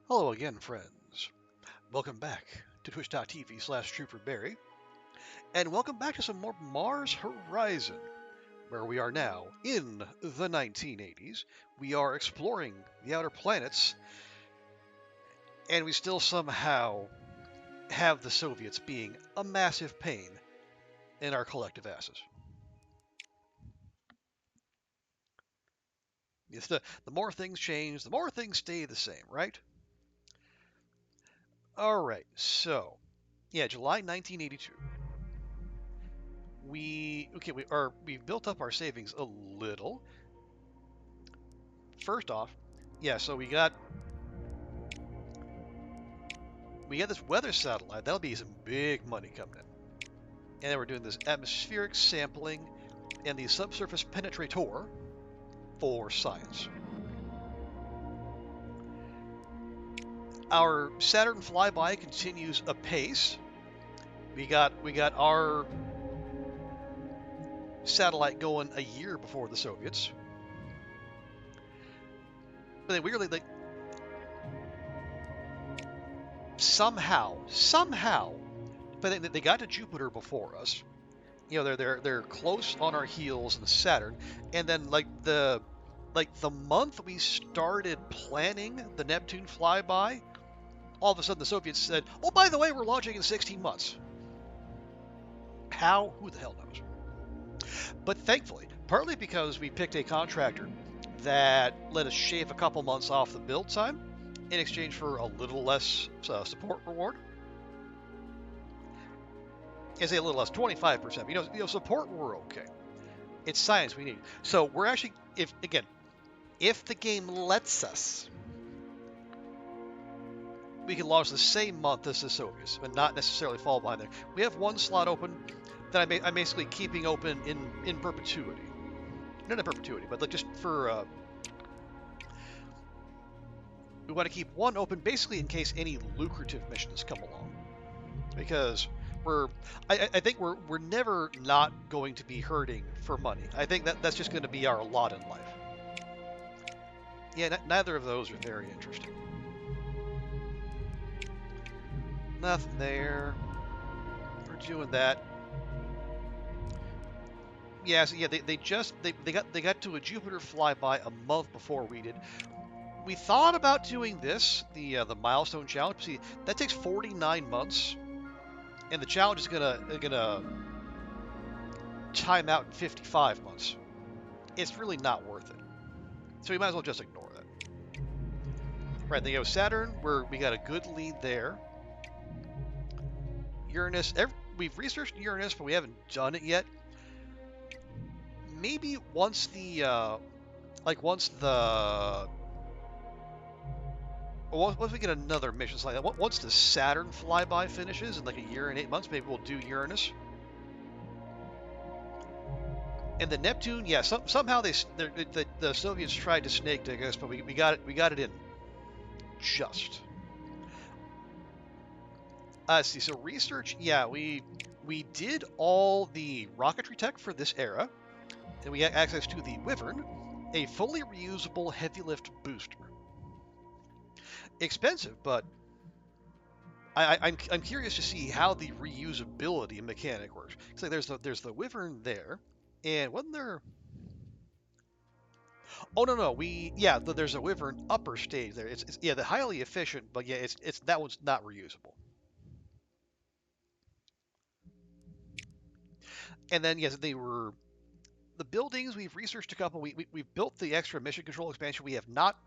Hello again, friends. Welcome back to twitch.tv/trooperberry, and welcome back to some more Mars Horizon, where we are now in the 1980s. We are exploring the outer planets, and we still somehow have the Soviets being a massive pain in our collective asses. It's the more things change, the more things stay the same, right? All right, so yeah, July 1982. We've built up our savings a little. First off, yeah, so we got this weather satellite. That'll be some big money coming in. And then we're doing this atmospheric sampling and the subsurface penetrator for science. Our Saturn flyby continues apace. We got our satellite going a year before the Soviets. But then weirdly, somehow, but they got to Jupiter before us. You know, they're close on our heels in Saturn, and then like the month we started planning the Neptune flyby, all of a sudden the Soviets said, "Oh, by the way, we're launching in 16 months." How? Who the hell knows? But thankfully, partly because we picked a contractor that let us shave a couple months off the build time in exchange for a little less support reward. I say a little less, 25%. You know, support we're okay. It's science we need. So we're actually, if the game lets us, we can launch the same month as the Soviets, but not necessarily fall behind there. We have one slot open that I'm basically keeping open in perpetuity. Not in perpetuity, but like just for we want to keep one open basically in case any lucrative missions come along, because I think we're never not going to be hurting for money. I think that's just going to be our lot in life. Yeah, neither of those are very interesting. Nothing there. We're doing that. Yeah, so yeah, they got to a Jupiter flyby a month before we did. We thought about doing this, the milestone challenge. See, that takes 49 months, and the challenge is gonna time out in 55 months. It's really not worth it. So we might as well just ignore that. Right, then you go Saturn, where we got a good lead there. Uranus, we've researched Uranus, but we haven't done it yet. Maybe once once we get another mission like that, once the Saturn flyby finishes in like a year and 8 months, maybe we'll do Uranus. And the Neptune, yeah, somehow the Soviets tried to snake dig us, but we got it in just. Let's see. So research, yeah, we did all the rocketry tech for this era, and we had access to the Wyvern, a fully reusable heavy lift booster. Expensive, but I'm curious to see how the reusability mechanic works. So there's the Wyvern there, and wasn't there? Oh no, there's a Wyvern upper stage there. It's the highly efficient, but yeah, it's that one's not reusable. And then yes, they were the buildings. We've researched a couple. We've built the extra mission control expansion. We have not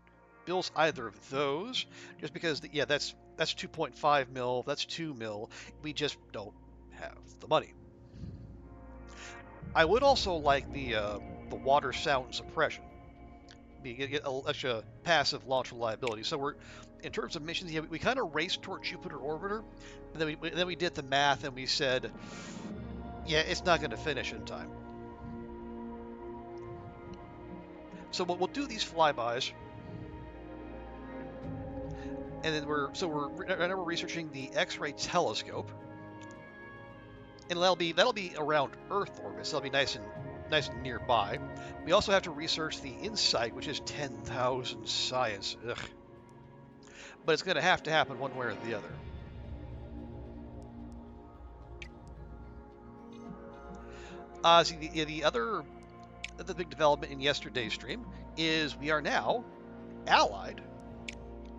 built either of those, just because that's 2.5 mil. That's 2 mil. We just don't have the money. I would also like the water sound suppression. You get a extra passive launch reliability. So we're in terms of missions, we kind of raced toward Jupiter orbiter, and then we did the math and we said, yeah, it's not going to finish in time. So we'll do these flybys, and then we're researching the X-ray telescope, and that'll be around Earth orbit. So that'll be nice and nearby. We also have to research the InSight, which is 10,000 science. Ugh. but it's going to happen one way or the other. See, the big development in yesterday's stream is we are now allied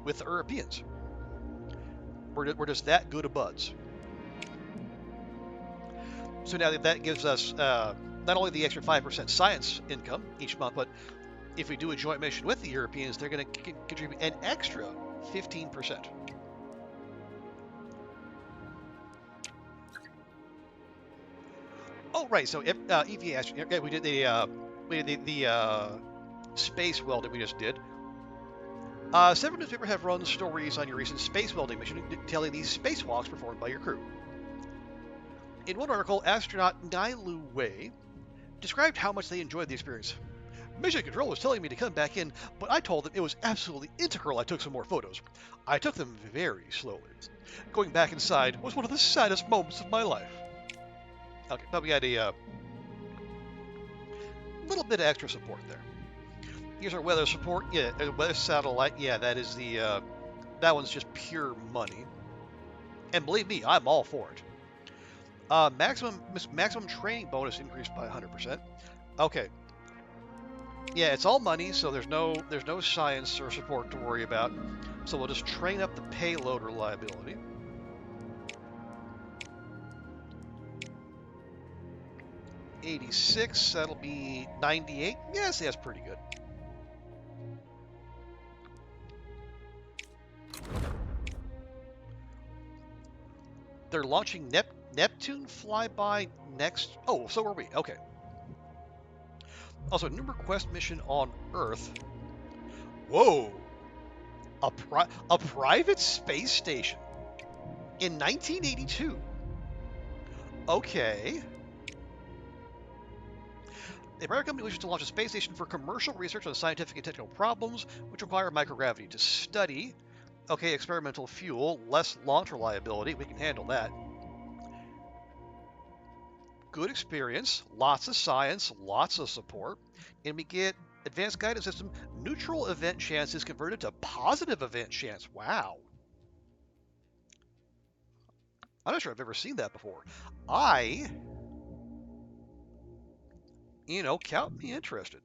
with the Europeans. We're just that good of buds. So now that gives us not only the extra 5% science income each month, but if we do a joint mission with the Europeans, they're going to contribute an extra 15%. Oh, right. So EVA asked, okay, we did the space welding we just did. Several newspapers have run stories on your recent space welding mission detailing these spacewalks performed by your crew. In one article, astronaut Chiang Lijuan described how much they enjoyed the experience. Mission Control was telling me to come back in, but I told them it was absolutely integral I took some more photos. I took them very slowly. Going back inside was one of the saddest moments of my life. Okay, but we got a little bit of extra support there. Here's our weather support. Yeah, weather satellite. Yeah, that is that one's just pure money. And believe me, I'm all for it. Maximum training bonus increased by 100%. Okay. Yeah, it's all money, so there's no science or support to worry about. So we'll just train up the payload reliability. $86, that'll be $98. Yes, that's pretty good. They're launching Neptune flyby next. Oh, so are we. Okay. Also, new request mission on Earth. Whoa! A private space station in 1982. Okay. A private company wishes to launch a space station for commercial research on scientific and technical problems which require microgravity to study. Okay, experimental fuel, less launch reliability. We can handle that. Good experience, lots of science, lots of support, and we get advanced guidance system. Neutral event chance is converted to positive event chance. Wow. I'm not sure I've ever seen that before. Count me interested.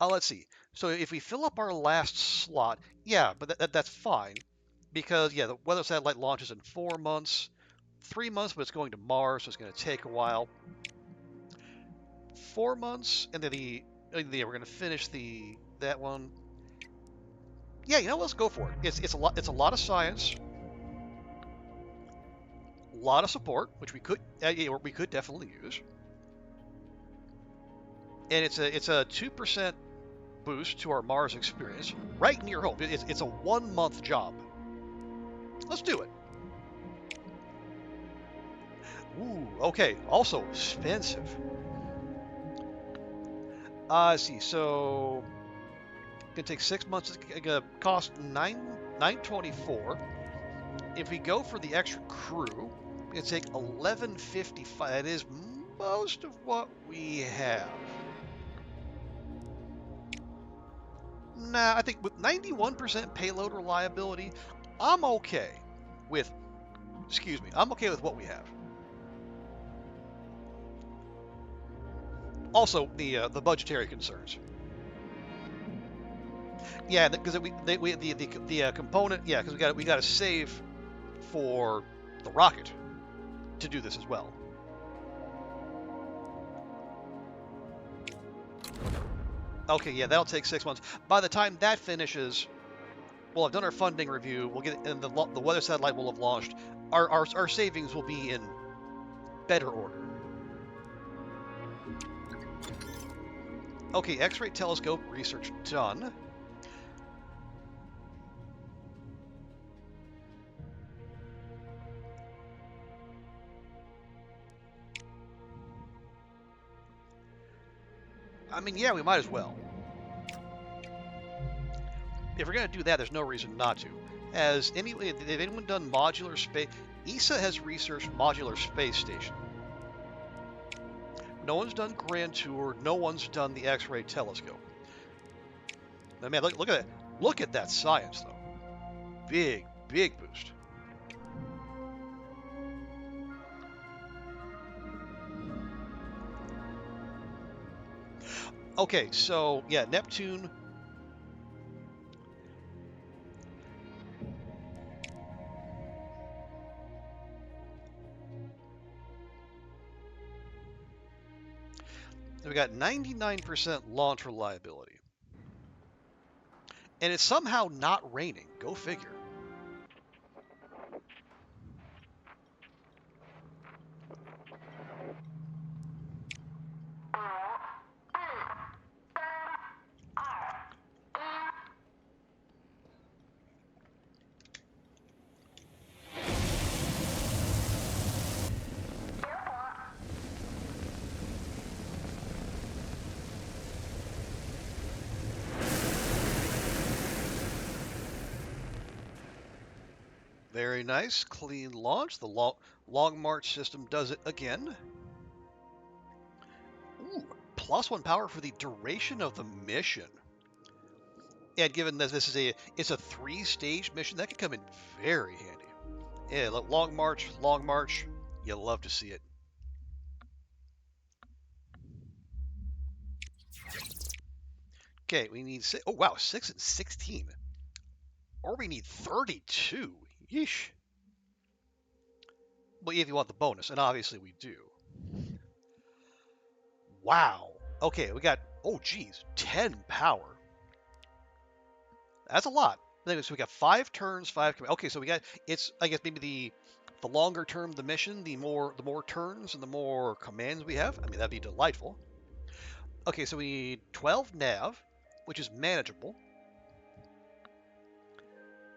Let's see. So if we fill up our last slot, yeah, but that's fine. Because, yeah, the weather satellite launches in 4 months. 3 months, but it's going to Mars, so it's going to take a while. 4 months, and then we're going to finish that one. Yeah, let's go for it. It's a lot of science, a lot of support, which we could definitely use, and it's a 2% boost to our Mars experience right near home. It's a 1 month job. Let's do it. Ooh, okay. Also expensive. Let's see. So gonna take 6 months. It's gonna cost $924. If we go for the extra crew, it's take $1155. That is most of what we have. Nah, I think with 91% payload reliability, I'm okay with. I'm okay with what we have. Also, the budgetary concerns. Yeah, because the component. Yeah, because we got to save for the rocket to do this as well. Okay, yeah, that'll take 6 months. By the time that finishes, we'll have done our funding review. We'll get, and the weather satellite will have launched. Our savings will be in better order. Okay, X-ray telescope research done. I mean, yeah, we might as well. If we're going to do that, there's no reason not to. Has anyone done modular space? ESA has researched modular space station. No one's done Grand Tour. No one's done the X-ray telescope. Now, man, look at that. Look at that science, though. Big, big boost. Okay, so yeah, Neptune. We got 99% launch reliability. And it's somehow not raining. Go figure. Very nice. Clean launch. The long march system does it again. Ooh, +1 power for the duration of the mission. And given that this is it's a 3-stage mission, that could come in very handy. Yeah, long march, long march. You love to see it. Okay, we need oh wow, 6 and 16. Or we need 32. Yeesh. Well, if you want the bonus, and obviously we do. Wow. Okay, we got, oh geez, 10 power. That's a lot. So we got 5 turns, 5. Okay, so we got, it's, I guess maybe the longer term the mission, the more turns and the more commands we have. I mean, that'd be delightful. Okay, so we need 12 nav, which is manageable.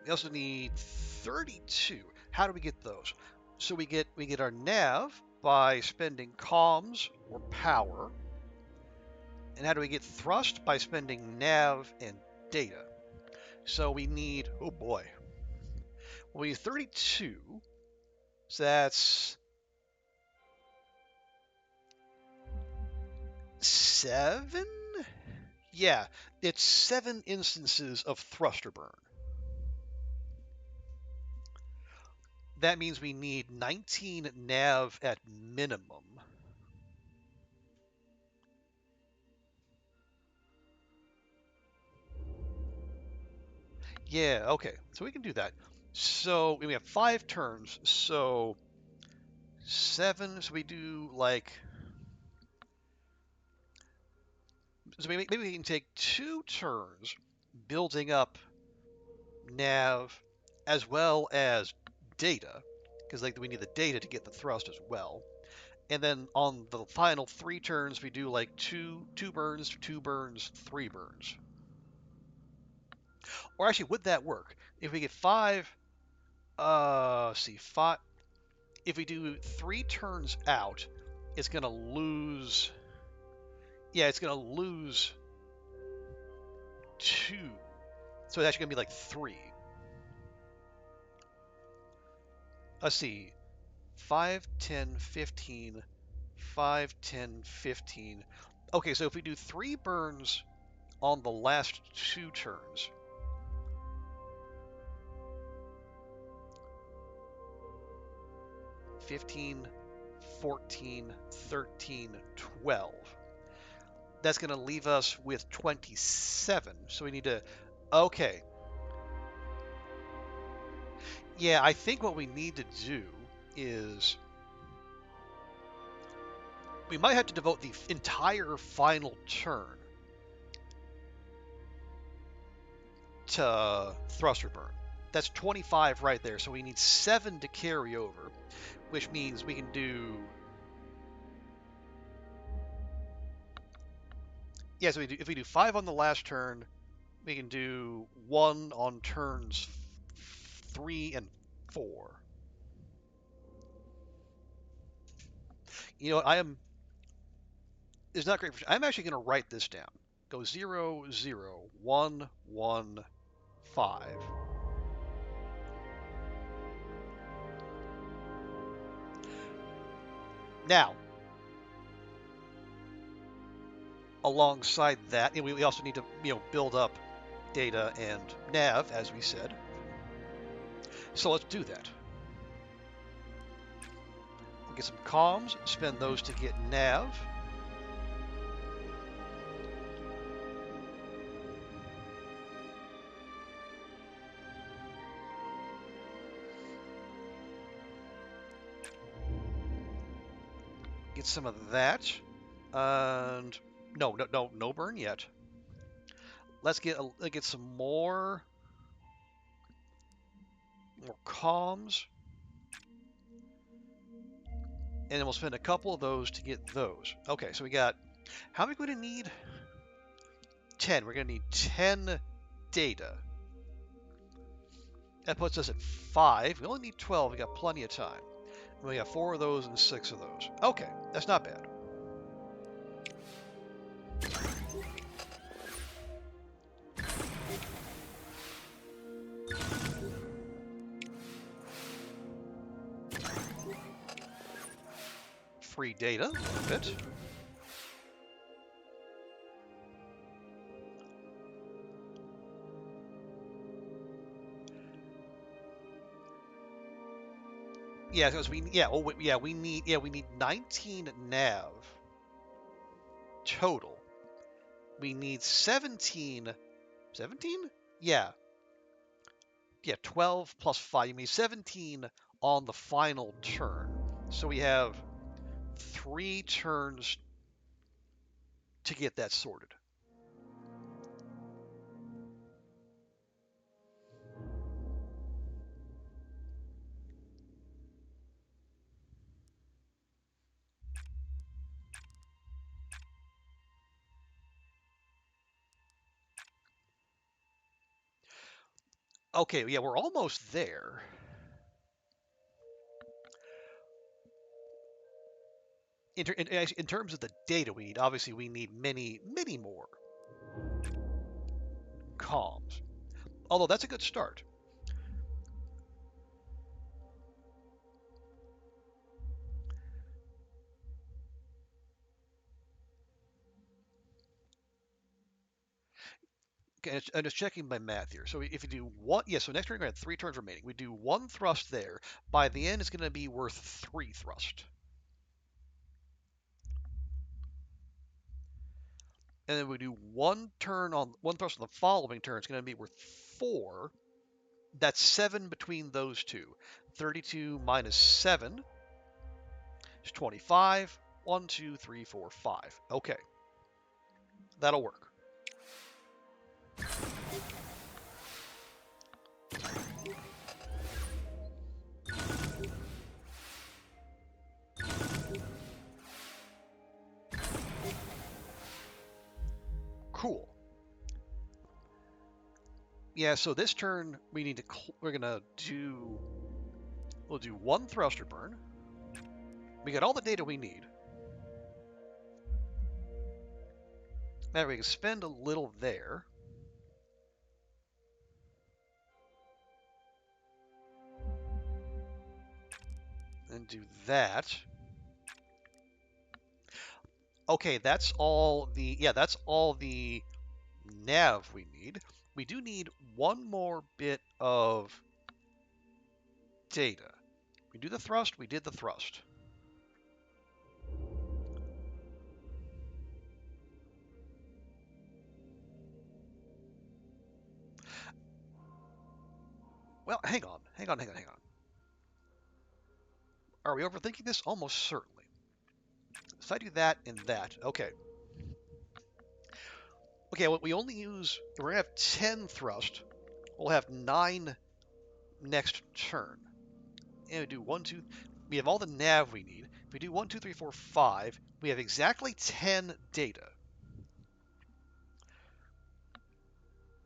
We also need 32. How do we get those? So we get our nav by spending comms or power. And how do we get thrust? By spending nav and data. So we need, oh boy, we need 32. So that's 7? Yeah, it's 7 instances of thruster burn. That means we need 19 nav at minimum. Yeah, okay, so we can do that. So we have 5 turns, so 7, so we do like, so maybe we can take 2 turns building up nav as well as data, because like we need the data to get the thrust as well. And then on the final 3 turns, we do like two burns, 2 burns, 3 burns. Or actually, would that work? If we get 5, see, 5. If we do 3 turns out, it's gonna lose. Yeah, it's gonna lose 2. So it's actually gonna be like 3. Let's see. 5, 10, 15, 5, 10, 15. Okay, so if we do 3 burns on the last 2 turns, 15, 14, 13, 12. That's going to leave us with 27. So we need to, okay. Yeah, I think what we need to do is we might have to devote the entire final turn to thruster burn. That's 25 right there. So we need 7 to carry over, which means we can do. Yeah, so if we do 5 on the last turn, we can do 1 on turns 3 and 4. You know what? It's not great. I'm actually going to write this down. Go 0, 0, 1, 1, 5. Now, alongside that, we also need to build up data and nav, as we said. So let's do that. We'll get some comms, spend those to get nav. Get some of that. And no burn yet. Let's get some more comms. And then we'll spend a couple of those to get those. Okay, so we got, how many are we going to need? 10. We're going to need 10 data. That puts us at 5. We only need 12. We got plenty of time. We got 4 of those and 6 of those. Okay, that's not bad. Free data, a little bit. Yeah, because we need 19 nav total. We need 17. 17? Yeah. Yeah, 12 plus 5. You mean 17 on the final turn. So we have 3 turns to get that sorted. Okay, yeah, we're almost there. In terms of the data we need, obviously we need many more comms. Although that's a good start. Okay, I'm just checking my math here. So if you do one, yeah, so next turn we're going to have 3 turns remaining. We do 1 thrust there. By the end, it's going to be worth 3 thrust. And then we do 1 thrust on the following turn. It's going to be worth 4. That's 7 between those two. 32 minus 7 is 25. 1, 2, 3, 4, 5. Okay. That'll work. Cool. Yeah, so this turn we need to we'll do 1 thruster burn. We got all the data we need. Now we can spend a little there. And do that. Okay, that's all the nav we need. We do need 1 more bit of data. We do the thrust, we did the thrust. Well, hang on. Are we overthinking this? Almost certainly. So I do that and that. Okay. Okay, well, we're going to have 10 thrust. We'll have 9 next turn. And we do 1, 2, we have all the nav we need. If we do 1, 2, 3, 4, 5, we have exactly 10 data.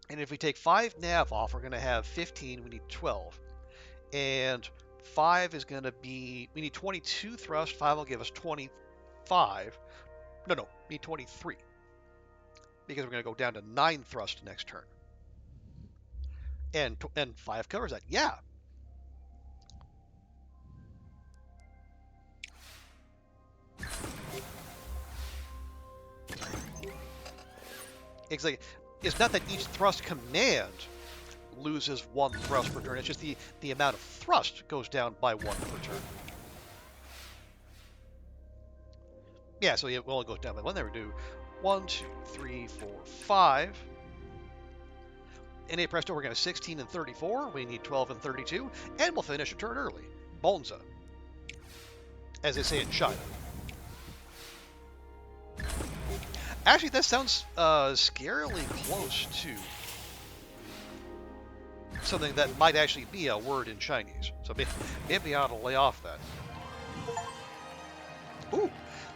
And if we take 5 nav off, we're going to have 15. We need 12. And 5 is going to be, we need 22 thrust. 5 will give us 25. No, we need 23. Because we're going to go down to 9 thrust next turn. And 5 covers that. Yeah. Exactly. it's not that each thrust command loses 1 thrust per turn. It's just the amount of thrust goes down by 1 per turn. Yeah, so it only goes down by 1. There we do 1, 2, 3, 4, 5. And hey presto, we're going to 16 and 34. We need 12 and 32. And we'll finish a turn early. Bonza. As they say in China. Actually, that sounds scarily close to something that might actually be a word in Chinese. So maybe I ought to lay off that. Ooh.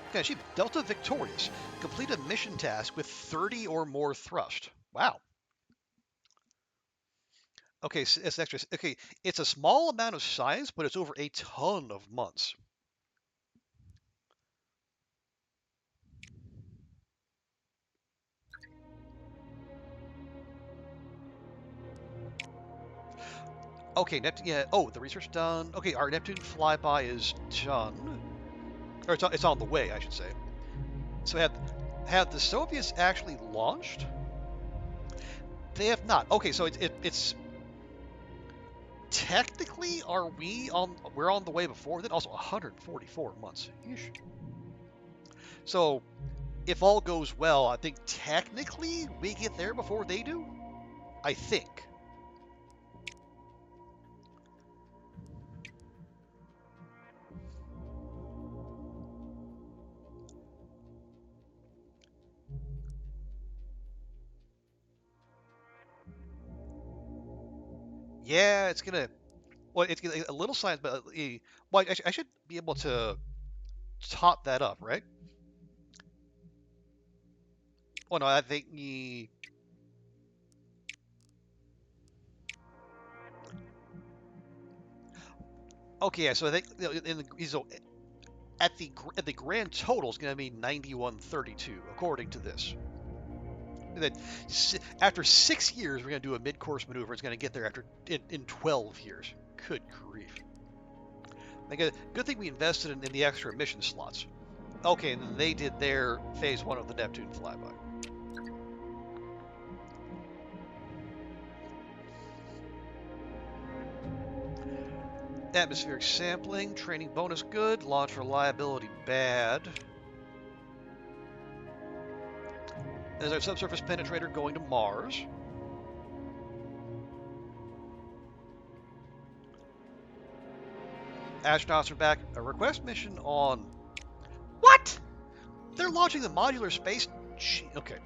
Okay, she Delta Victorious. Complete a mission task with 30 or more thrust. Wow. Okay, so it's extra. Okay, it's a small amount of science, but it's over a ton of months. Okay, Neptune. Yeah. Oh, the research done. Okay, our Neptune flyby is done, or it's on the way, I should say. So have the Soviets actually launched? They have not. Okay, so it's technically we're on the way before that. Also 144 months. Yeesh. So if all goes well, I think technically we get there before they do. I think. Yeah, it's gonna. Well, it's gonna a little science, but well, I should be able to top that up, right? Oh no, I think okay, yeah. So I think in the so at the grand total is going to be 9132 according to this. That after 6 years we're going to do a mid-course maneuver. It's going to get there after in 12 years. Good grief! Like good thing we invested in the extra mission slots. Okay, and then they did their phase 1 of the Neptune flyby. Atmospheric sampling, training bonus good, launch reliability bad. There's our subsurface penetrator going to Mars. Astronauts are back. A request mission on... What? They're launching the modular space... Okay.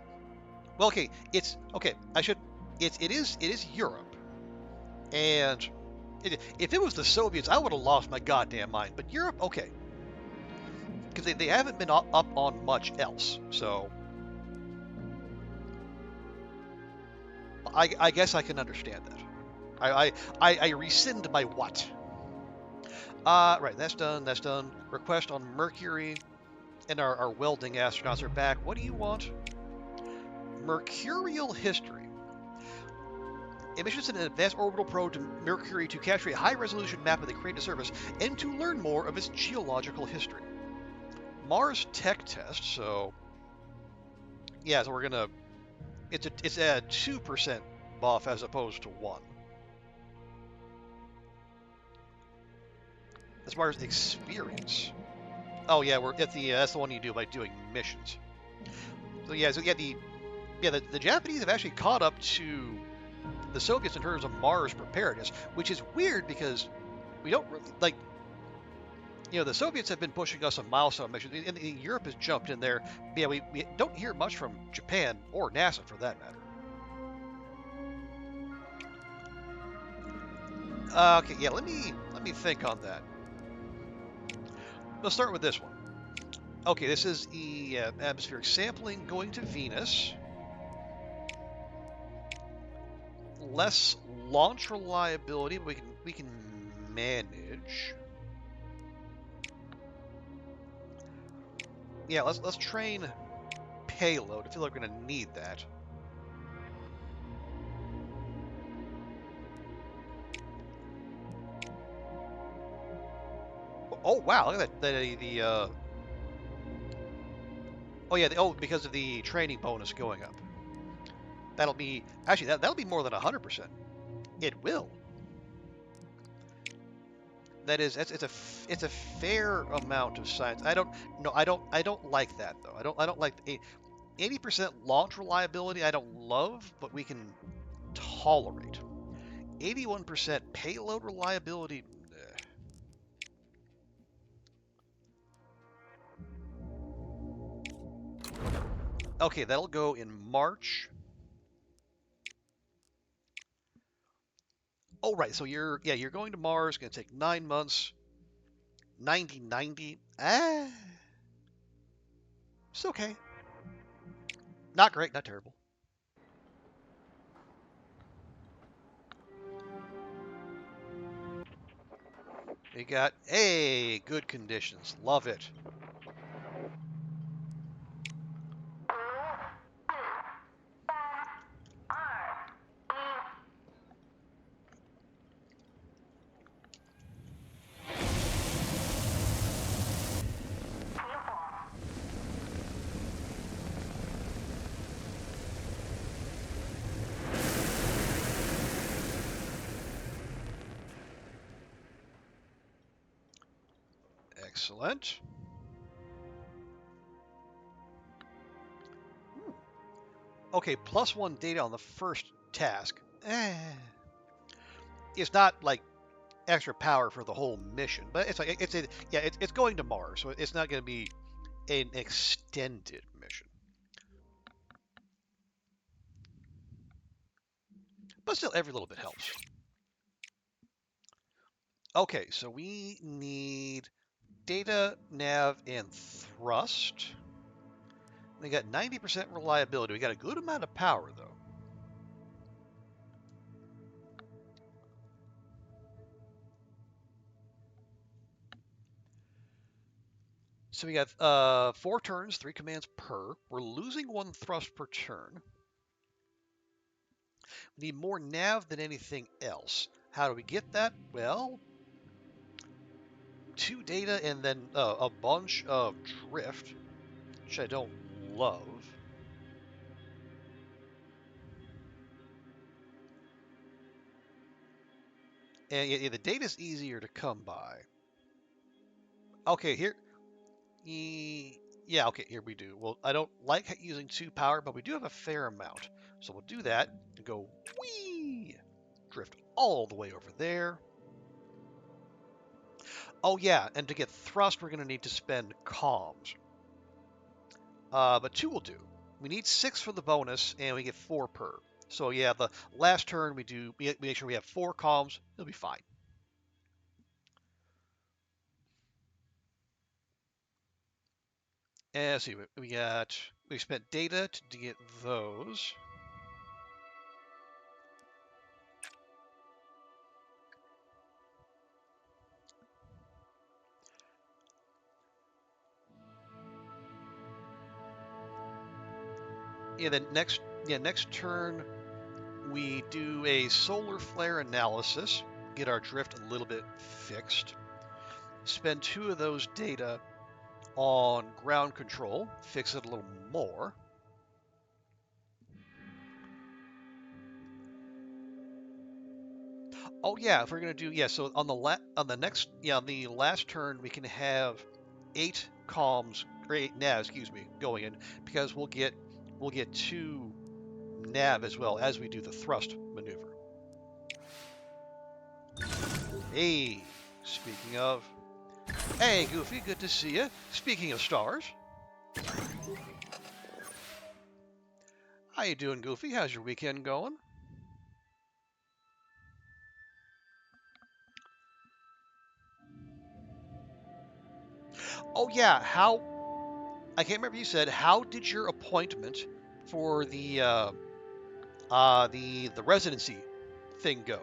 Well, okay, it's... Okay, I should... It is Europe. And... if it was the Soviets, I would have lost my goddamn mind. But Europe, okay. Because they haven't been up on much else, so... I guess I can understand that. I rescind my what. Right, that's done, that's done. Request on Mercury, and our welding astronauts are back. What do you want? Mercurial history. Emissions in an advanced orbital probe to Mercury to capture a high-resolution map of the crater surface and to learn more of its geological history. Mars tech test, so... Yeah, so we're gonna... It's a 2% buff as opposed to 1. As far as experience... Oh yeah, we're at the that's the one you do by doing missions. So yeah, the Japanese have actually caught up to the Soviets in terms of Mars preparedness, which is weird because we don't really like. The Soviets have been pushing us on milestone missions, and Europe has jumped in there. Yeah, we don't hear much from Japan or NASA for that matter. Okay, yeah, let me think on that. Let's start with this one. Okay, this is the atmospheric sampling going to Venus. Less launch reliability, but we can manage. Yeah, let's train payload. I feel like we're gonna need that. Oh wow, look at that. Oh yeah, because of the training bonus going up. that'll be actually that'll be more than 100%. It will. That is, it's a fair amount of science. I don't like that though. I don't like 80% launch reliability. I don't love, but we can tolerate. 81% payload reliability. Okay, that'll go in March. Oh, right. So you're going to Mars. Going to take 9 months. 90. It's okay. Not great, not terrible. You got, hey, good conditions. Love it. Excellent. Okay, +1 data on the first task. It's not like extra power for the whole mission, but it's going to Mars, so it's not going to be an extended mission. But still, every little bit helps. Okay, so we need data, nav, and thrust. We got 90% reliability. We got a good amount of power, though. So we got 4 turns, 3 commands per. We're losing 1 thrust per turn. We need more nav than anything else. How do we get that? Well, 2 data and then a bunch of drift, which I don't love. And yeah, the data's easier to come by. Okay, here. Yeah, okay, here we do. Well, I don't like using 2 power, but we do have a fair amount. So we'll do that and go whee! Drift all the way over there. Oh yeah, and to get thrust, we're going to need to spend comms. But 2 will do. We need 6 for the bonus, and we get 4 per. So yeah, the last turn we make sure we have 4 comms. It'll be fine. And let's see, we spent data to get those. Yeah, then next turn we do a solar flare analysis, get our drift a little bit fixed. Spend 2 of those data on ground control, fix it a little more. Oh yeah, if we're gonna do so on the last turn we can have 8 comms or 8 nav, going in because we'll get 2 nav as well as we do the thrust maneuver. Hey, speaking of, hey Goofy, good to see you. Speaking of stars, how you doing, Goofy? How's your weekend going? Oh yeah, I can't remember. You said, how did your appointment for the residency thing go?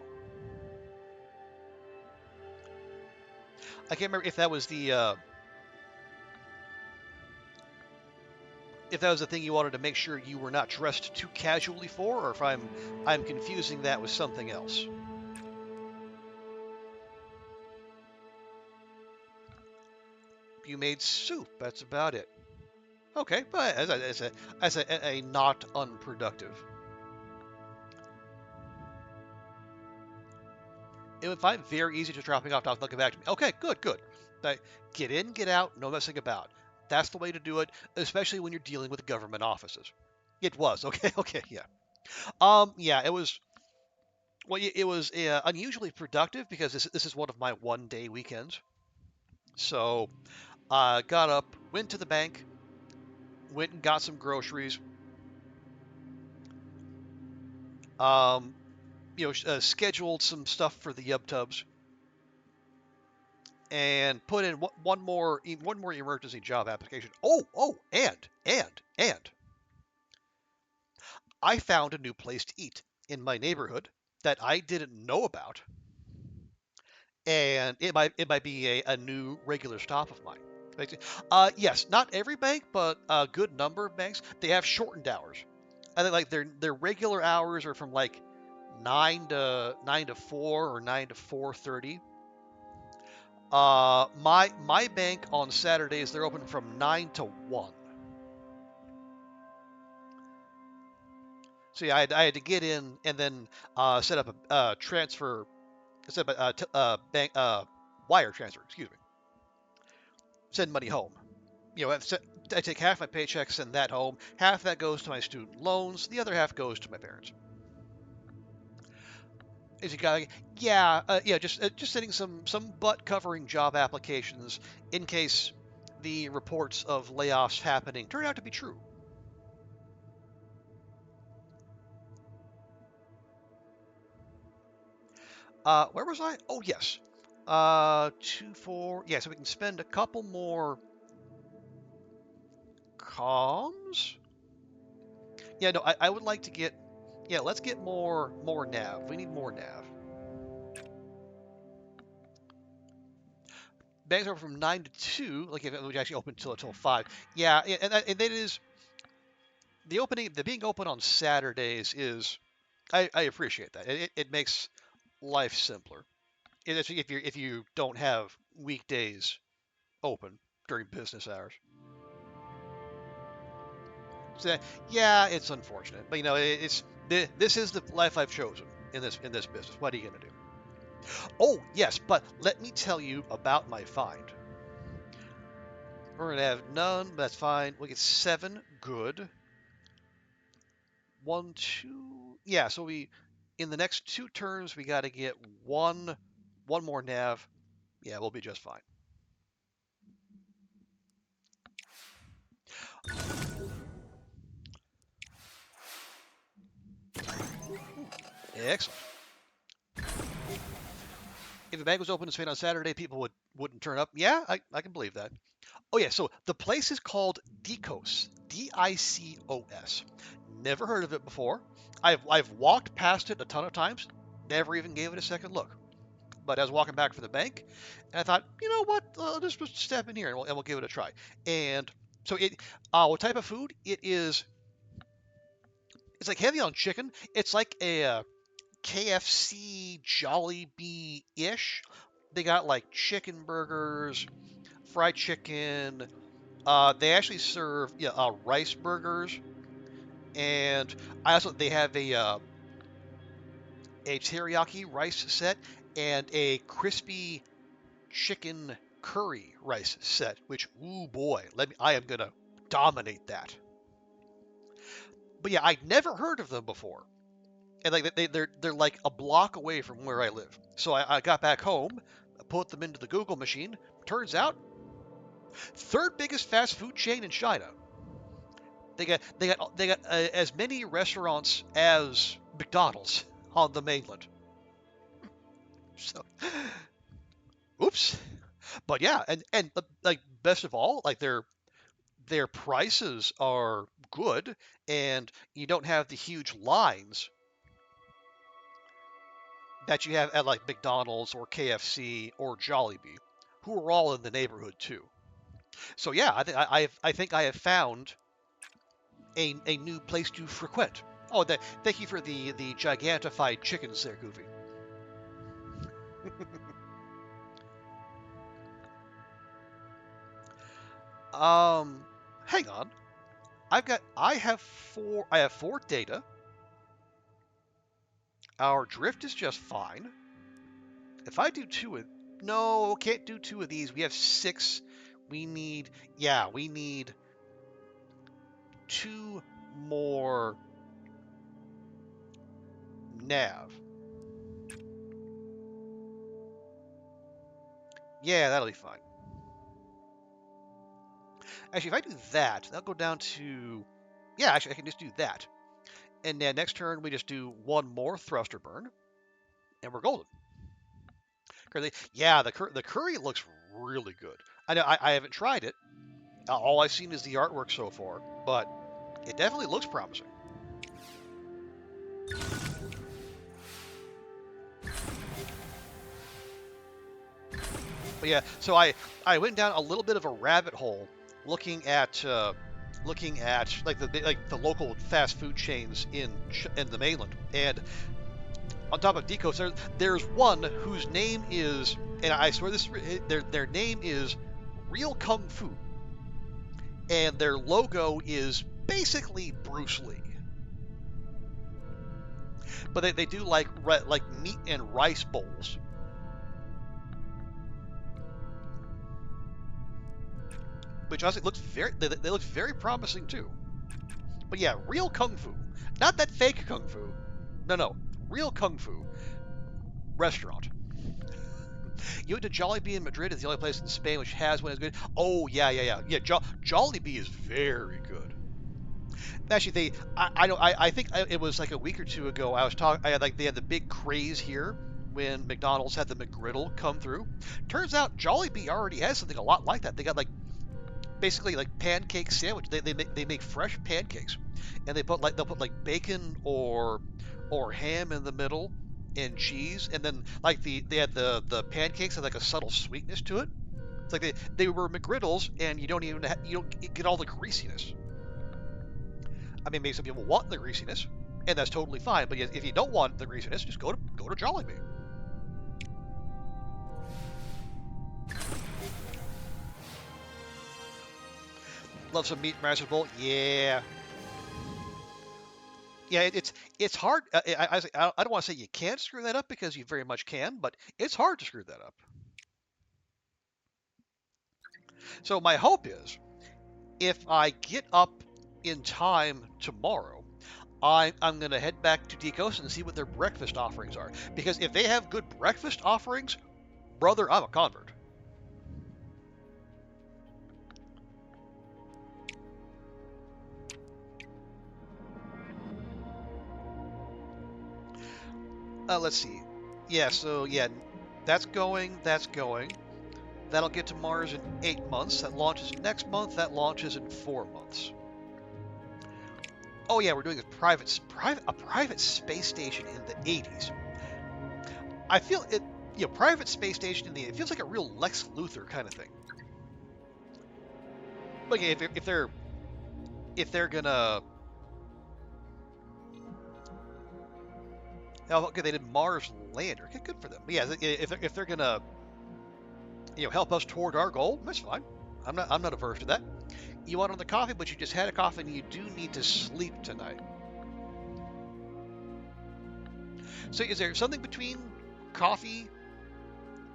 I can't remember if that was the thing you wanted to make sure you were not dressed too casually for, or if I'm confusing that with something else. You made soup. That's about it. Okay, but as a not unproductive. It would find very easy to dropping off, not looking back to me. Okay, good, good. Like, get in, get out, no messing about. That's the way to do it, especially when you're dealing with government offices. It was okay, okay, yeah. Yeah, it was. Well, it was unusually productive because this is one of my 1 day weekends. So I got up, went to the bank, went and got some groceries. Um, scheduled some stuff for the Yub Tubs, and put in one more emergency job application. And I found a new place to eat in my neighborhood that I didn't know about, and it might be a new regular stop of mine. Yes, not every bank, but a good number of banks, they have shortened hours. I think like their regular hours are from like 9 to 4 or 9 to 4:30. My bank on Saturdays, they're open from 9 to 1. So yeah, I had to get in and then set up a transfer, set up a bank wire transfer. Excuse me. Send money home. I take half my paycheck, send that home. Half that goes to my student loans. The other half goes to my parents. Is you got yeah, just sending some butt covering job applications in case the reports of layoffs happening turn out to be true. Where was I? Oh yes, 2, 4. Yeah, so we can spend a couple more comms. Yeah, no, I would like to get. Yeah, let's get more nav. We need more nav. Banks are from 9 to 2. Like if it would actually open until 5. Yeah, and that is the opening. The being open on Saturdays is. I appreciate that. It makes life simpler. If you don't have weekdays open during business hours. So yeah, it's unfortunate, but this is the life I've chosen in this business. What are you gonna do? Oh yes, but let me tell you about my find. We're gonna have none, but that's fine. We'll get 7 good. 1, 2. Yeah, so we in the next 2 turns we got to get one more nav. Yeah, we'll be just fine. Excellent. If the bank was open in Spain on Saturday, people wouldn't turn up. Yeah, I can believe that. Oh yeah, so the place is called Dicos, Dicos. Never heard of it before. I've walked past it a ton of times, never even gave it a second look. But I was walking back from the bank, and I thought, you know what, I'll just step in here and we'll give it a try. And so what type of food? It's like heavy on chicken. It's like a KFC Jollibee-ish. They got like chicken burgers, fried chicken. They actually serve rice burgers, and they have a teriyaki rice set and a crispy chicken curry rice set. Which, ooh boy, I am gonna dominate that. But yeah, I'd never heard of them before, and like they're like a block away from where I live. So I got back home, put them into the Google machine. Turns out, third biggest fast food chain in China. They got as many restaurants as McDonald's on the mainland. So, oops. But yeah, and like best of all, like their prices are good, and you don't have the huge lines that you have at like McDonald's or KFC or Jollibee, who are all in the neighborhood too. So yeah, I think I have found a new place to frequent. Oh, thank you for the gigantified chickens there, Goofy. Um, Hang on. I have four data. Our drift is just fine. If I do two of... No, can't do two of these. We have 6. We need... Yeah, we need 2 more nav. Yeah, that'll be fine. Actually, if I do that, that'll go down to... Yeah, actually, I can just do that. And then next turn, we just do 1 more thruster burn, and we're golden. Yeah, the curry looks really good. I know I haven't tried it. All I've seen is the artwork so far, but it definitely looks promising. But yeah, so I went down a little bit of a rabbit hole looking at like the local fast food chains in the mainland, and on top of Decos, there's one whose name is, and I swear their name is Real Kung Fu, and their logo is basically Bruce Lee. But they do like meat and rice bowls. Which honestly looks they look very promising too. But yeah, real kung fu, not that fake kung fu. No, real kung fu restaurant. You went to Jollibee in Madrid. It's the only place in Spain which has one as good. Oh yeah. Jollibee is very good. Actually, I think it was like a week or two ago. I was talking. They had the big craze here when McDonald's had the McGriddle come through. Turns out Jollibee already has something a lot like that. They got like basically like pancake sandwich. They make fresh pancakes, and they'll put like bacon or ham in the middle and cheese, and then like they had the pancakes had like a subtle sweetness to it. It's like they were McGriddles, and you don't get all the greasiness. I mean, maybe some people want the greasiness, and that's totally fine. But if you don't want the greasiness, just go to Jollibee. Love some meat and rice bowl. Yeah. Yeah, it's hard. I don't want to say you can't screw that up because you very much can, but it's hard to screw that up. So my hope is, if I get up in time tomorrow, I'm going to head back to Decos and see what their breakfast offerings are. Because if they have good breakfast offerings, brother, I'm a convert. Let's see. Yeah, so yeah, that's going. That'll get to Mars in 8 months. That launches next month. That launches in 4 months. Oh yeah, we're doing a private space station in the 80s. I feel it. Private space station in the it feels like a real Lex Luthor kind of thing. Like if they're gonna. Oh, okay, they did Mars lander. Okay, good for them. But yeah, if they're gonna help us toward our goal, that's fine. I'm not averse to that. You want on the coffee, but you just had a coffee and you do need to sleep tonight. So is there something between coffee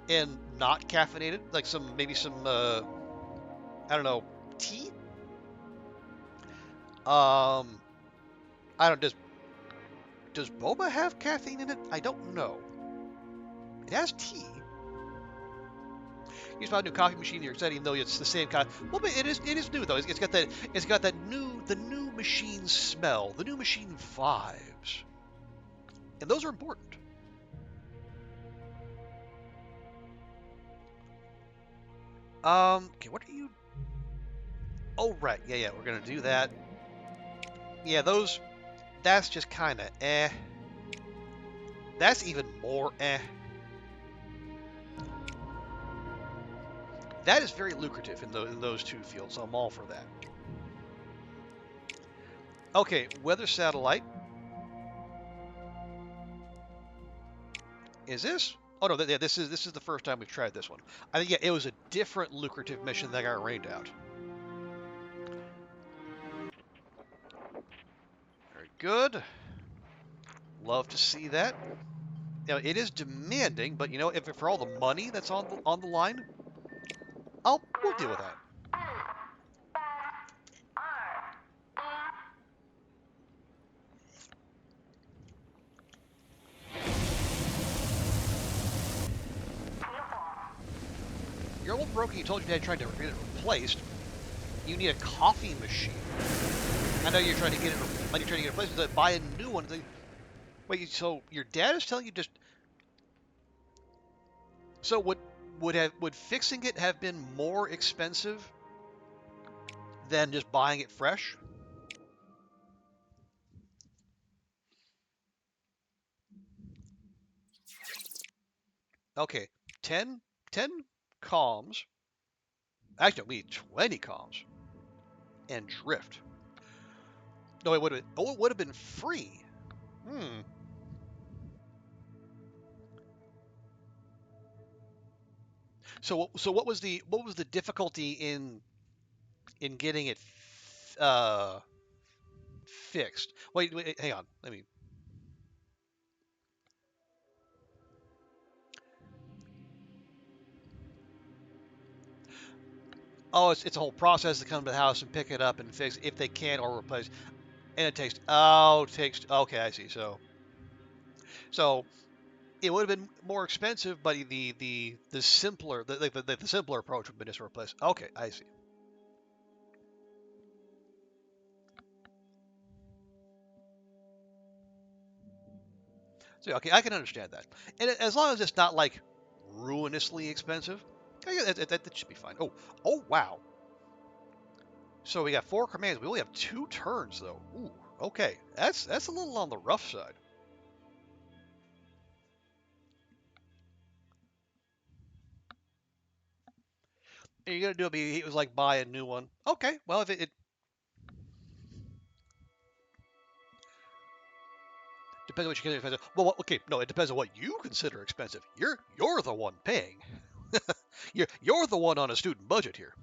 and not caffeinated, like maybe some I don't know, tea? I don't. Does boba have caffeine in it? I don't know. It has tea. Use my new coffee machine. You're excited, even though it's the same kind. Well, but it is new though. It's got that new machine smell, the new machine vibes, and those are important. Okay, what are you? Oh, right. Yeah, we're gonna do that. Yeah, that's just kind of eh. That's even more eh. That is very lucrative in those 2 fields. I'm all for that. Okay, weather satellite. Is this? Oh no, yeah, this is the first time we've tried this one. I think it was a different lucrative mission that got rained out. Very good. Love to see that. it is demanding, but if for all the money that's on the line, we'll deal with that. You're a little broken. You told your dad trying to get it replaced. You need a coffee machine. I know you're trying to get it. You're trying to get it replaced. But buy a new one. Wait, so your dad is telling you just? So would fixing it have been more expensive than just buying it fresh? Okay, 10 comms. Actually, we need 20 comms and drift. No, it would have been free. Hmm. So what was the difficulty in getting it uh, fixed? Wait, hang on. Let me. Oh, it's a whole process to come to the house and pick it up and fix if they can or replace. And it takes. Okay, I see. So it would have been more expensive, but the simpler the simpler approach would have been just replace. Okay, I see. So okay, I can understand that, and as long as it's not like ruinously expensive, that should be fine. Oh wow. So we got 4 commands. We only have 2 turns though. Ooh, okay, that's a little on the rough side. And you're gonna do it was like buy a new one. Okay, well if it depends on what you consider expensive. Well, okay, no, it depends on what you consider expensive. You're the one paying. You're the one on a student budget here.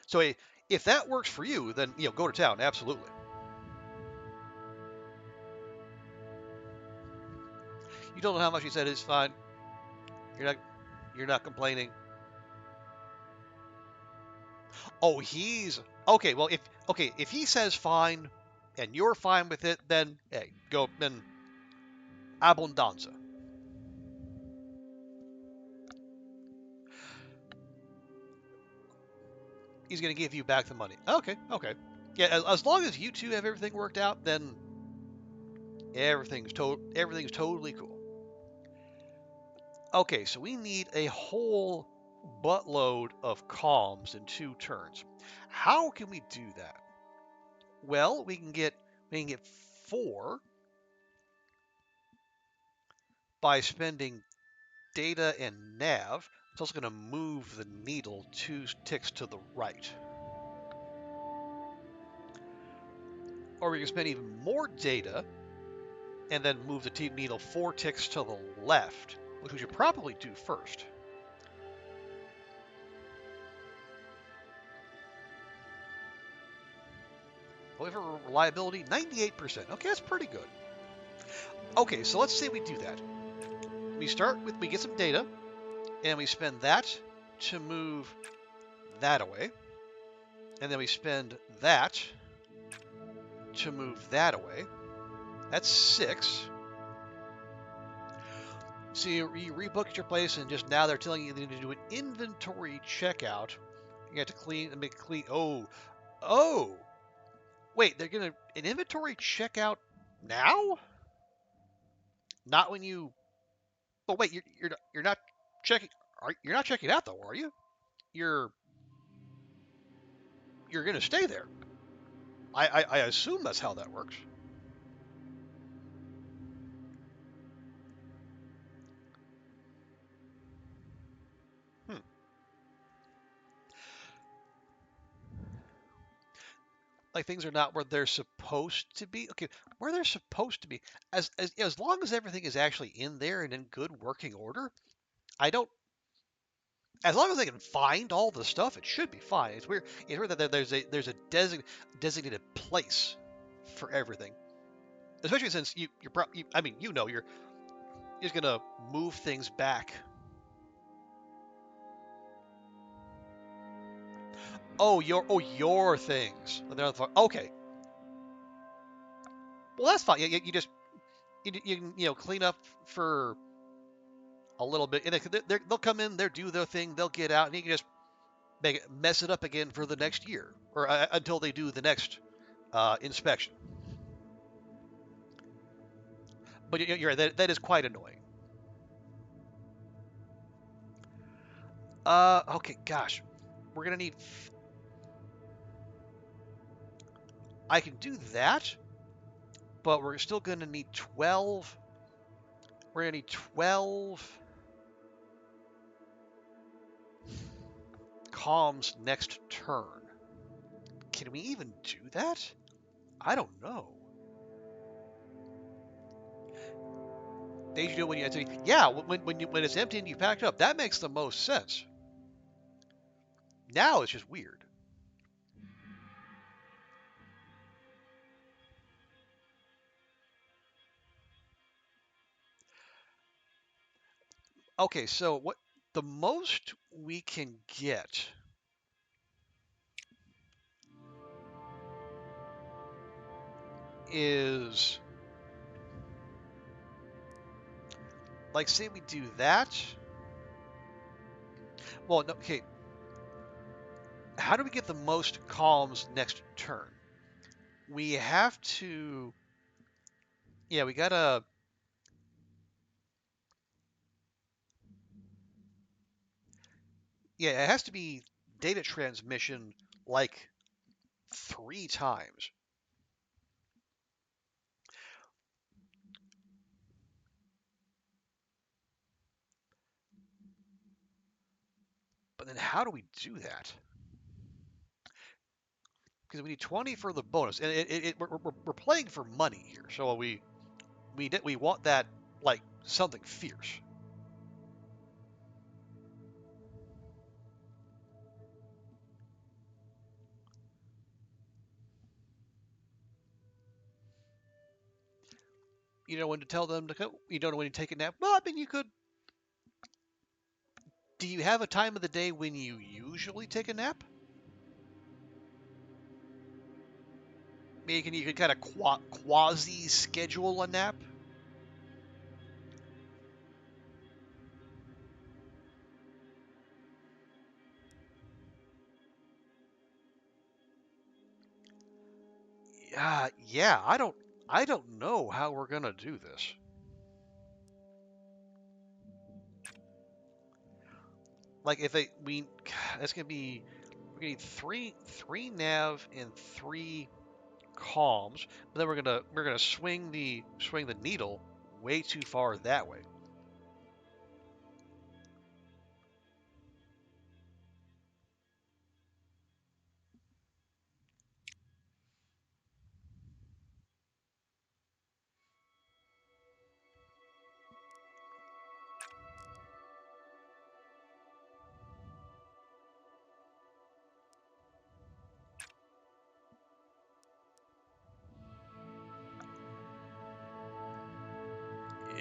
So if that works for you, then go to town. Absolutely. You don't know how much he said is fine. You're not complaining. Oh, he's okay. Well, if he says fine, and you're fine with it, then hey, go then abundanza. He's gonna give you back the money. Okay. Yeah, as long as you two have everything worked out, then everything's totally cool. Okay, so we need a whole buttload of comms in 2 turns. How can we do that? Well, we can get 4 by spending data and nav. It's also going to move the needle 2 ticks to the right. Or we can spend even more data and then move the needle 4 ticks to the left, which we should probably do first. However, reliability 98%. Okay, that's pretty good. Okay, so let's say we do that. We get some data, and we spend that to move that away, and then we spend that to move that away. That's 6. So you rebooked your place, and just now they're telling you need to do an inventory checkout. You have to make clean. Oh, wait, they're gonna an inventory checkout now? Not when you. But wait, you're not checking. You're not checking out though, are you? You're you're gonna stay there. I assume that's how that works. Hmm. Like things are not where they're supposed to be. Okay, where they're supposed to be. As long as everything is actually in there and in good working order, I don't. As long as they can find all the stuff, it should be fine. It's weird. It's weird that there's a designated place for everything, especially since I mean, you're He's gonna move things back. Oh, your things. Okay. Well, that's fine. You just you can clean up for a little bit, and they'll come in, they'll do their thing, they'll get out, and you can just mess it up again for the next year, or until they do the next inspection. But you're right, that is quite annoying. Okay, gosh, we're gonna need. I can do that, but we're still gonna need 12. We're gonna need 12 comms next turn. Can we even do that? I don't know. They do it when you empty. Yeah, when it's empty and you packed up, that makes the most sense. Now it's just weird. Okay, so what the most we can get is, like, say we do that. Well, no, okay. How do we get the most columns next turn? We have to. Yeah, we gotta. Yeah, it has to be data transmission like 3 times. But then how do we do that? Because we need 20 for the bonus, and we're playing for money here, so we want that like something fierce. You know when to tell them to go. You don't know when to take a nap. Well, I mean, you could. Do you have a time of the day when you usually take a nap? Maybe you can kind of quasi schedule a nap. Yeah. I don't know how we're gonna do this. Like if that's gonna be we're gonna need three nav and 3 comms, but then we're gonna swing the needle way too far that way.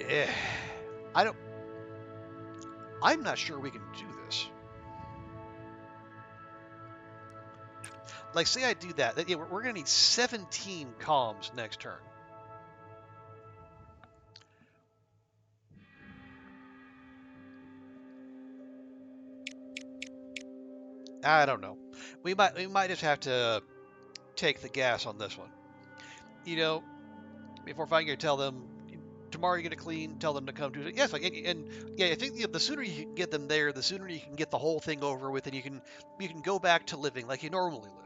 Yeah. I don't. I'm not sure we can do this. Like, say I do that. Yeah, we're gonna need 17 comms next turn. I don't know. We might just have to take the gas on this one. You know, before finally gonna tell them tomorrow you're gonna clean. Tell them to come to it. Yes, like and yeah, I think the sooner you can get them there, the sooner you can get the whole thing over with, and you can go back to living like you normally live.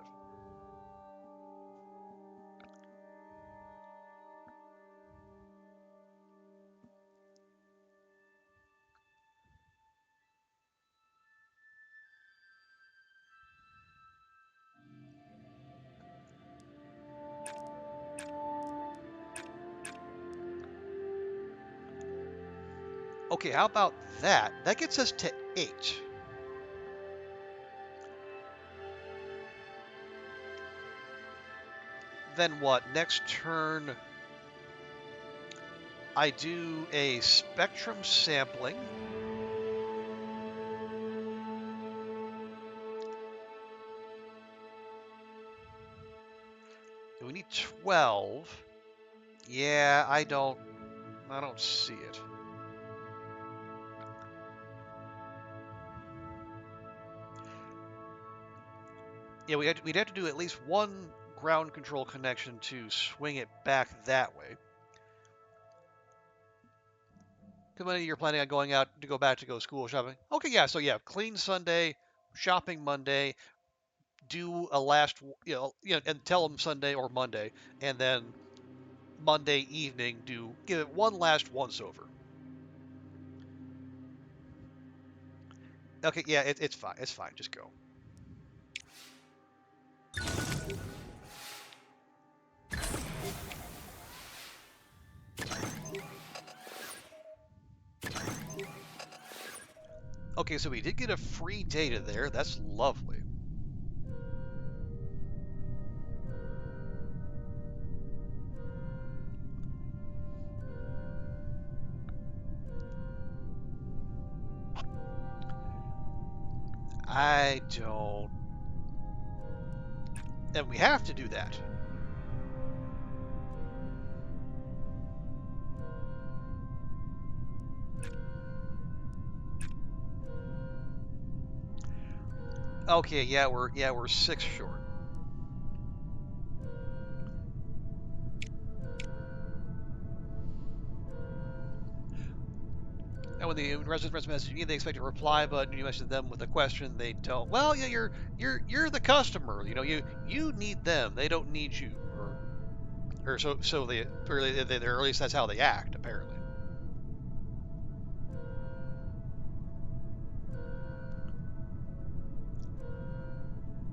Okay, how about that? That gets us to 8. Then what? Next turn. I do a spectrum sampling. We need 12. Yeah, I don't see it. Yeah, we'd have to do at least one ground control connection to swing it back that way. Because you're planning on going out to go back to go school shopping. Okay, yeah, so yeah, clean Sunday, shopping Monday, do a last, and tell them Sunday or Monday, and then Monday evening give it one last once over. Okay, yeah, it's fine. It's fine. Just go. Okay, so we did get a free data there. That's lovely. I don't... And we have to do that. Okay, yeah, we're 6 short. And when the resident message you, they expect a reply button. You message them with a question. They don't. Well, yeah, you're the customer. You need them. They don't need you. Or so they, or at least that's how they act apparently.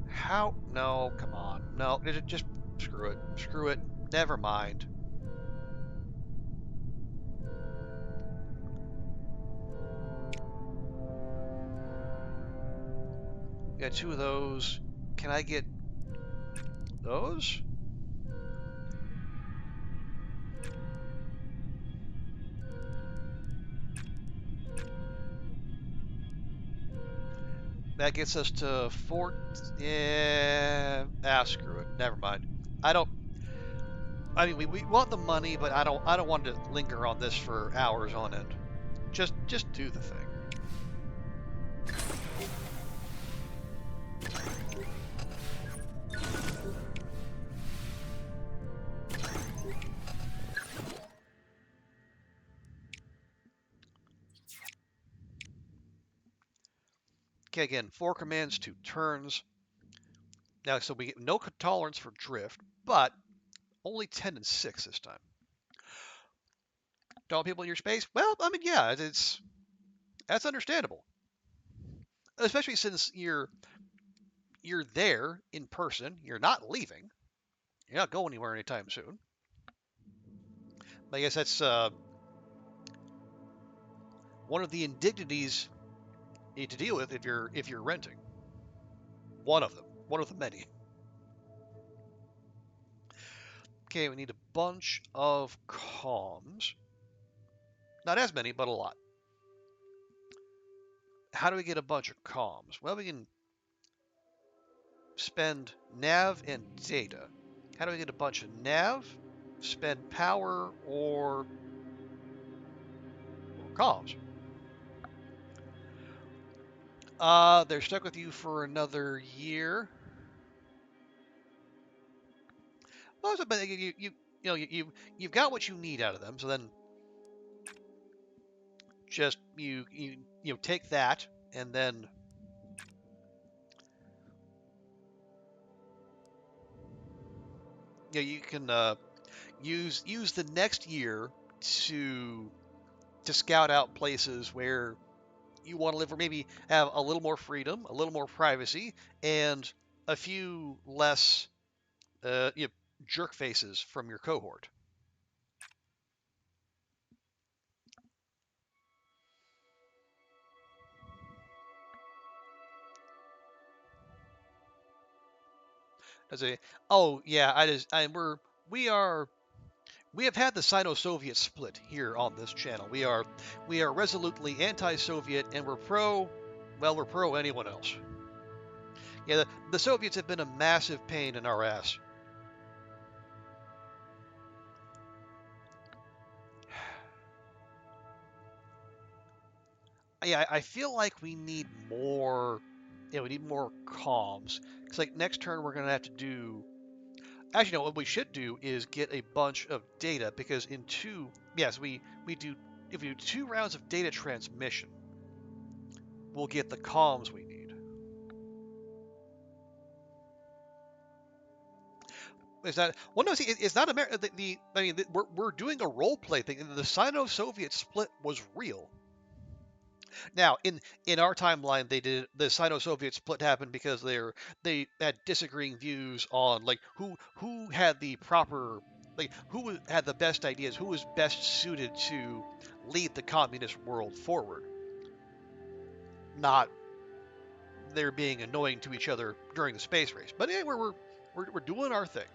How? No, come on. No, just screw it. Screw it. Never mind. Got 2 of those. Can I get those? That gets us to 4. Yeah. Screw it. Never mind. I mean, we want the money, but I don't want to linger on this for hours on end. Just do the thing. Okay, again, 4 commands, 2 turns. Now, so we get no tolerance for drift, but only 10 and 6 this time. Don't want people in your space? Well, I mean, yeah, that's understandable, especially since you're there in person. You're not leaving. You're not going anywhere anytime soon. I guess that's one of the indignities you need to deal with if you're renting. One of them. One of the many. Okay, we need a bunch of comms. Not as many, but a lot. How do we get a bunch of comms? Well, we can spend nav and data. How do we get a bunch of nav, spend power, or comms? They're stuck with you for another year. Well, but you've got what you need out of them. So then, just you take that and then you can use the next year to scout out places where you want to live, or maybe have a little more freedom, a little more privacy, and a few less jerk faces from your cohort. As a, oh yeah, we are We have had the Sino-Soviet split here on this channel. We are resolutely anti-Soviet, and we're pro anyone else. Yeah, the Soviets have been a massive pain in our ass. Yeah, I feel like we need more. Yeah, we need more comms. Because like next turn we're gonna have to do. Actually, no. What we should do is get a bunch of data because in two, yes, we do. If we do 2 rounds of data transmission, we'll get the comms we need. Is that well? No, see, it's not America. I mean, we're doing a role play thing. The Sino-Soviet split was real. Now, in our timeline, the Sino-Soviet split happened because they had disagreeing views on like who had the proper who had the best ideas, who was best suited to lead the communist world forward. Not they're being annoying to each other during the space race. But anyway, we're doing our thing.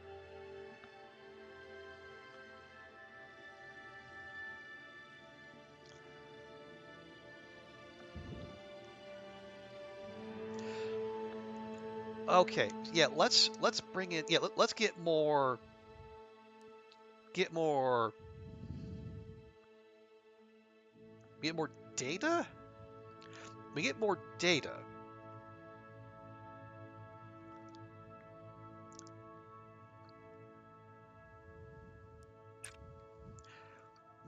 Okay, yeah, let's bring in let's get more get more data. We get more data.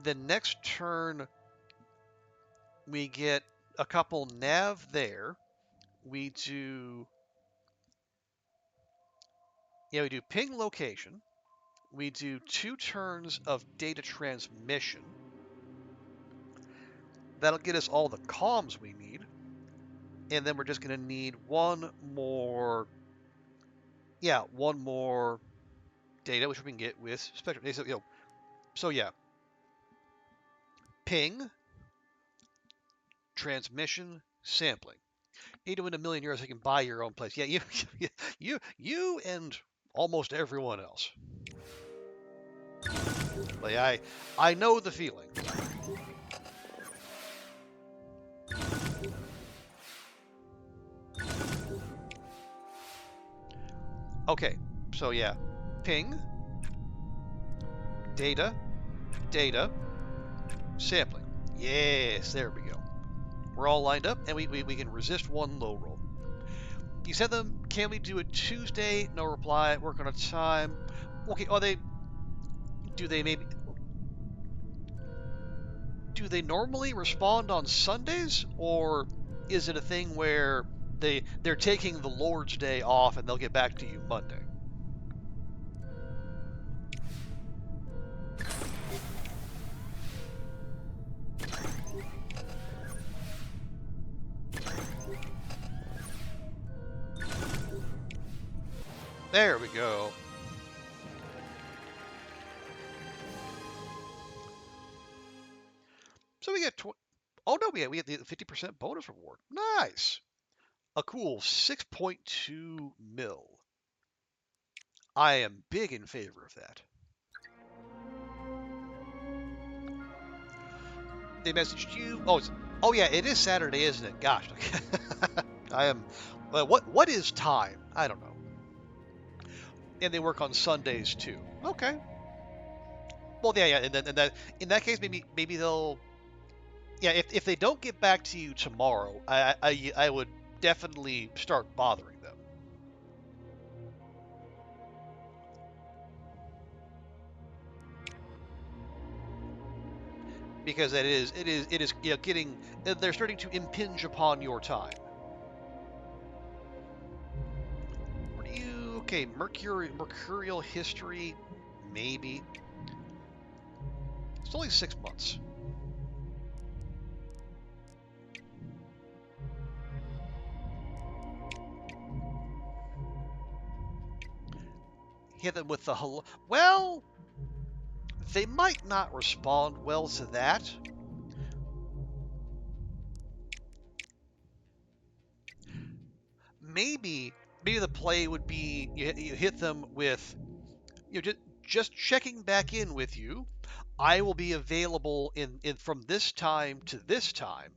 The next turn we get a couple nav there. We do we do ping location. We do 2 turns of data transmission. That'll get us all the comms we need. And then we're just going to need one more data, which we can get with spectrum. So yeah, ping, transmission, sampling. You to win €1 million, you can buy your own place. Yeah, you and almost everyone else. Like I know the feeling. Okay, so yeah, ping, data, sampling. Yes, there we go. We're all lined up, and we can resist one low roll. You said them, can we do it Tuesday? No reply, work on a time. Okay, do they normally respond on Sundays, or is it a thing where they're taking the Lord's Day off and they'll get back to you Monday? There we go. So we get oh no, we have the 50% bonus reward. Nice. A cool 6.2 mil. I am big in favor of that. They messaged you. Oh yeah, it is Saturday, isn't it? Gosh, I am. What is time? I don't know. And they work on Sundays too. Okay. Well, yeah. And then in that case, maybe they'll. Yeah, if they don't get back to you tomorrow, I would definitely start bothering them. Because it is getting, they're starting to impinge upon your time. What do you, okay, mercurial history, maybe. It's only 6 months. Hit them with the hello. Well, they might not respond well to that. Maybe the play would be you hit them with just checking back in with you. I will be available in from this time to this time.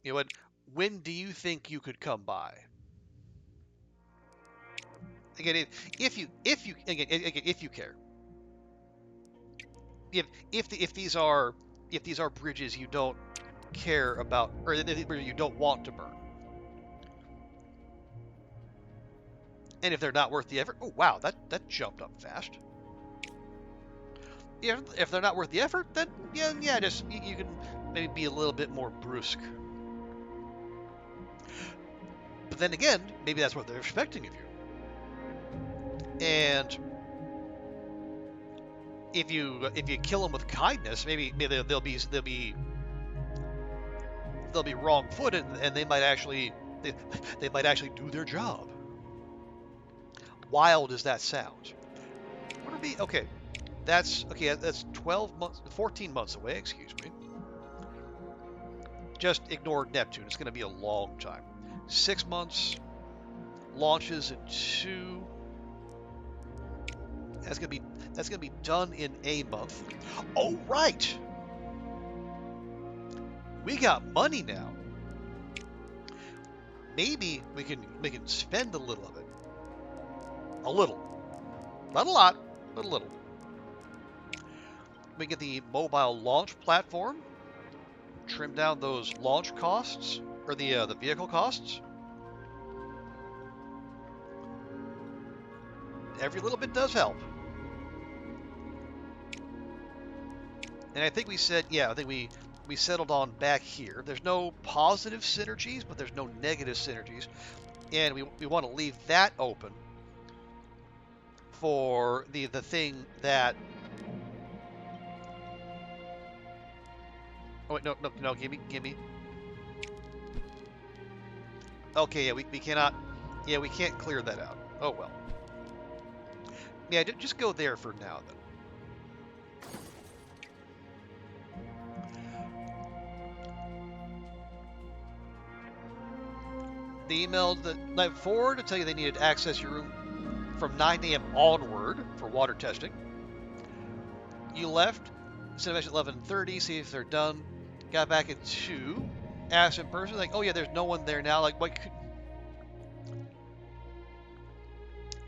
You know what? When do you think you could come by? Again, if you care. If these are bridges you don't care about, or you don't want to burn, and if they're not worth the effort. Oh wow, that jumped up fast. If they're not worth the effort, then yeah, just you can maybe be a little bit more brusque. But then again, maybe that's what they're expecting of you. And if you kill them with kindness, maybe they'll be wrong-footed, and they might actually do their job. Wild as that sounds. What are we? Okay, that's 12 months, 14 months away. Excuse me. Just ignore Neptune. It's going to be a long time. 6 months. Launches in 2. That's going to be done in a month. Oh right. We got money now. Maybe we can spend a little of it. A little. Not a lot, but a little. We get the mobile launch platform. Trim down those launch costs, or the vehicle costs. Every little bit does help. And I think we said, I think we settled on back here. There's no positive synergies, but there's no negative synergies. And we want to leave that open for the thing that... Oh, wait, no, give me. Okay, yeah, we cannot... Yeah, we can't clear that out. Oh, well. Yeah, just go there for now, then. They emailed the night before to tell you they needed to access your room from 9 a.m. onward for water testing. You left, sent a message at 11:30, see if they're done. Got back at 2, asked in person, like, oh yeah, there's no one there now. Like, what?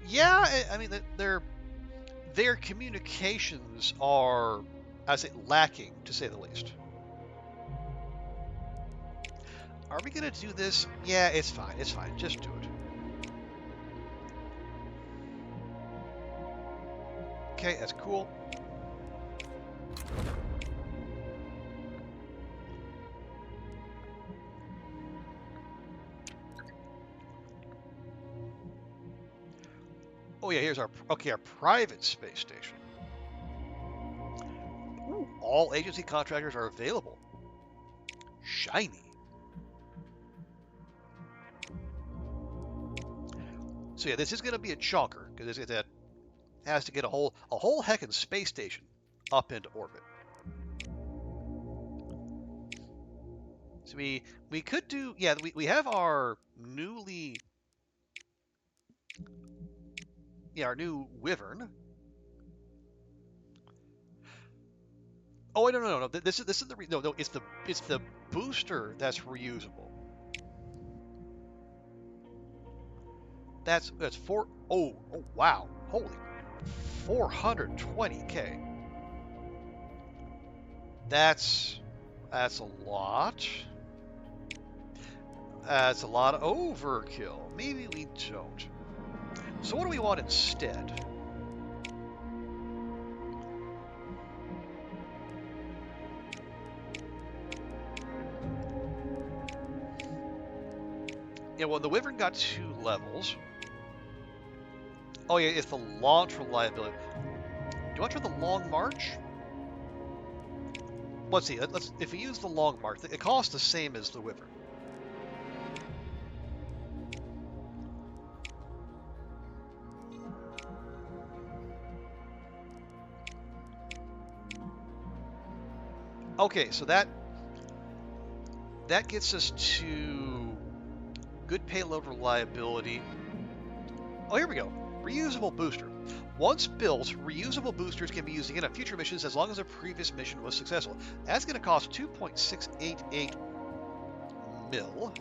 Yeah, I mean, their communications are, I say, lacking, to say the least. Are we gonna do this? Yeah, it's fine. It's fine. Just do it. Okay, that's cool. Oh yeah, here's our private space station. Ooh, all agency contractors are available. Shiny. So yeah, this is going to be a chonker because it has to get a whole heckin' space station up into orbit. So we could do, yeah, we have our newly, yeah, our new Wyvern. Oh wait, no. This is the no, it's the booster that's reusable. That's 4. Oh wow, holy, 420K. That's a lot. That's a lot of overkill. Maybe we don't. So what do we want instead? Yeah, well, the Wyvern got 2 levels. Oh yeah, it's the launch reliability. Do you want to try the Long March? Let's see. If we use the Long March, it costs the same as the Wyvern. Okay, so that gets us to good payload reliability. Oh, here we go. Reusable booster. Once built, reusable boosters can be used again on future missions as long as a previous mission was successful. That's going to cost 2.688 mil.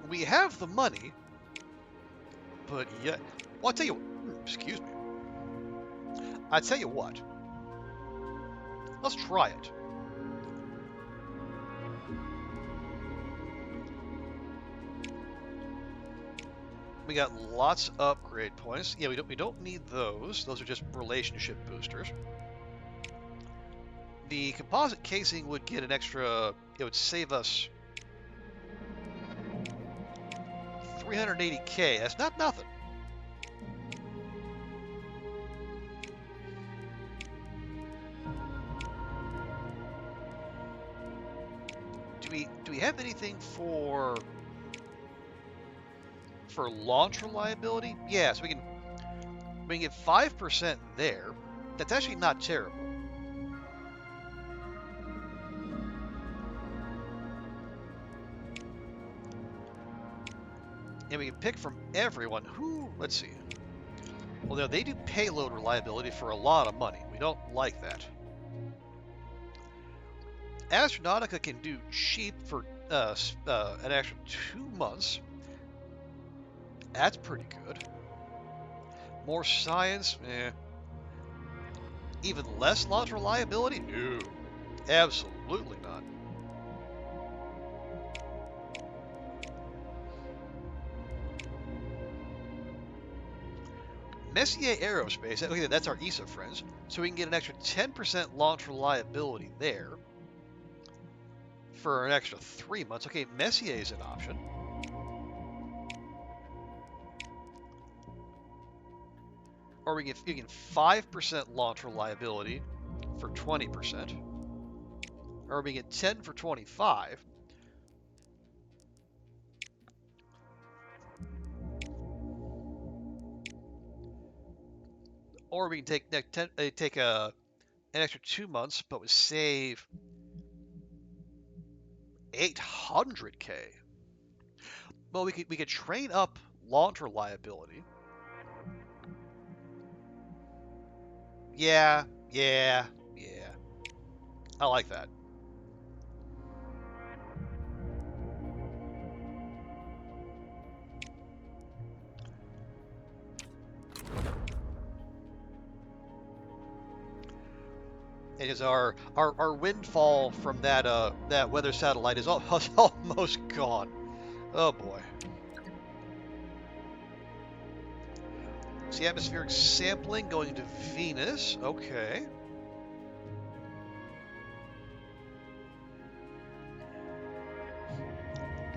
We have the money, but yeah. Well, I'll tell you. Excuse me. I tell you what. Let's try it. We got lots of upgrade points. Yeah, we don't need those. Those are just relationship boosters. The composite casing would get an extra. It would save us 380k. That's not nothing. Do we have anything for launch reliability? Yeah, so we can get 5% there. That's actually not terrible. And we can pick from everyone. Who? Let's see. Well, no, they do payload reliability for a lot of money. We don't like that. Astronautica can do cheap for an extra 2 months. That's pretty good. More science? Eh. Even less launch reliability? No. Absolutely not. Messier Aerospace, okay, that's our ESA friends, so we can get an extra 10% launch reliability there for an extra 3 months. Okay, Messier is an option. Or we can get 5% launch reliability for 20%. Or we get 10 for 25. Or we can take an extra 2 months, but we save 800k. Well, we could train up launch reliability. Yeah. I like that. Because our windfall from that weather satellite is almost gone. Oh boy. See, atmospheric sampling going to Venus. Okay.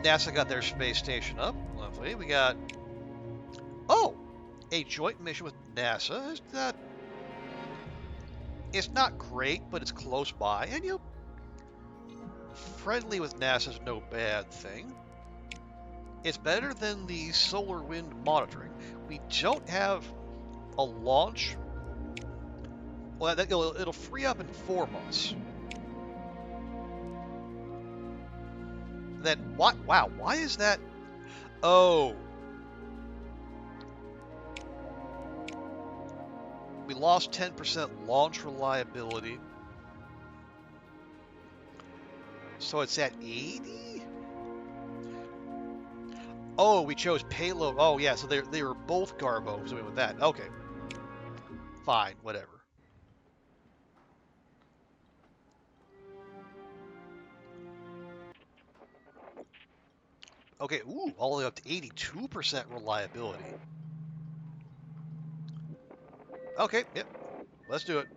NASA got their space station up. Lovely. We got a joint mission with NASA. Is that? It's not great, but it's close by, and friendly with NASA is no bad thing. It's better than the solar wind monitoring. We don't have a launch. Well, it'll free up in 4 months. Then what? Wow, why is that? Oh. We lost 10% launch reliability. So it's at 80? Oh, we chose payload. Oh, yeah, so they were both Garbo, so we went with that. Okay. Fine, whatever. Okay, ooh, all the way up to 82% reliability. Okay, yep. Let's do it.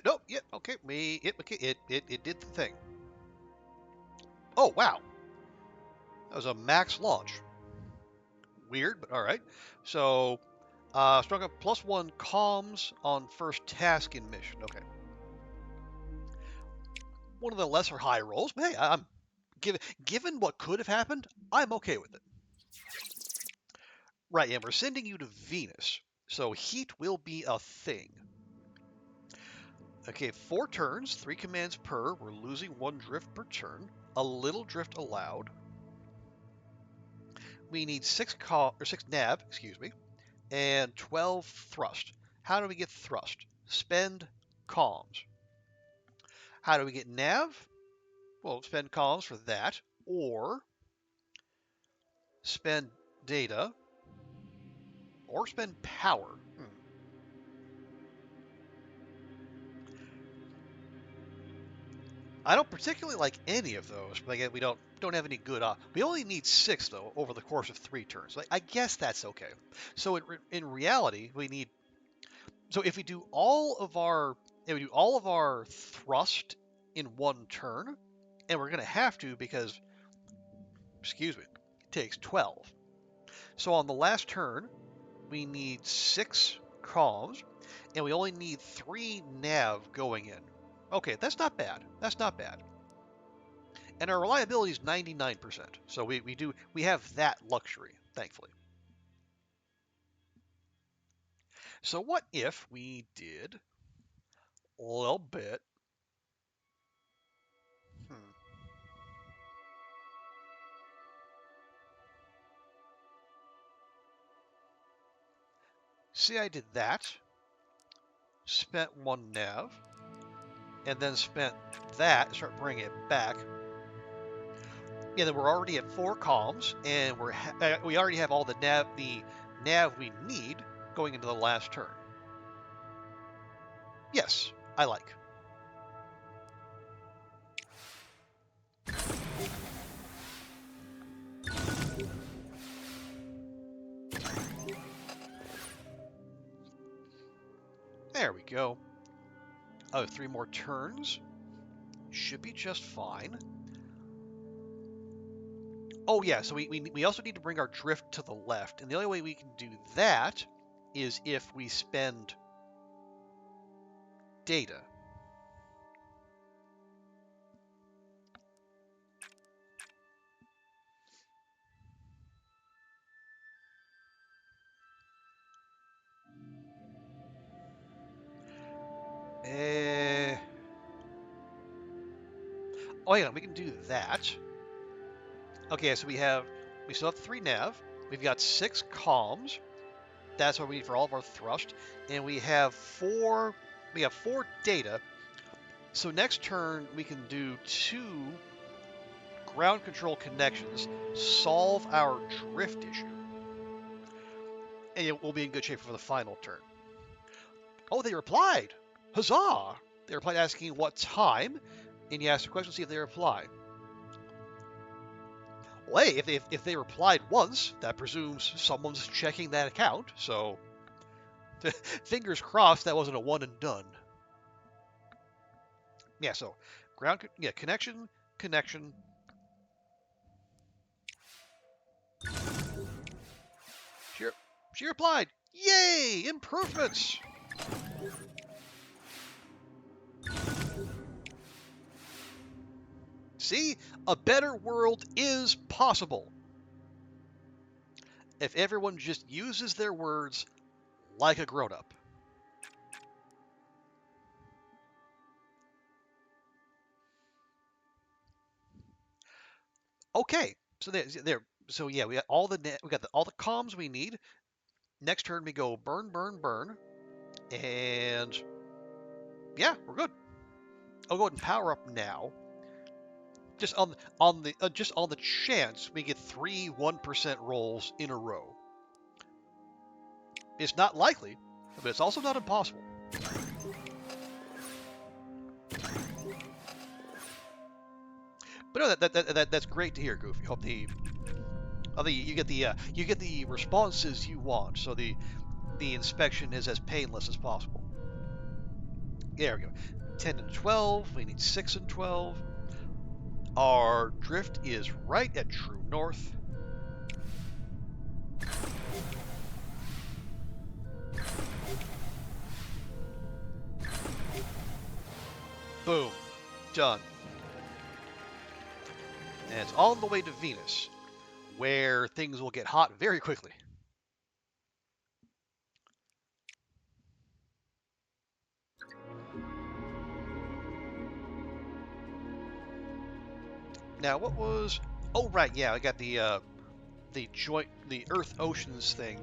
Nope, yeah, okay, it did the thing. Oh, wow. That was a max launch. Weird, but alright. So, struck up +1 comms on first task in mission. Okay. one of the lesser high rolls, but hey, I'm given what could have happened, I'm okay with it. Right, and we're sending you to Venus, so heat will be a thing. Okay, 4 turns, 3 commands per. We're losing 1 drift per turn. A little drift allowed. We need 6 nav, excuse me, and 12 thrust. How do we get thrust? Spend comms. How do we get nav? Well, spend comms for that, or spend data, or spend power. I don't particularly like any of those, but again, we don't have any good. We only need 6 though over the course of 3 turns. I guess that's okay. So in reality, we need. So if we do all of our thrust in 1 turn, and we're gonna have to because, excuse me, it takes 12. So on the last turn, we need 6 comms, and we only need 3 nav going in. Okay, that's not bad. That's not bad. And our reliability is 99%. So we have that luxury, thankfully. So what if we did a little bit? See, I did that, spent 1 nav, and then spent that and start bringing it back. Yeah, then we're already at 4 comms, and we already have all the nav we need going into the last turn. Yes, I like. There we go. Oh, 3 more turns. Should be just fine. Oh yeah, so we also need to bring our drift to the left, and the only way we can do that is if we spend data. Oh yeah, we can do that. Okay, so we still have 3 nav. We've got 6 comms. That's what we need for all of our thrust, and we have 4 data. So next turn we can do 2 ground control connections, solve our drift issue, and we'll be in good shape for the final turn. Oh, they replied! Huzzah! They replied asking what time, and you ask a question to see if they reply. Well, hey, if they replied once, that presumes someone's checking that account, so fingers crossed that wasn't a one and done. Yeah, so connection. She replied, "Yay, improvements!" See, a better world is possible if everyone just uses their words like a grown-up. Okay, so so yeah, we got all the comms we need. Next turn we go burn, and yeah, we're good. I'll go ahead and power up now. Just on the chance we get 3 1% rolls in a row. It's not likely, but it's also not impossible. But no, that's great to hear, Goofy. Hope you get the responses you want, so the inspection is as painless as possible. There we go. 10 and 12. We need 6 and 12. Our drift is right at true north. Boom. Done. And it's on the way to Venus, where things will get hot very quickly. Now, what was... Oh, right, yeah, I got the Earth Oceans thing.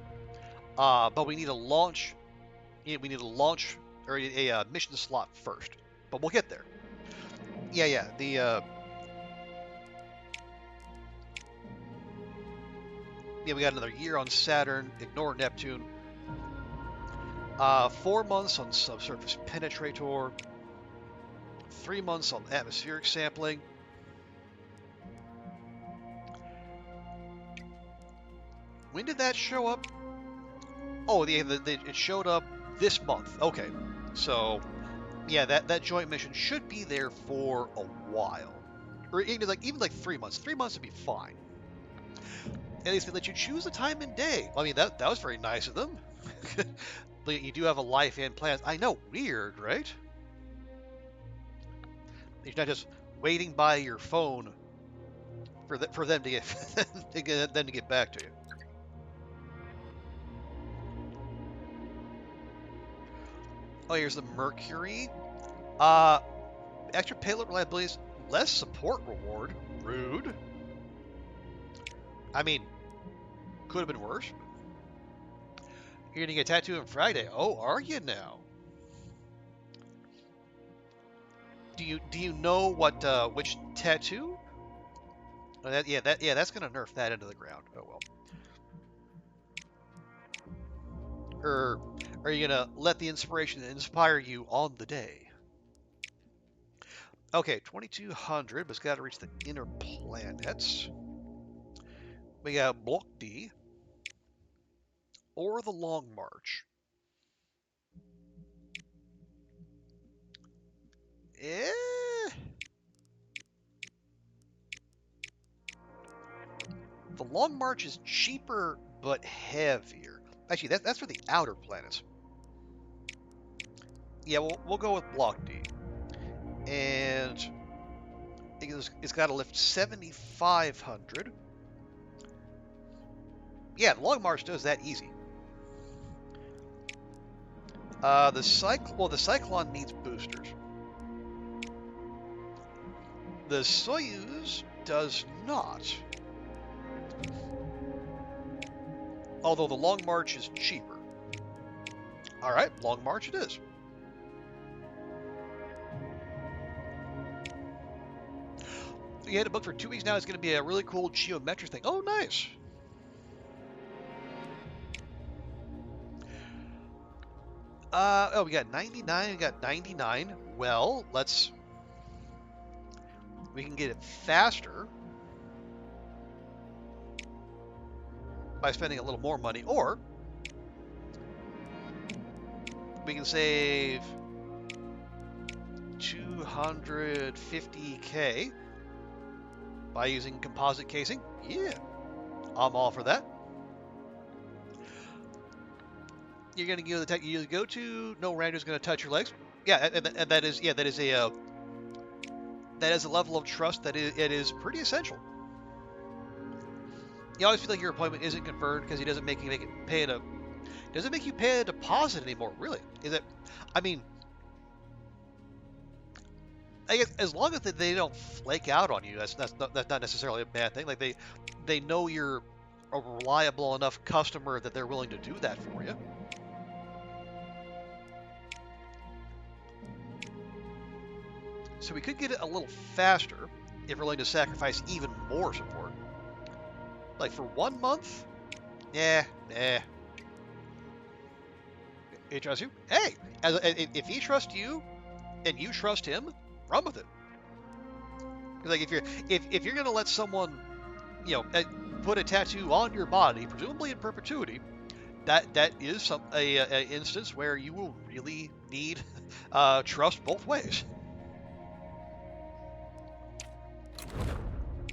But we need a launch... We need a launch, or a mission slot first. But we'll get there. Yeah, we got another year on Saturn. Ignore Neptune. 4 months on subsurface penetrator. 3 months on atmospheric sampling. When did that show up? Oh, it showed up this month. Okay, so yeah, that joint mission should be there for a while, or even like 3 months. 3 months would be fine. At least they let you choose the time and day. I mean, that was very nice of them. You do have a life and plans. I know, weird, right? You're not just waiting by your phone for them to get them to get back to you. Oh, here's the Mercury. Extra payload reliability, less support reward. Rude. I mean, could have been worse. You're gonna get a tattoo on Friday. Oh, are you now? Do you know what which tattoo? Oh, that's gonna nerf that into the ground. Oh well. Or are you gonna let the inspiration inspire you on the day? Okay, 2200, but it's got to reach the inner planets. We got Block D or the Long March. The Long March is cheaper but heavier. Actually, that's for the outer planets. Yeah, we'll go with Block D. And it's got to lift 7,500. Yeah, the Long March does that easy. The Cyclone needs boosters. The Soyuz does not. Although the Long March is cheaper. All right, Long March it is. You had a book for 2 weeks now. It's going to be a really cool geometric thing. Oh, nice. We got 99. We got 99. Well, we can get it faster by spending a little more money, or we can save 250K by using composite casing. Yeah, I'm all for that. You're gonna give the tech you go to. No rander's gonna touch your legs. Yeah, and that is a level of trust that it is pretty essential. You always feel like your appointment isn't confirmed because he doesn't make you pay a deposit anymore. Really? Is it? I mean, I guess as long as they don't flake out on you, that's not necessarily a bad thing. Like they know you're a reliable enough customer that they're willing to do that for you. So we could get it a little faster if we're willing to sacrifice even more support. Like for 1 month? Nah. He trusts you? Hey, if he trusts you and you trust him, run with it. Like if you're gonna let someone, put a tattoo on your body, presumably in perpetuity, that is a instance where you will really need trust both ways.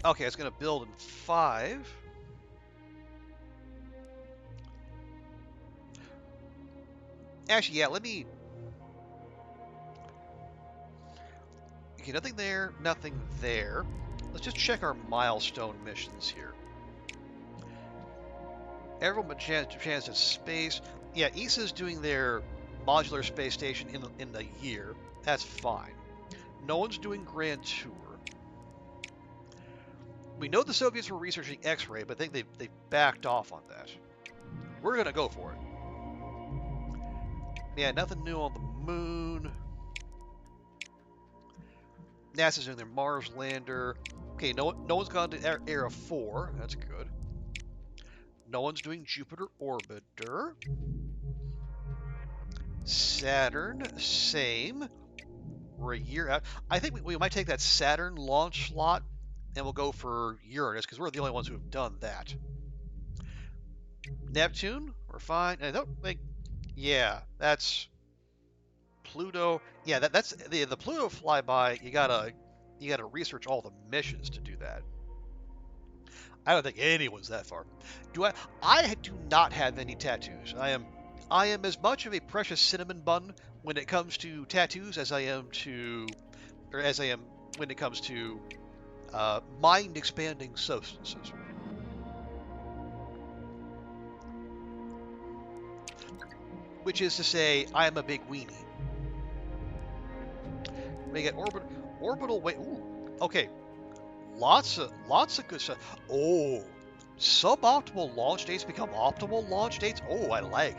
Okay, it's going to build in 5. Actually, yeah, let me... Okay, nothing there, nothing there. let's just check our milestone missions here. Everyone but chance at space. Yeah, ESA's doing their modular space station in the year. That's fine. No one's doing Grand Tour. We know the Soviets were researching X-ray, but I think they backed off on that. We're gonna go for it. Yeah, nothing new on the moon. NASA's doing their Mars lander. Okay, no one's gone to Era 4. That's good. No one's doing Jupiter orbiter. Saturn, same. We're a year out. I think we might take that Saturn launch slot and we'll go for Uranus because we're the only ones who have done that. Neptune, we're fine. I don't think, yeah, that's Pluto. Yeah, that's the Pluto flyby. You gotta research all the missions to do that. I don't think anyone's that far. I do not have any tattoos. I am as much of a precious cinnamon bun when it comes to tattoos as I am when it comes to mind expanding substances. Which is to say, I am a big weenie. We get orbital weight. Ooh, okay. Lots of good stuff. Oh, suboptimal launch dates become optimal launch dates. Oh, I like.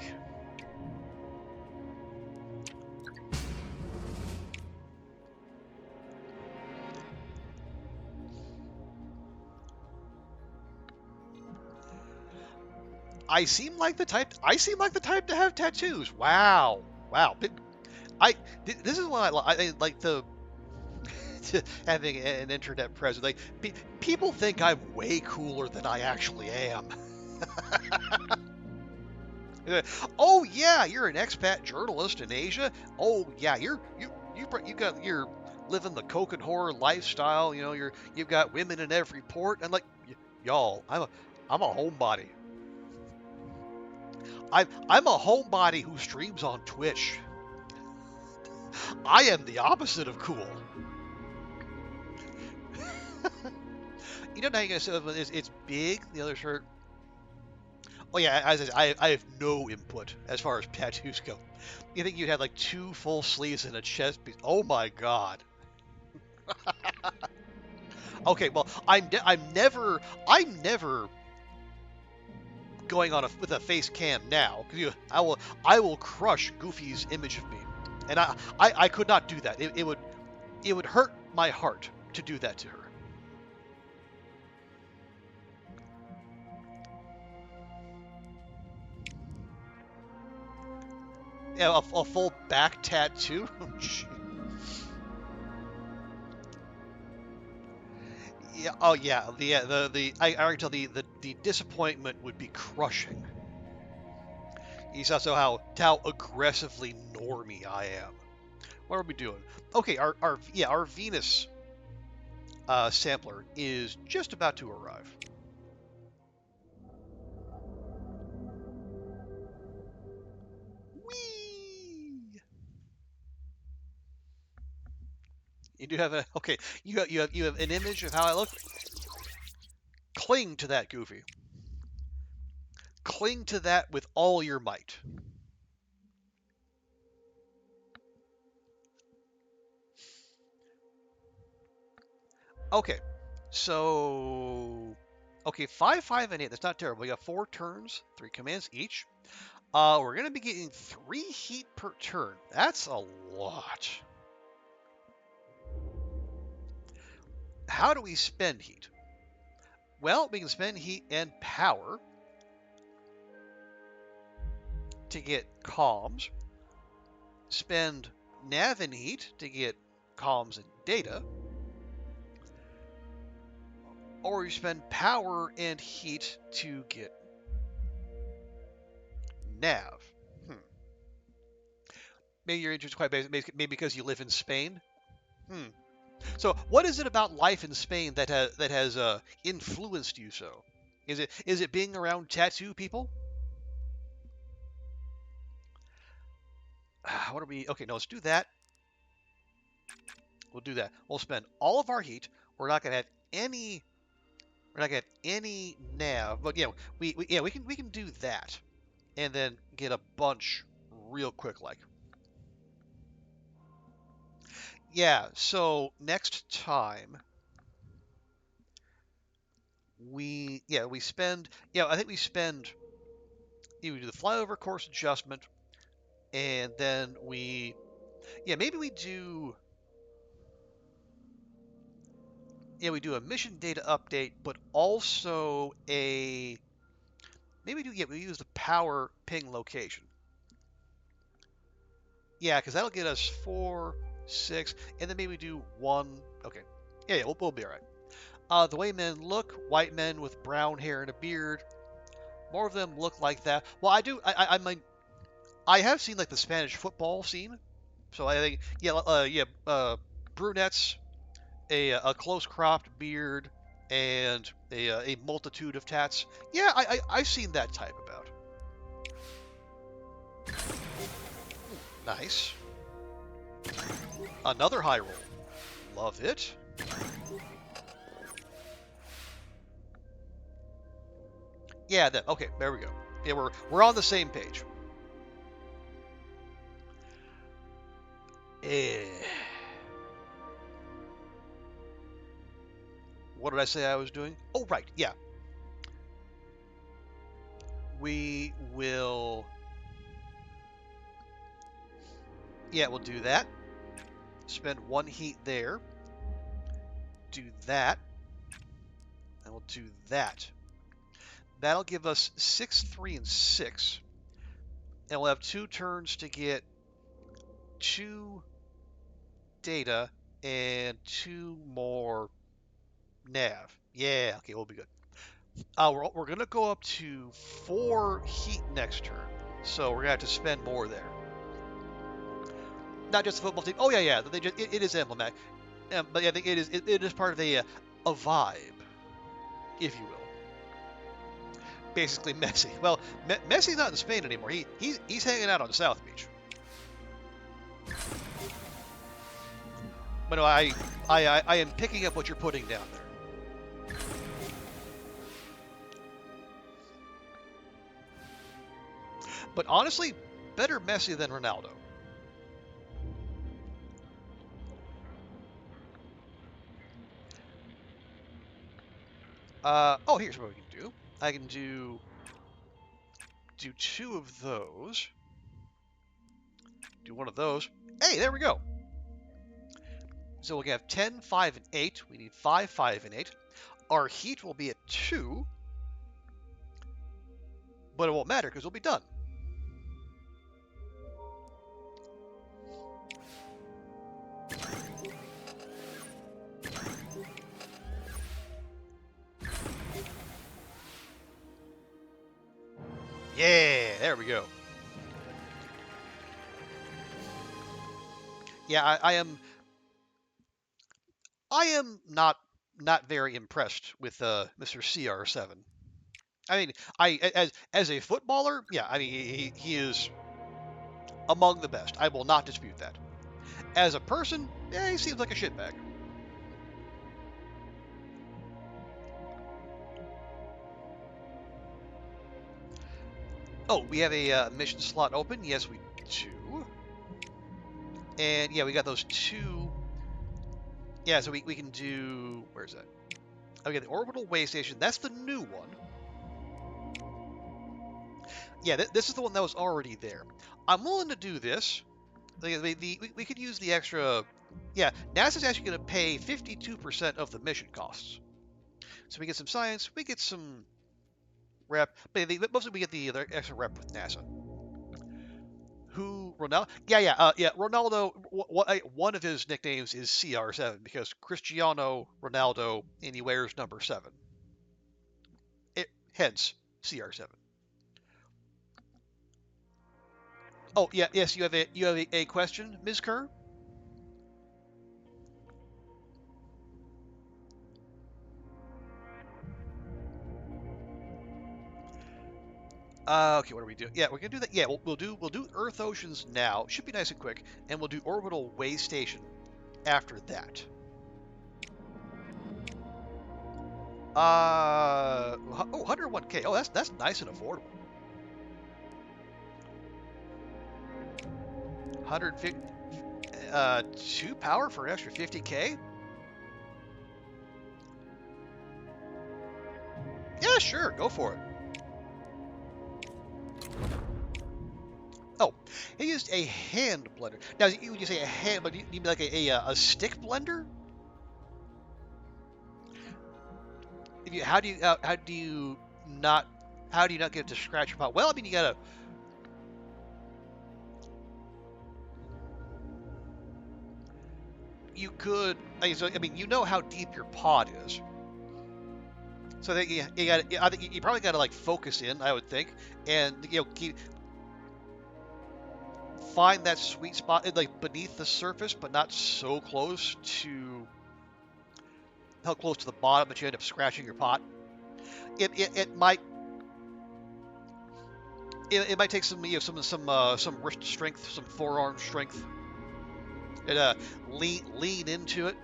I seem like the type to have tattoos. Wow. Wow. This is what I like the having an internet presence. Like people think I'm way cooler than I actually am. Oh yeah, you're an expat journalist in Asia. Oh yeah, you're living the coke and horror lifestyle. You know, you've got women in every port. And like y'all, I'm a homebody. I'm a homebody who streams on Twitch. I am the opposite of cool. You know how you guys say it's big. The other shirt. Oh yeah, I have no input as far as tattoos go. You think you'd have like 2 full sleeves and a chest piece? Oh my god. Okay, well I'm never going on with a face cam now because I will crush Goofy's image of me, and I could not do that. It would hurt my heart to do that to her. Yeah, a full back tattoo. Yeah. Oh yeah. I can tell the disappointment would be crushing. You saw so how aggressively normie I am. What are we doing? Okay, our Venus sampler is just about to arrive. Whee! You do have you have an image of how I look. Cling to that, Goofy. Cling to that with all your might. Okay, so okay, 5, 5, and 8. That's not terrible. We got 4 turns, 3 commands each. We're gonna be getting 3 heat per turn. That's a lot. How do we spend heat? Well, we can spend heat and power to get comms, spend nav and heat to get comms and data, or you spend power and heat to get nav. Maybe your interest is quite basic, maybe because you live in Spain. So, what is it about life in Spain that has influenced you so? Is it being around tattoo people? What are we? Okay, no, let's do that. We'll do that. We'll spend all of our heat. We're not going to have any. We're not gonna have any nav, but yeah, we can do that, and then get a bunch real quick like. Yeah. So next time we spend I think we spend we do the flyover course adjustment, and then maybe we do a mission data update, but also we use the power ping location. Yeah, because that'll get us 4, 6, and then maybe we do 1. Okay. Yeah, we'll be all right. The way men look, white men with brown hair and a beard. More of them look like that. Well, I do. I mean, I have seen like the Spanish football scene, so I think brunettes, a close cropped beard, and a multitude of tats. Yeah, I've seen that type about. Nice. Another high roll. Love it. Yeah, okay, there we go. Yeah, we're on the same page. What did I say I was doing? Oh, right, yeah. We will... Yeah, we'll do that. Spend 1 heat there. Do that. And we'll do that. That'll give us 6, 3, and 6. And we'll have 2 turns to get 2 data and 2 more nav. Yeah, okay, we'll be good. We're going to go up to 4 heat next turn. So we're going to have to spend more there. Not just the football team. Oh, yeah. It is emblematic. But yeah, I think it is part of a vibe, if you will. Basically Messi. Well, Messi's not in Spain anymore. He's hanging out on South Beach. But no, I am picking up what you're putting down there. But honestly, better Messi than Ronaldo. Here's what we can do. I can do 2 of those. Do 1 of those. Hey, there we go. So we have 10, 5, and 8. We need 5, 5, and 8. Our heat will be at 2. But it won't matter because we'll be done. Yeah, there we go. Yeah, I am not very impressed with Mr. CR7. I mean, as a footballer, yeah, I mean he is among the best. I will not dispute that. As a person, he seems like a shitbag. Oh, we have a mission slot open. Yes, we do. And yeah, we got those 2. Yeah, so we can do... Where's that? Okay, the orbital way station. That's the new one. Yeah, this is the one that was already there. I'm willing to do this. We could use the extra... Yeah, NASA's actually going to pay 52% of the mission costs. So we get some science, we get some rep, but mostly we get the extra rep with NASA. Who, Ronaldo? Yeah, Ronaldo, one of his nicknames is CR7 because Cristiano Ronaldo, and he wears number 7. Hence, CR7. Oh, yeah, yes, you have a question, Ms. Kerr? Okay, what are we doing? Yeah, we're gonna do that. Yeah, we'll do Earth Oceans now. Should be nice and quick, and we'll do Orbital Way Station after that. Oh, 101K. Oh, that's nice and affordable. 150, 2 power for an extra 50K? Yeah, sure, go for it. Oh, he used a hand blender. Now, when you say a hand, but you mean like a stick blender? If you, how do you not get it to scratch your pot? Well, I mean, you gotta. You could. I mean, you know how deep your pot is, so that you got. I think you probably got to like focus in. I would think, and find that sweet spot, like beneath the surface, but not so close to how close to the bottom that you end up scratching your pot. It might it might take some some wrist strength, some forearm strength, and lean into it.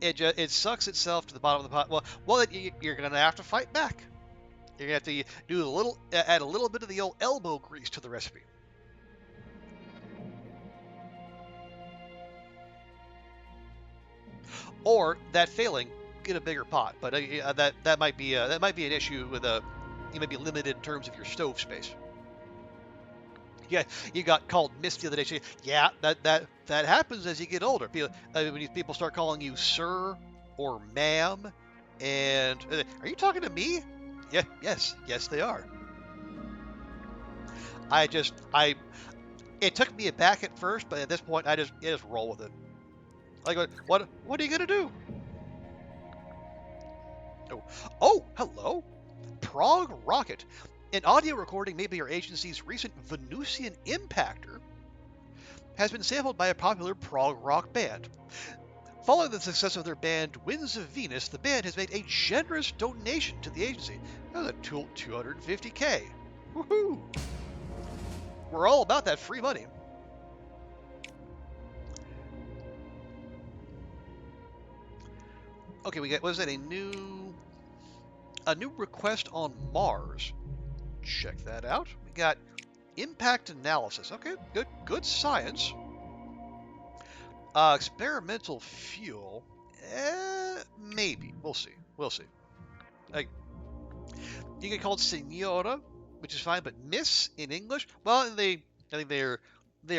It sucks itself to the bottom of the pot. Well, you're gonna have to fight back. You're gonna have to do add a little bit of the old elbow grease to the recipe. Or that failing, get a bigger pot. But that might be an issue with you may be limited in terms of your stove space. Yeah, you got called Misty the other day. So yeah, that happens as you get older. When people start calling you sir or ma'am, and are you talking to me? Yeah, yes, they are. I it took me aback at first, but at this point, I just roll with it. Like, what are you gonna do? Oh, hello, Prague Rocket. An audio recording made by your agency's recent Venusian Impactor has been sampled by a popular prog rock band. Following the success of their band Winds of Venus, the band has made a generous donation to the agency. That was a 250K. Woohoo! We're all about that free money. Okay, we got, what is that, a new request on Mars. Check that out. We got impact analysis. Okay, good science. Experimental fuel. Maybe. We'll see. Like, you get called Senora, which is fine, but Miss in English. Well, I think they are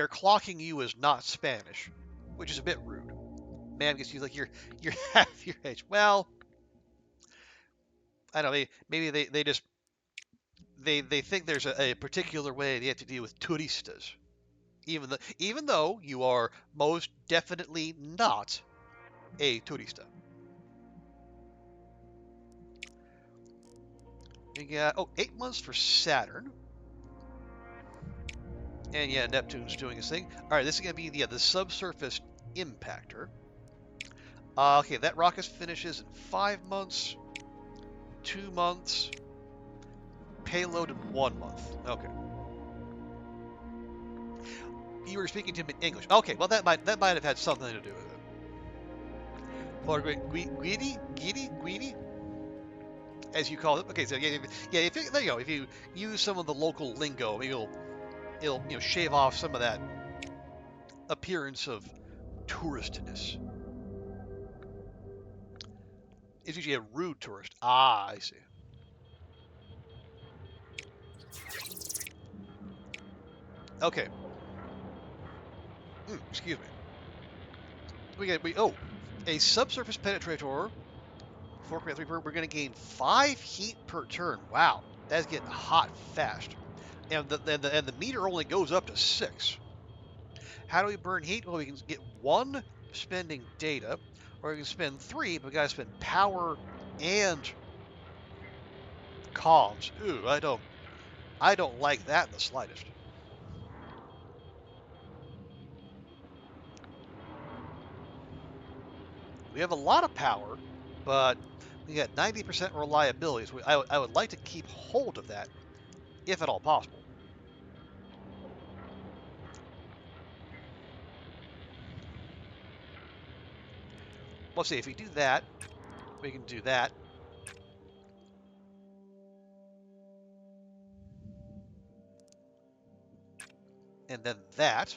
clocking you as not Spanish, which is a bit rude. Man gets you like you're half your age. Well, I don't know. Maybe they just they think there's a particular way they have to deal with turistas, even though you are most definitely not a turista. You got 8 months for Saturn, and yeah, Neptune's doing his thing. All right, this is gonna be the subsurface impactor. Okay, that rocket finishes in 5 months, 2 months, payload in 1 month. Okay. You were speaking to him in English. Okay, well that might have had something to do with it. Or Guidi, as you call it. Okay, so yeah, if if you use some of the local lingo, maybe it'll shave off some of that appearance of touristiness. It's usually a rude tourist. Ah, I see. Okay. Excuse me. A subsurface penetrator. 4.3 per. We're going to gain 5 heat per turn. Wow, that's getting hot fast. And the meter only goes up to 6. How do we burn heat? Well, we can get 1 spending data, or we can spend 3, but we got to spend power and comms. Ooh, I don't like that in the slightest. We have a lot of power, but we got 90% reliability. So I would like to keep hold of that, if at all possible. let's see, if we do that, we can do that. And then that.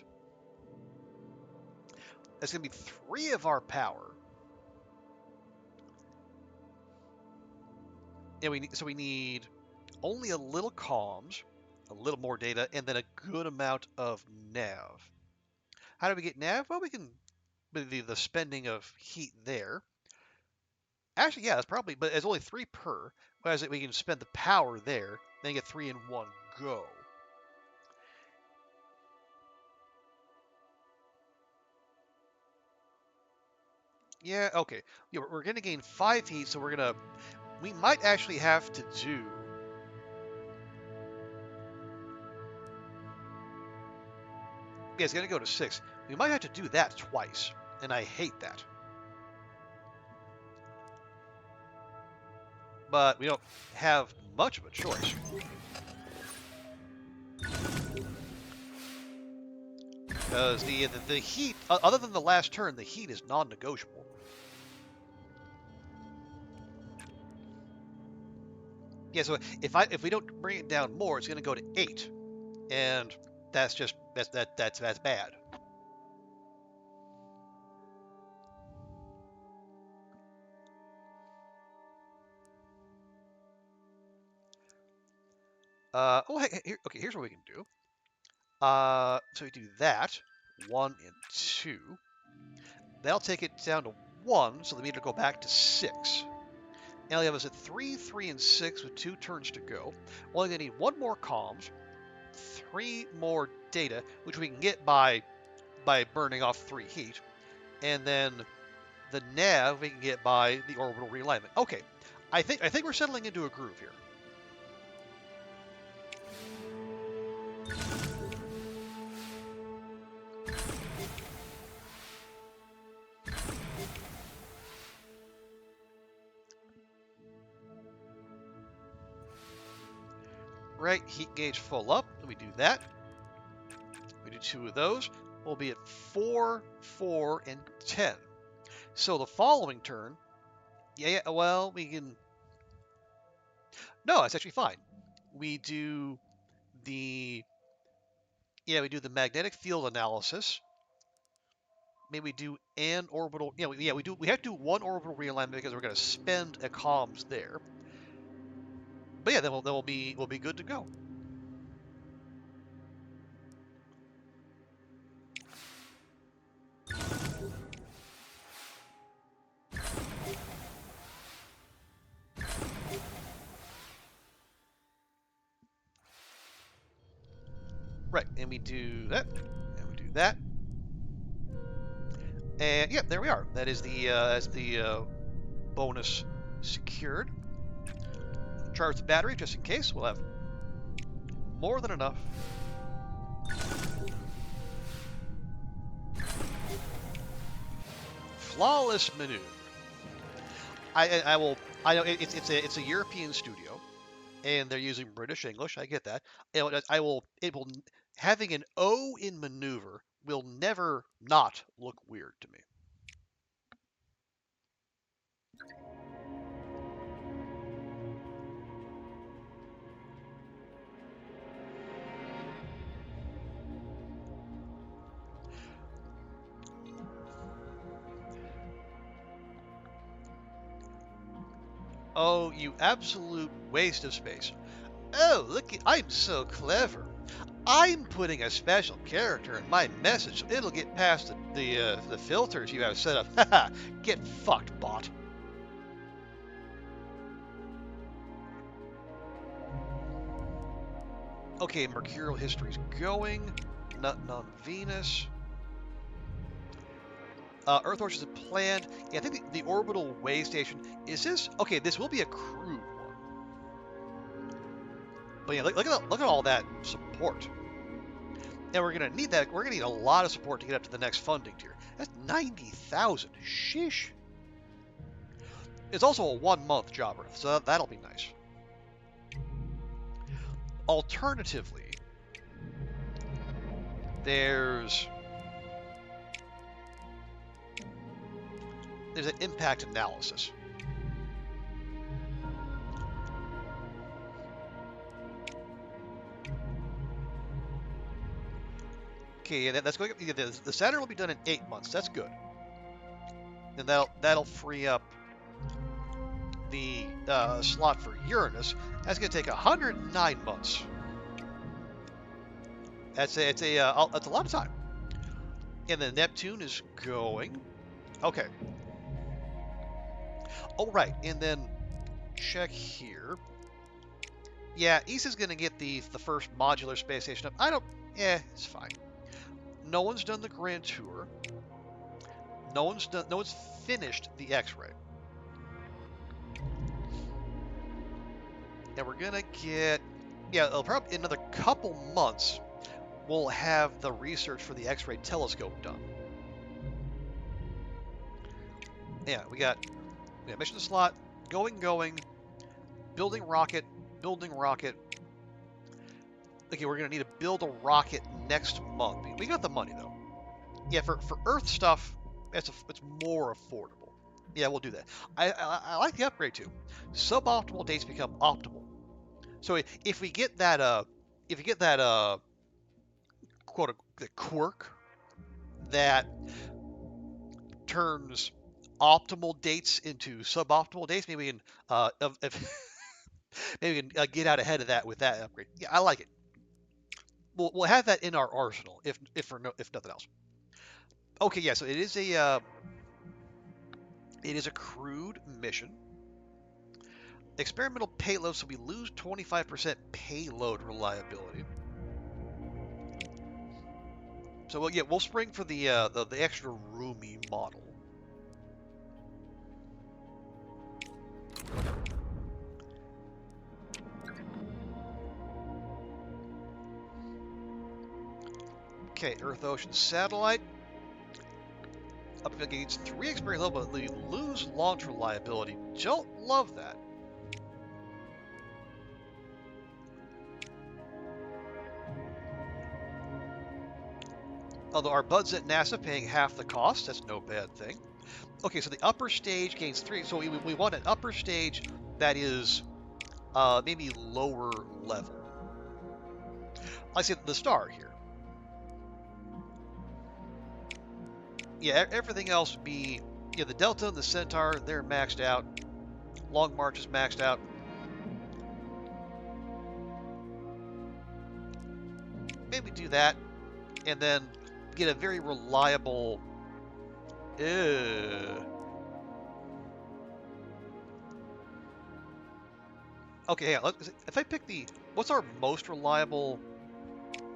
That's going to be 3 of our power. And we need only a little comms, a little more data, and then a good amount of nav. How do we get nav? Well, we can the spending of heat there. Actually, yeah, that's probably, but it's only 3 per. Whereas we can spend the power there, then get 3 in one go. Yeah, okay. Yeah, we're going to gain 5 heat, so we might actually have to do. Yeah, it's going to go to 6. We might have to do that twice, and I hate that. But we don't have much of a choice. Because the heat, other than the last turn, the heat is non-negotiable. Yeah, so if we don't bring it down more, it's going to go to 8, and that's bad. Okay, here's what we can do. So we do that, 1 and 2. That'll take it down to 1, so the meter will go back to 6. Now we have us at 3, 3, and 6 with 2 turns to go. We're only going to need 1 more comms, 3 more data, which we can get by burning off 3 heat, and then the nav we can get by the orbital realignment. Okay, I think we're settling into a groove here. Right, heat gauge full up. We do that. We do 2 of those. We'll be at 4, 4, and 10. So the following turn, well, we can. No, that's actually fine. We do the magnetic field analysis. Maybe we do an orbital. We have to do 1 orbital realignment because we're going to spend a comms there. But yeah, then we'll be good to go. Right, and we do that, and we do that, and yeah, there we are. That is the bonus secured. Charge the battery just in case. We'll have more than enough. Flawless maneuver. I know it's a European studio, and they're using British English. I get that. Having an O in maneuver will never not look weird to me. Oh, you absolute waste of space. Oh, look, I'm so clever. I'm putting a special character in my message so it'll get past the filters you have set up. Haha, get fucked, bot. Okay, mercurial history's going. Nothing on Venus. Earth orbit is planned. Yeah, I think the orbital way station is this. Okay, this will be a crewed one. But yeah, look at all that support. And we're gonna need that. We're gonna need a lot of support to get up to the next funding tier. That's 90,000. Sheesh. It's also a 1-month job, Earth, so that'll be nice. Alternatively, there's there's an impact analysis. Okay, yeah, that's going. Yeah, the Saturn will be done in 8 months. That's good. And that'll free up the slot for Uranus. That's going to take 109 months. That's a lot of time. And then Neptune is going. Okay. Oh right, and then check here. Yeah, ESA's going to get the first modular space station up. It's fine. No one's done the Grand Tour. No one's finished the X-ray. And we're gonna get, it'll probably in another couple months, we'll have the research for the X-ray telescope done. Yeah, we got mission slot, going, building rocket. Okay, we're gonna need to build a rocket next month. We got the money though. Yeah, for Earth stuff, it's more affordable. Yeah, we'll do that. I like the upgrade too. Suboptimal dates become optimal. So if we get that quote the quirk that turns optimal dates into suboptimal dates, maybe we can maybe we can get out ahead of that with that upgrade. Yeah, I like it. We'll have that in our arsenal if nothing else. Okay, yeah. So it is a crewed mission. Experimental payload, so we lose 25% payload reliability. So we'll spring for the extra roomy model. Okay, Earth Ocean Satellite. Up against 3 experience level, but you lose launch reliability. Don't love that. Although our buds at NASA paying half the cost, that's no bad thing. Okay, so the upper stage gains 3. So we want an upper stage that is maybe lower level. I see the star here. Yeah, everything else would be, the Delta and the Centaur, they're maxed out. Long March is maxed out. Maybe do that, and then get a very reliable. Okay, yeah. If I pick what's our most reliable?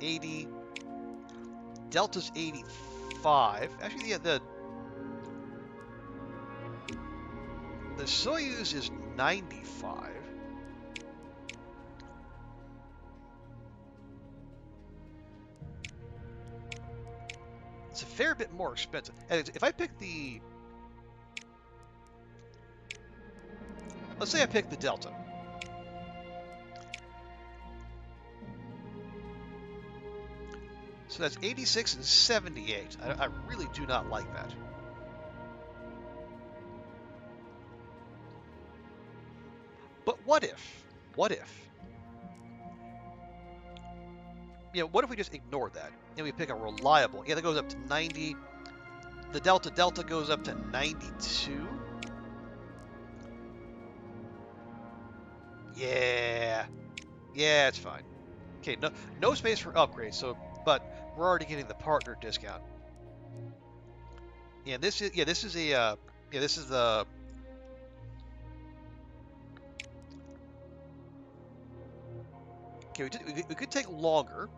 80. Delta's 85. Actually, yeah, the Soyuz is 95. It's a fair bit more expensive. And if I pick let's say I pick the Delta. So that's 86 and 78. I really do not like that. But what if? What if we just ignore that and we pick a reliable? Yeah, that goes up to 90. The Delta goes up to 92. Yeah, it's fine. Okay, no space for upgrades. So, but we're already getting the partner discount. Yeah, this is the. Okay, we could take longer,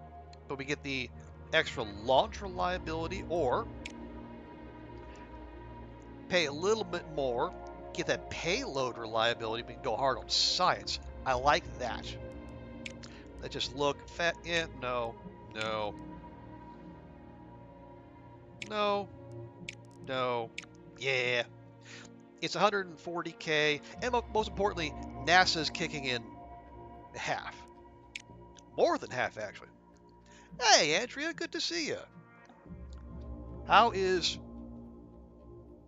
but we get the extra launch reliability, or pay a little bit more, get that payload reliability. We can go hard on science. I like that. Let's just look fat. Yeah, no. Yeah. It's 140K, and most importantly, NASA's kicking in half. More than half, actually. Hey, Andrea, good to see you. How is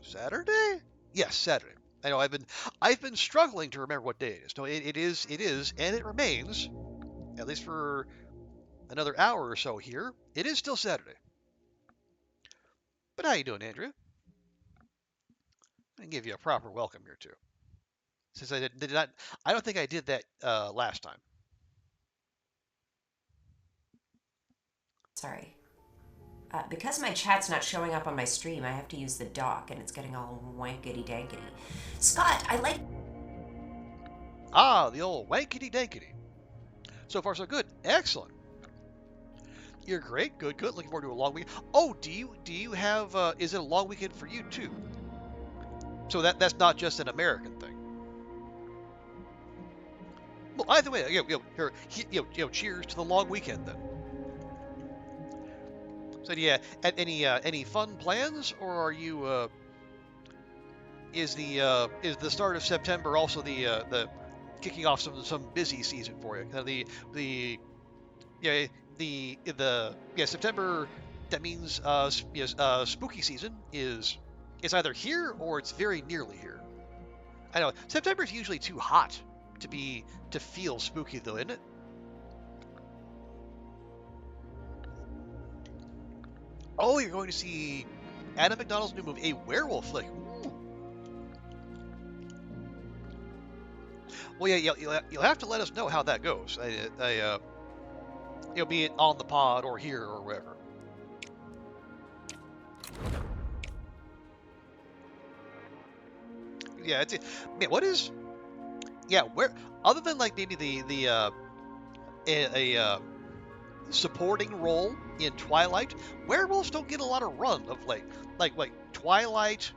Saturday? Yes, Saturday. I know I've been struggling to remember what day it is. No, it is, and it remains, at least for another hour or so here. It is still Saturday. But how you doing, Andrea? I can give you a proper welcome here too. Since I did not, I don't think I did that last time. Sorry. Because my chat's not showing up on my stream, I have to use the dock, and it's getting all wankety dankety. Scott, I like. Ah, the old wankety dankety. So far so good. Excellent. You're great. Good, good. Looking forward to a long week. Oh, do you have? Is it a long weekend for you too? So that's not just an American thing. Well, either way, cheers to the long weekend then. So yeah, any fun plans, or are you? Is the start of September also the kicking off some busy season for you? Kind of the yeah the yeah September. That means yes, spooky season is it's either here or it's very nearly here. I know September is usually too hot to feel spooky though, isn't it? Oh, you're going to see Adam McDonald's new movie, a werewolf flick. Ooh. Well, yeah, you'll have to let us know how that goes. Be it on the pod or here or wherever. Yeah, man, what is? Yeah, where other than like maybe a supporting role in Twilight, werewolves don't get a lot of run of late. Like Twilight,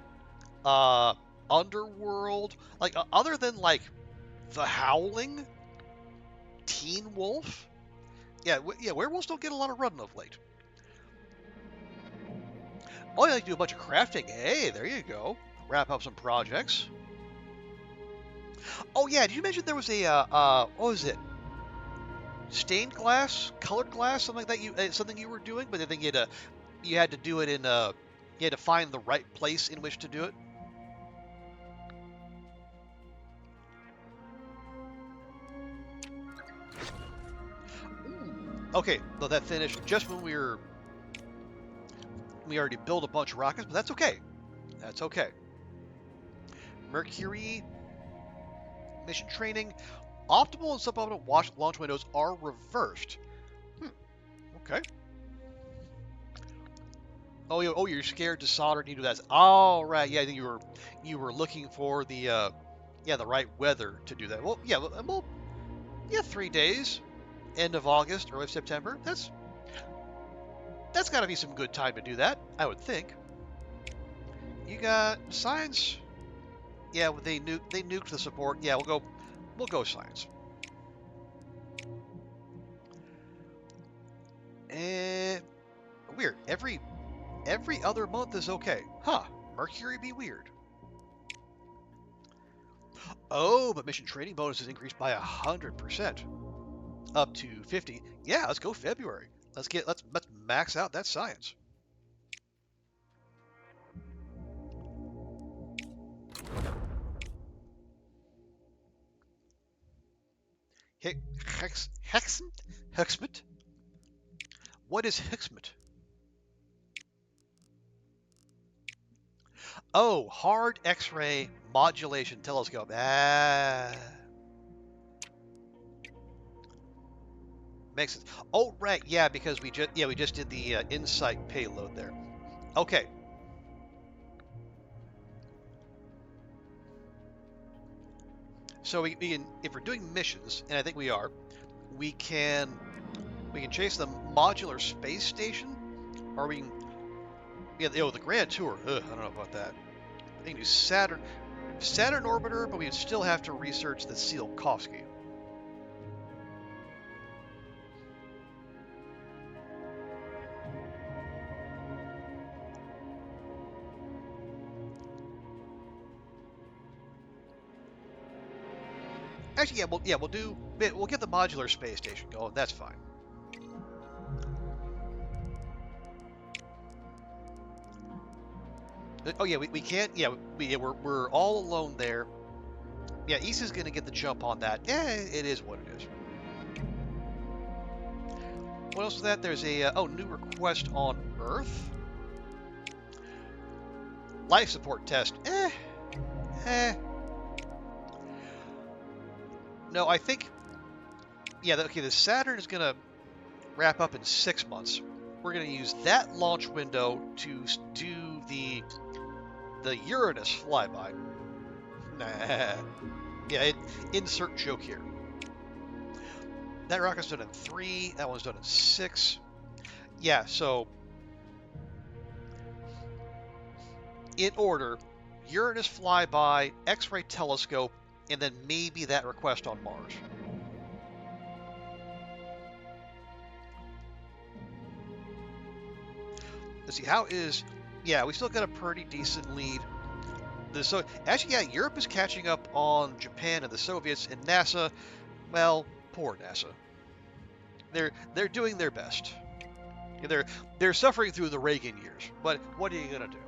Underworld, like other than like The Howling, Teen Wolf. Yeah, werewolves don't get a lot of run of late. Oh, you like to do a bunch of crafting. Hey, there you go. Wrap up some projects. Oh yeah, did you mention there was a what was it? Stained glass, colored glass, something like that. Something you were doing, but I think you had to do it in you had to find the right place in which to do it. Ooh. Okay, though that finished just when we already built a bunch of rockets, but that's okay. That's okay. Mercury mission training, optimal and suboptimal launch windows are reversed. Okay. Oh, you're scared to solder and you do that. Oh, right. Yeah, you were looking for the right weather to do that. Well, yeah, 3 days, end of August, early September. That's got to be some good time to do that, I would think. You got science. Yeah, they nuked the support. Yeah, we'll go science. Eh, weird. Every other month is okay. Huh. Mercury be weird. Oh, but mission training bonus is increased by 100%, up to 50. Yeah, let's go February. Let's max out that science. Hexmet? What is Hexmet? Oh, hard X-ray modulation telescope. Makes sense. Oh, right, yeah, because we just did the insight payload there. Okay. So we can, if we're doing missions, and I think we are, we can chase the modular space station, or we can the grand tour. Ugh, I don't know about that. I think do Saturn orbiter, but we would still have to research the Tsiolkovsky. Actually, we'll get the modular space station going. That's fine. Oh yeah, we can't. Yeah, we're all alone there. Yeah, Issa's gonna get the jump on that. Yeah, it is what it is. What else is that? There's a new request on Earth. Life support test. Eh. No, I think. Yeah, okay. The Saturn is gonna wrap up in 6 months. We're gonna use that launch window to do the Uranus flyby. Nah. Yeah, insert joke here. That rocket's done in 3. That one's done in 6. Yeah, so in order, Uranus flyby, X-ray telescope, and then maybe that request on Mars. Let's see, how is... Yeah, we still got a pretty decent lead. Actually, yeah, Europe is catching up on Japan and the Soviets, and NASA, well, poor NASA. They're doing their best. They're suffering through the Reagan years, but what are you gonna do?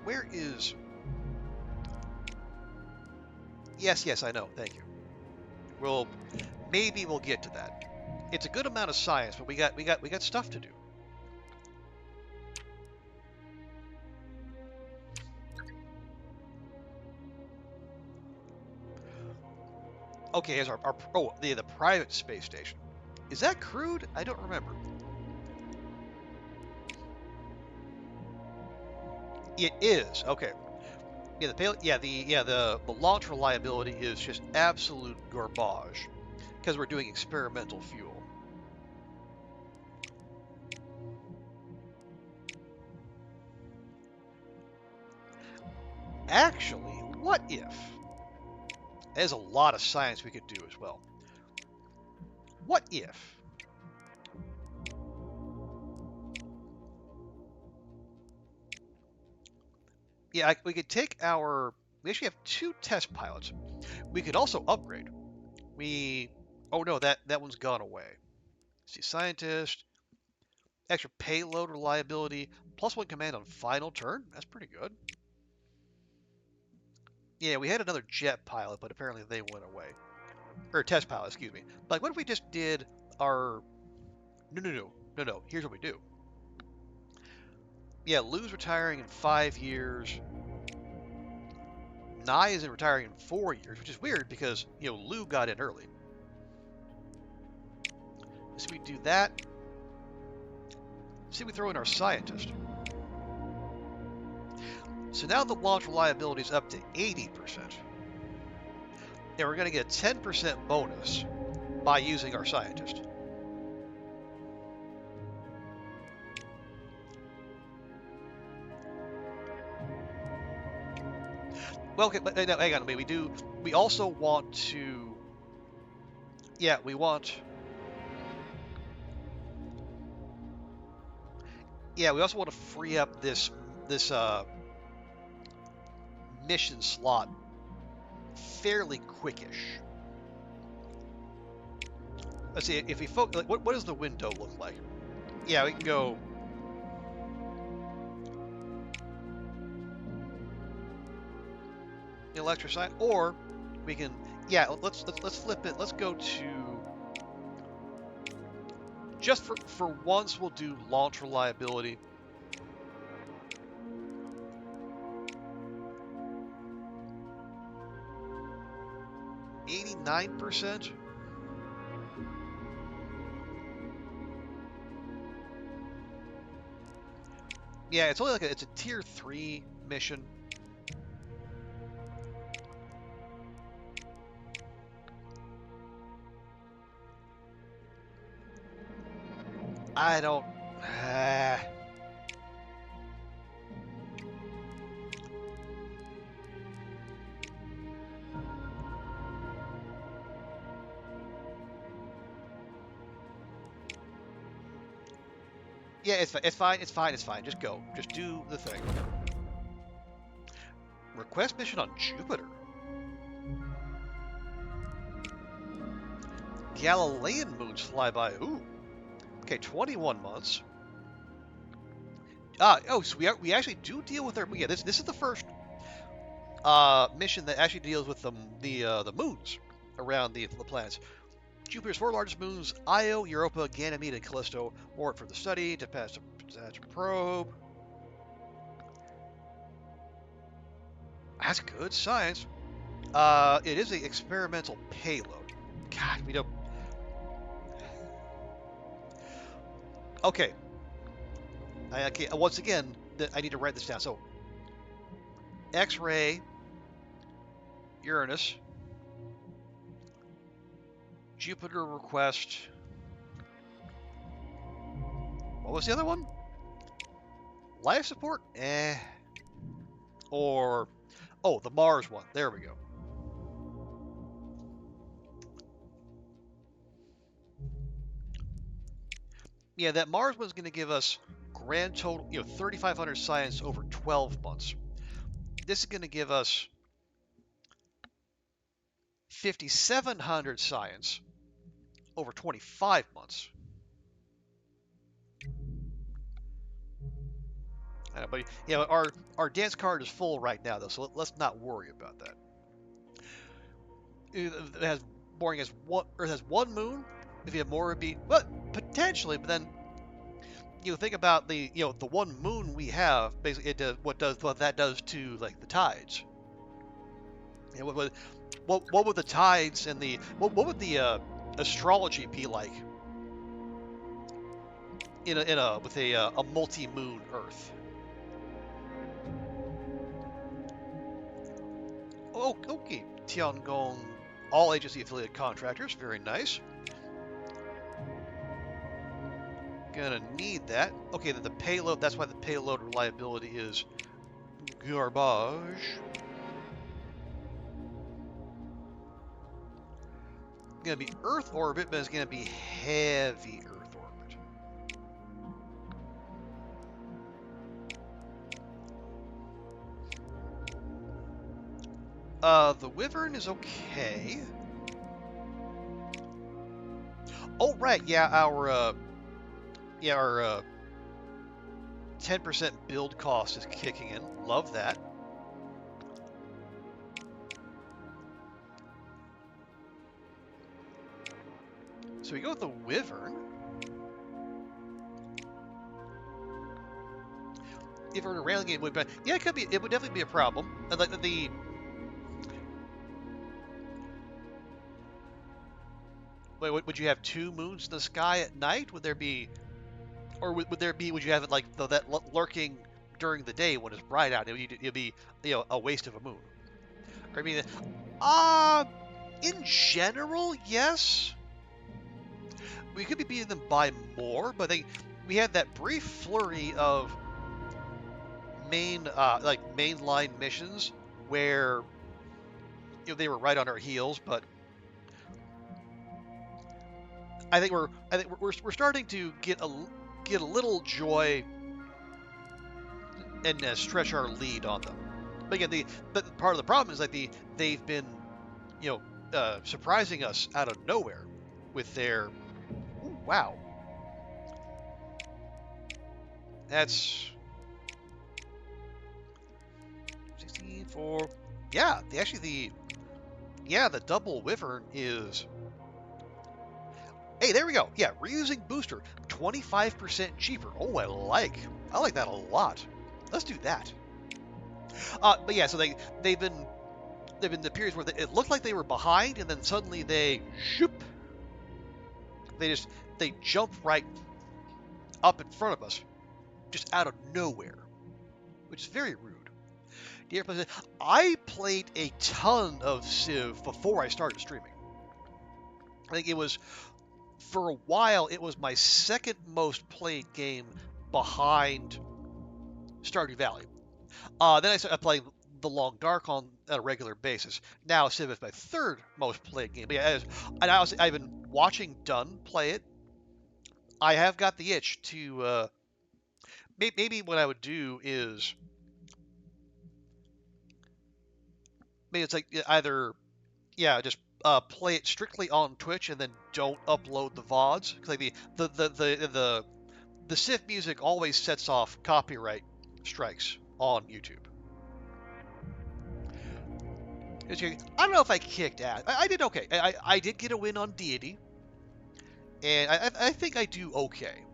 Where is? Yes, I know. Thank you. Maybe we'll get to that. It's a good amount of science, but we got stuff to do. Okay, here's the private space station. Is that crewed? I don't remember. It is. Okay. Yeah, the launch reliability is just absolute garbage because we're doing experimental fuel. Actually, what if? There's a lot of science we could do as well. What if? Yeah, we could take our... We actually have 2 test pilots. We could also upgrade. Oh no, that one's gone away. Let's see, scientist, extra payload reliability, +1 command on final turn. That's pretty good. Yeah, we had another jet pilot, but apparently they went away. Or test pilot, excuse me. Like, what if we just did our... No. Here's what we do. Yeah, Lou's retiring in 5 years. Nye isn't retiring in 4 years, which is weird because, Lou got in early. So we do that. See, we throw in our scientist. So now the launch reliability is up to 80%. And we're going to get a 10% bonus by using our scientist. Well, okay, but no, hang on. We also want to... Yeah, we want... Yeah, we also want to free up this mission slot fairly quickish. Let's see, if we focus... Like, what does the window look like? Yeah, we can go... Electrocide, or we can... Yeah, let's flip it. Let's go to... Just for once, we'll do launch reliability. %. Yeah, it's only it's a tier 3 mission. I don't... Yeah, it's fine. Just go. Just do the thing. Request mission on Jupiter. Galilean moons fly by. Ooh. Okay, 21 months. So we actually do deal with our. Yeah, this is the first mission that actually deals with the moons around the planets. Jupiter's four largest moons: Io, Europa, Ganymede, and Callisto. Orbit for the study to pass to probe. That's good science. It is an experimental payload. God, we don't. Okay. Okay. Once again, I need to write this down. So, X-ray, Uranus, Jupiter request. What was the other one? Life support? Or, oh, the Mars one. There we go. Yeah, that Mars one's going to give us grand total, 3,500 science over 12 months. This is going to give us 5,700 science over 25 months. But yeah, our dance card is full right now, though, so let's not worry about that. It has boring as one. Earth has one moon. If you have more, it'd be potentially. But then think about the the one moon we have. Basically, it does what that does to like the tides. What would the tides and what would the astrology be like with a multi-moon Earth? Oh, okay. Tiangong, all agency affiliated contractors. Very nice. Gonna need that. Okay, then the payload. That's why the payload reliability is garbage. Gonna be Earth orbit, but it's gonna be heavy Earth orbit. The Wyvern is okay. Oh right, yeah, our 10% build cost is kicking in. Love that. So we go with the Wyvern. If it were a railing game, would be yeah, it could be. It would definitely be a problem. Like the wait, would you have two moons in the sky at night? Would there be, or would there be? Would you have it like that lurking during the day when it's bright out? It'd be a waste of a moon. Or, I mean, in general, yes. We could be beating them by more, but we had that brief flurry of mainline missions where they were right on our heels, but I think we're starting to get a little joy and stretch our lead on them. But again, but part of the problem is like they've been surprising us out of nowhere with their ooh, wow. That's 16 for yeah. The double Wyvern is. Hey, there we go. Yeah, reusing booster, 25% cheaper. Oh, I like that a lot. Let's do that. But yeah, so they've been the periods where it looked like they were behind, and then suddenly shoop, they jump right up in front of us, just out of nowhere, which is very rude. I played a ton of Civ before I started streaming. I think it was. For a while, it was my second most played game behind Stardew Valley. Then I started playing The Long Dark on a regular basis. Now Civ is my third most played game. But yeah, I've been watching Dunn play it. I have got the itch to. Maybe what I would do is maybe it's like either just play it strictly on Twitch and then don't upload the VODs. Because like the Civ music always sets off copyright strikes on YouTube. I don't know if I kicked ass. I did okay. I did get a win on Deity, and I think I do okay.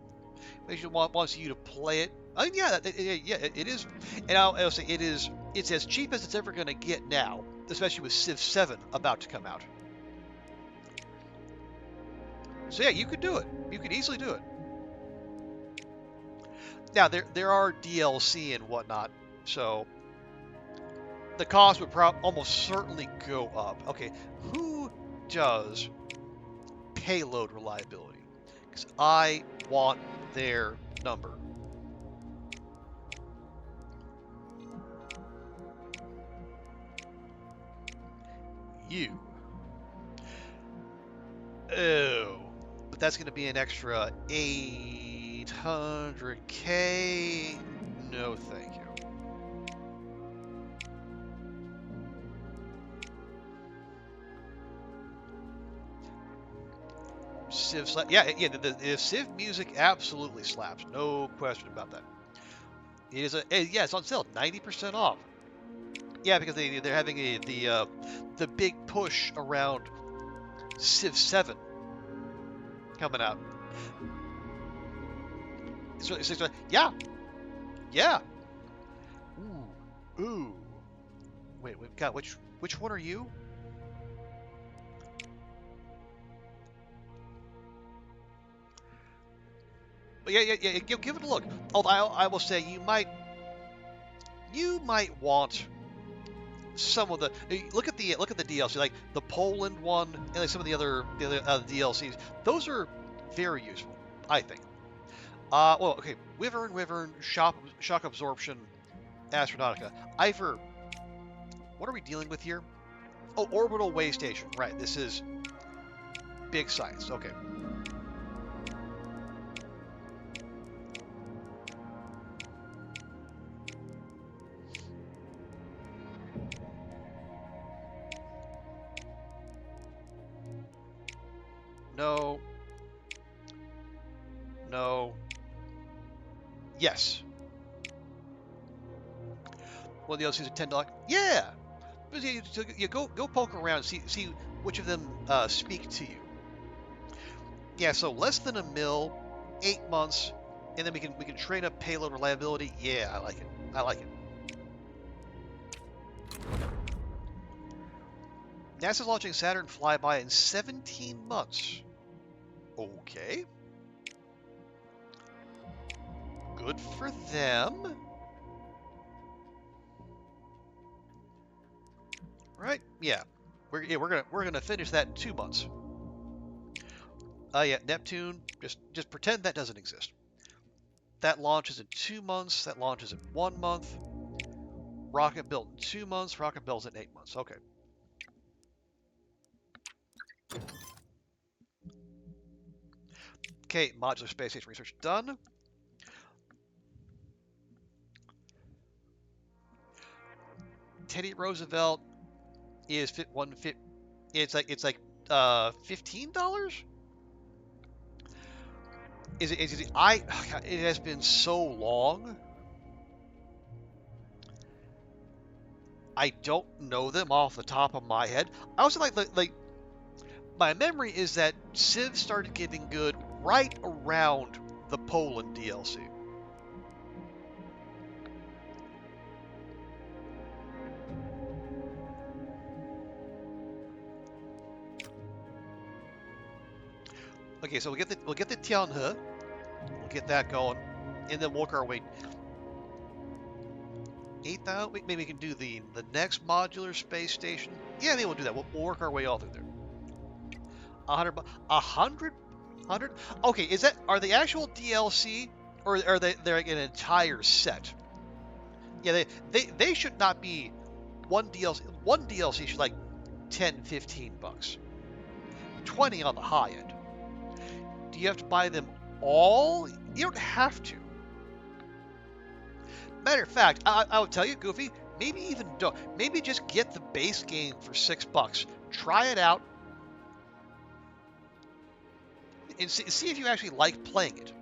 They wants you to play it. Yeah, it is. And I'll say it is. It's as cheap as it's ever going to get now, especially with Civ 7 about to come out. So yeah, you could do it. You could easily do it. Now there are DLC and whatnot, so the cost would almost certainly go up. Okay, who does payload reliability? Because I want their number. You. Oh, but that's going to be an extra 800K. No, thank you. Civ slap. Yeah, the Civ music absolutely slaps. No question about that. It is yeah, it's on sale, 90% off. Yeah, because they're having the big push around Civ 7 coming out. So yeah, yeah. Ooh. Wait, God, which one are you? But yeah. Give it a look. Although I will say you might want some of the look at the DLC, like the Poland one and like some of the other DLCs. Those are very useful, I think. Well, okay, Wyvern, shock absorption, Astronautica. Ivor, what are we dealing with here? Oh, orbital way station. Right, this is big science. Okay. No. No. Yes. Well, the DLCs are $10. Yeah. You go poke around, see which of them speak to you. Yeah, so less than a mil, 8 months, and then we can train up payload reliability. Yeah, I like it. I like it. NASA's launching Saturn flyby in 17 months. Okay. Good for them. Right? Yeah. We're gonna finish that in 2 months. Yeah, Neptune. Just pretend that doesn't exist. That launches in 2 months. That launches in 1 month. Rocket built in 2 months. Rocket builds in 8 months. Okay. Okay, modular space station research done. Teddy Roosevelt is it's like $15. Is it? It has been so long. I don't know them off the top of my head. I also like my memory is that Civ started getting good right around the Poland DLC. Okay, so we'll get the Tianhe, we'll get that going, and then work our way. 8,000. Maybe we can do the next modular space station. Yeah, maybe we'll do that. We'll work our way all through there. 100. Okay, are they actual DLC or are they're like an entire set? Yeah, they should not be one DLC. One DLC should like $10-15, 20 on the high end. Do you have to buy them all? You don't have to. Matter of fact, I would tell you, Goofy, maybe even don't. Maybe just get the base game for $6. Try it out. and see if you actually like playing it.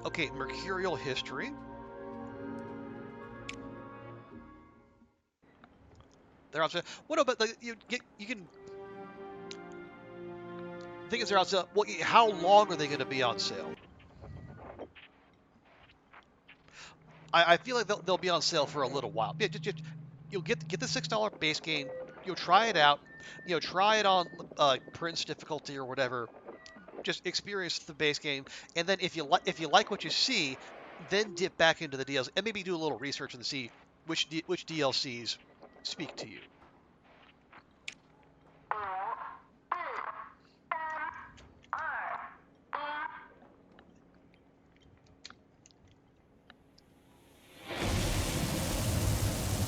Okay, mercurial history. They're on sale. Well, no, but like, you can. Thing is, they're on sale. Well, how long are they going to be on sale? I feel like they'll be on sale for a little while. Yeah, just you'll get the $6 base game. You'll try it out. Try it on Prince difficulty or whatever. Just experience the base game, and then if you like what you see, then dip back into the DLC and maybe do a little research and see which DLCs speak to you.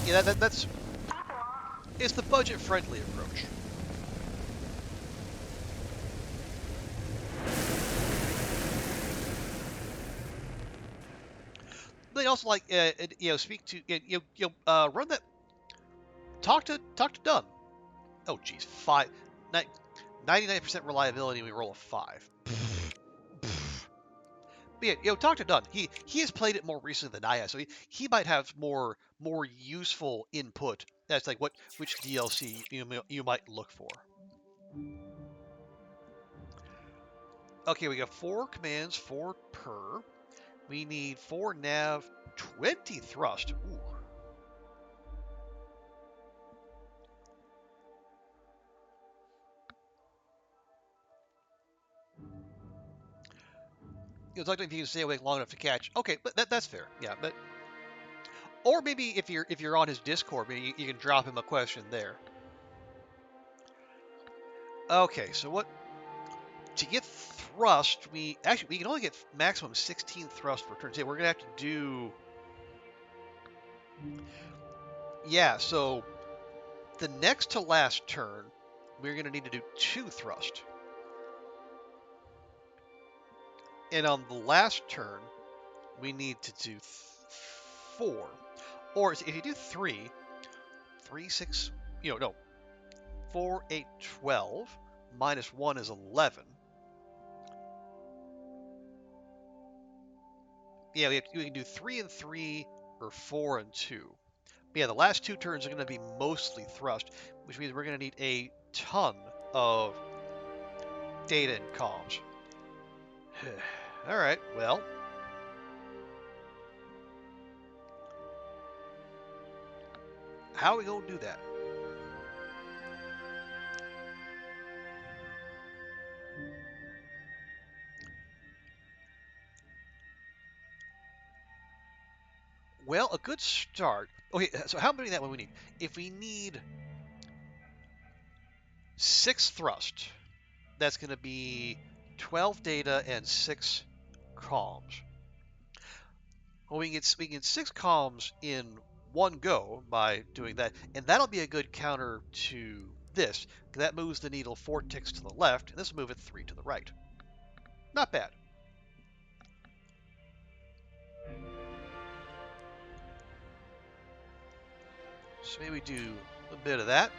Yeah, that's it's the budget-friendly approach. They also like speak to run that talk to Dunn. Oh geez, 99% reliability. We roll a 5. But yeah, talk to Dunn. He has played it more recently than I have, so he might have more useful input. That's like which DLC you might look for. Okay, we got 4 commands, 4 per. We need 4 nav, 20 thrust. Ooh. It's like if you can stay awake long enough to catch. Okay, but that's fair. Yeah, but or maybe if you're on his Discord, maybe you can drop him a question there. Okay, so what to get thrust? We can only get maximum 16 thrust per turn. So we're gonna have to do. Yeah, so the next to last turn, we're gonna need to do 2 thrust, and on the last turn, we need to do 4. Or if you do 3, 6, no, 4, 8, 12, minus 1 is 11. Yeah, we can do 3 and 3 or 4 and 2. But yeah, the last 2 turns are going to be mostly thrust, which means we're going to need a ton of data and comms. All right, well. How are we going to do that? Well, a good start. Okay, so how many of that would we need? If we need 6 thrust, that's going to be 12 data and 6 comms. Well, we can get 6 comms in one go by doing that, and that'll be a good counter to this. That moves the needle 4 ticks to the left, and this will move it 3 to the right. Not bad. So maybe we do a bit of that,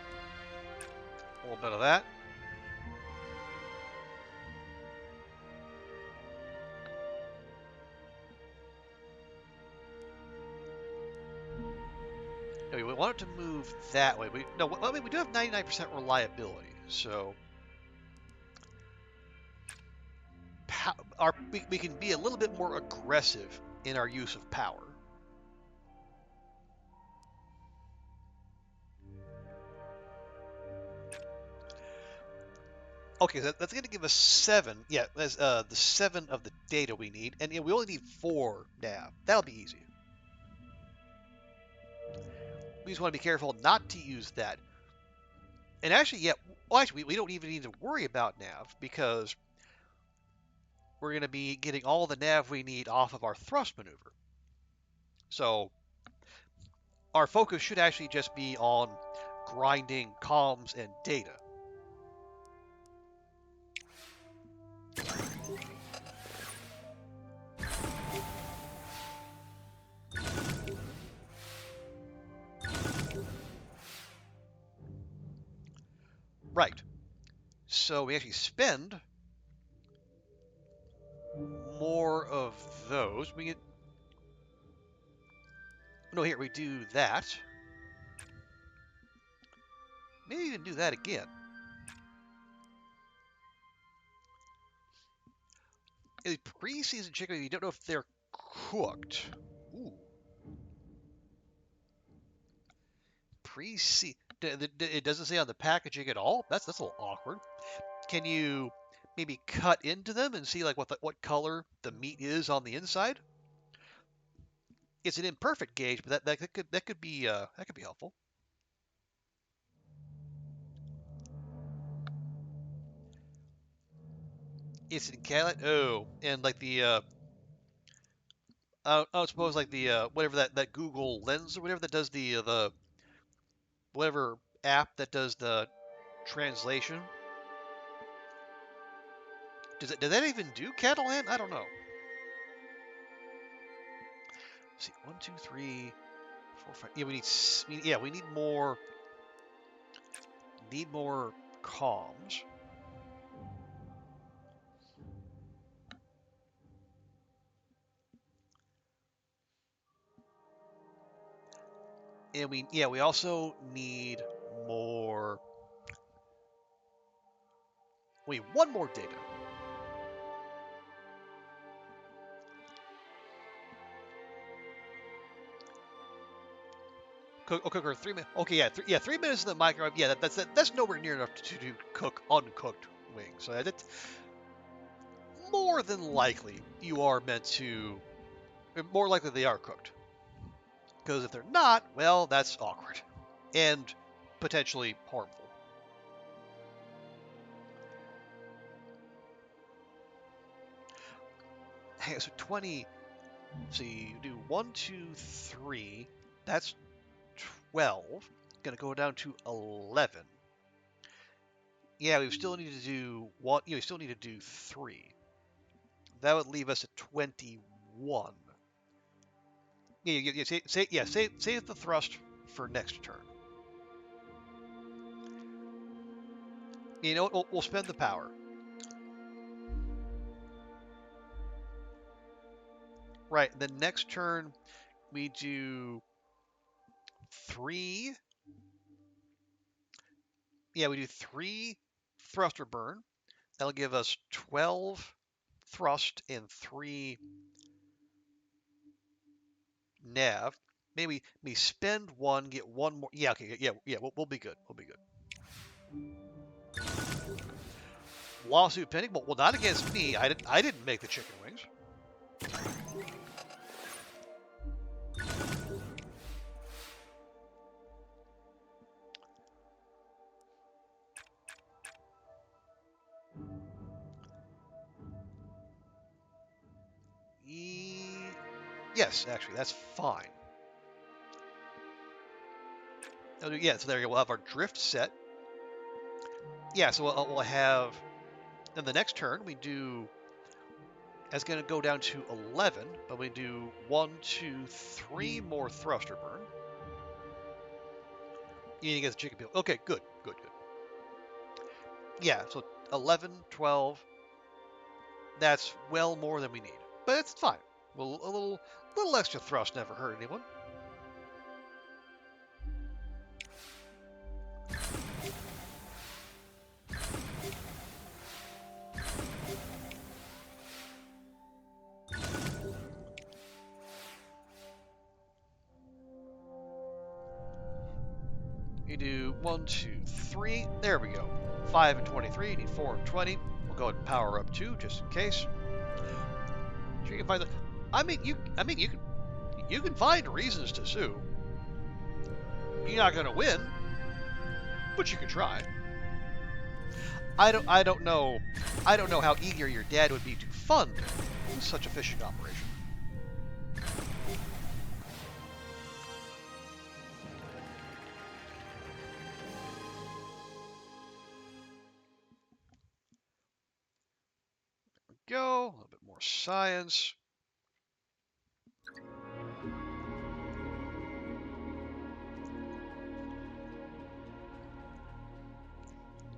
a little bit of that. No, we want it to move that way. We do have 99% reliability, so we can be a little bit more aggressive in our use of power. Okay, that's going to give us 7. Yeah, that's the 7 of the data we need, and we only need 4 nav. That'll be easy. We just want to be careful not to use that. And actually, we don't even need to worry about nav because we're going to be getting all the nav we need off of our thrust maneuver. So our focus should actually just be on grinding comms and data. Right. So we actually spend more of those. We get... No, here, we do that. Maybe even do that again. A pre-seasoned chicken, you don't know if they're cooked. Ooh. Pre-seasoned. It doesn't say on the packaging at all. That's a little awkward. Can you maybe cut into them and see like what color the meat is on the inside? It's an imperfect gauge, but that could be helpful. It's in Cadillac. Oh, and like the I suppose like the whatever that Google Lens or whatever that does the whatever app that does the translation. Does that even do Catalan? I don't know. Let's see, 1, 2, 3, 4, 5. Yeah, we need more. Need more comms. And we also need more. We need one more data. Cook her 3 minutes. Okay, yeah, 3 minutes in the microwave. Yeah, that's nowhere near enough to cook uncooked wings. So that's more than likely you are meant to. More likely they are cooked. Because if they're not, well, that's awkward and potentially harmful. Hey, so 20. So you do 1, 2, 3. That's 12. Gonna go down to 11. Yeah, we still need to do one. We still need to do 3. That would leave us at 21. Yeah, save the thrust for next turn. You know what? We'll spend the power. Right. The next turn we do 3. Yeah, we do 3 thruster burn. That'll give us 12 thrust and 3 nav. Maybe we spend 1, get 1 more. Yeah, okay, yeah. We'll be good. We'll be good. Lawsuit pending. Well, not against me. I didn't make the chicken wings. Yes, actually, that's fine. Yeah, so there you go. We'll have our drift set. Yeah, so we'll have. In the next turn, we do. That's going to go down to 11, but we do 1, 2, 3 more thruster burn. You need to get the chicken peel. Okay, good. Yeah, so 11, 12. That's well more than we need, but it's fine. Well, a little extra thrust never hurt anyone. You do 1, 2, 3. There we go. 5 and 23. You need 4 and 20. We'll go ahead and power up 2 just in case. You can find the. You can find reasons to sue. You're not going to win, but you can try. I don't know how eager your dad would be to fund such a fishing operation. Go a little bit more science.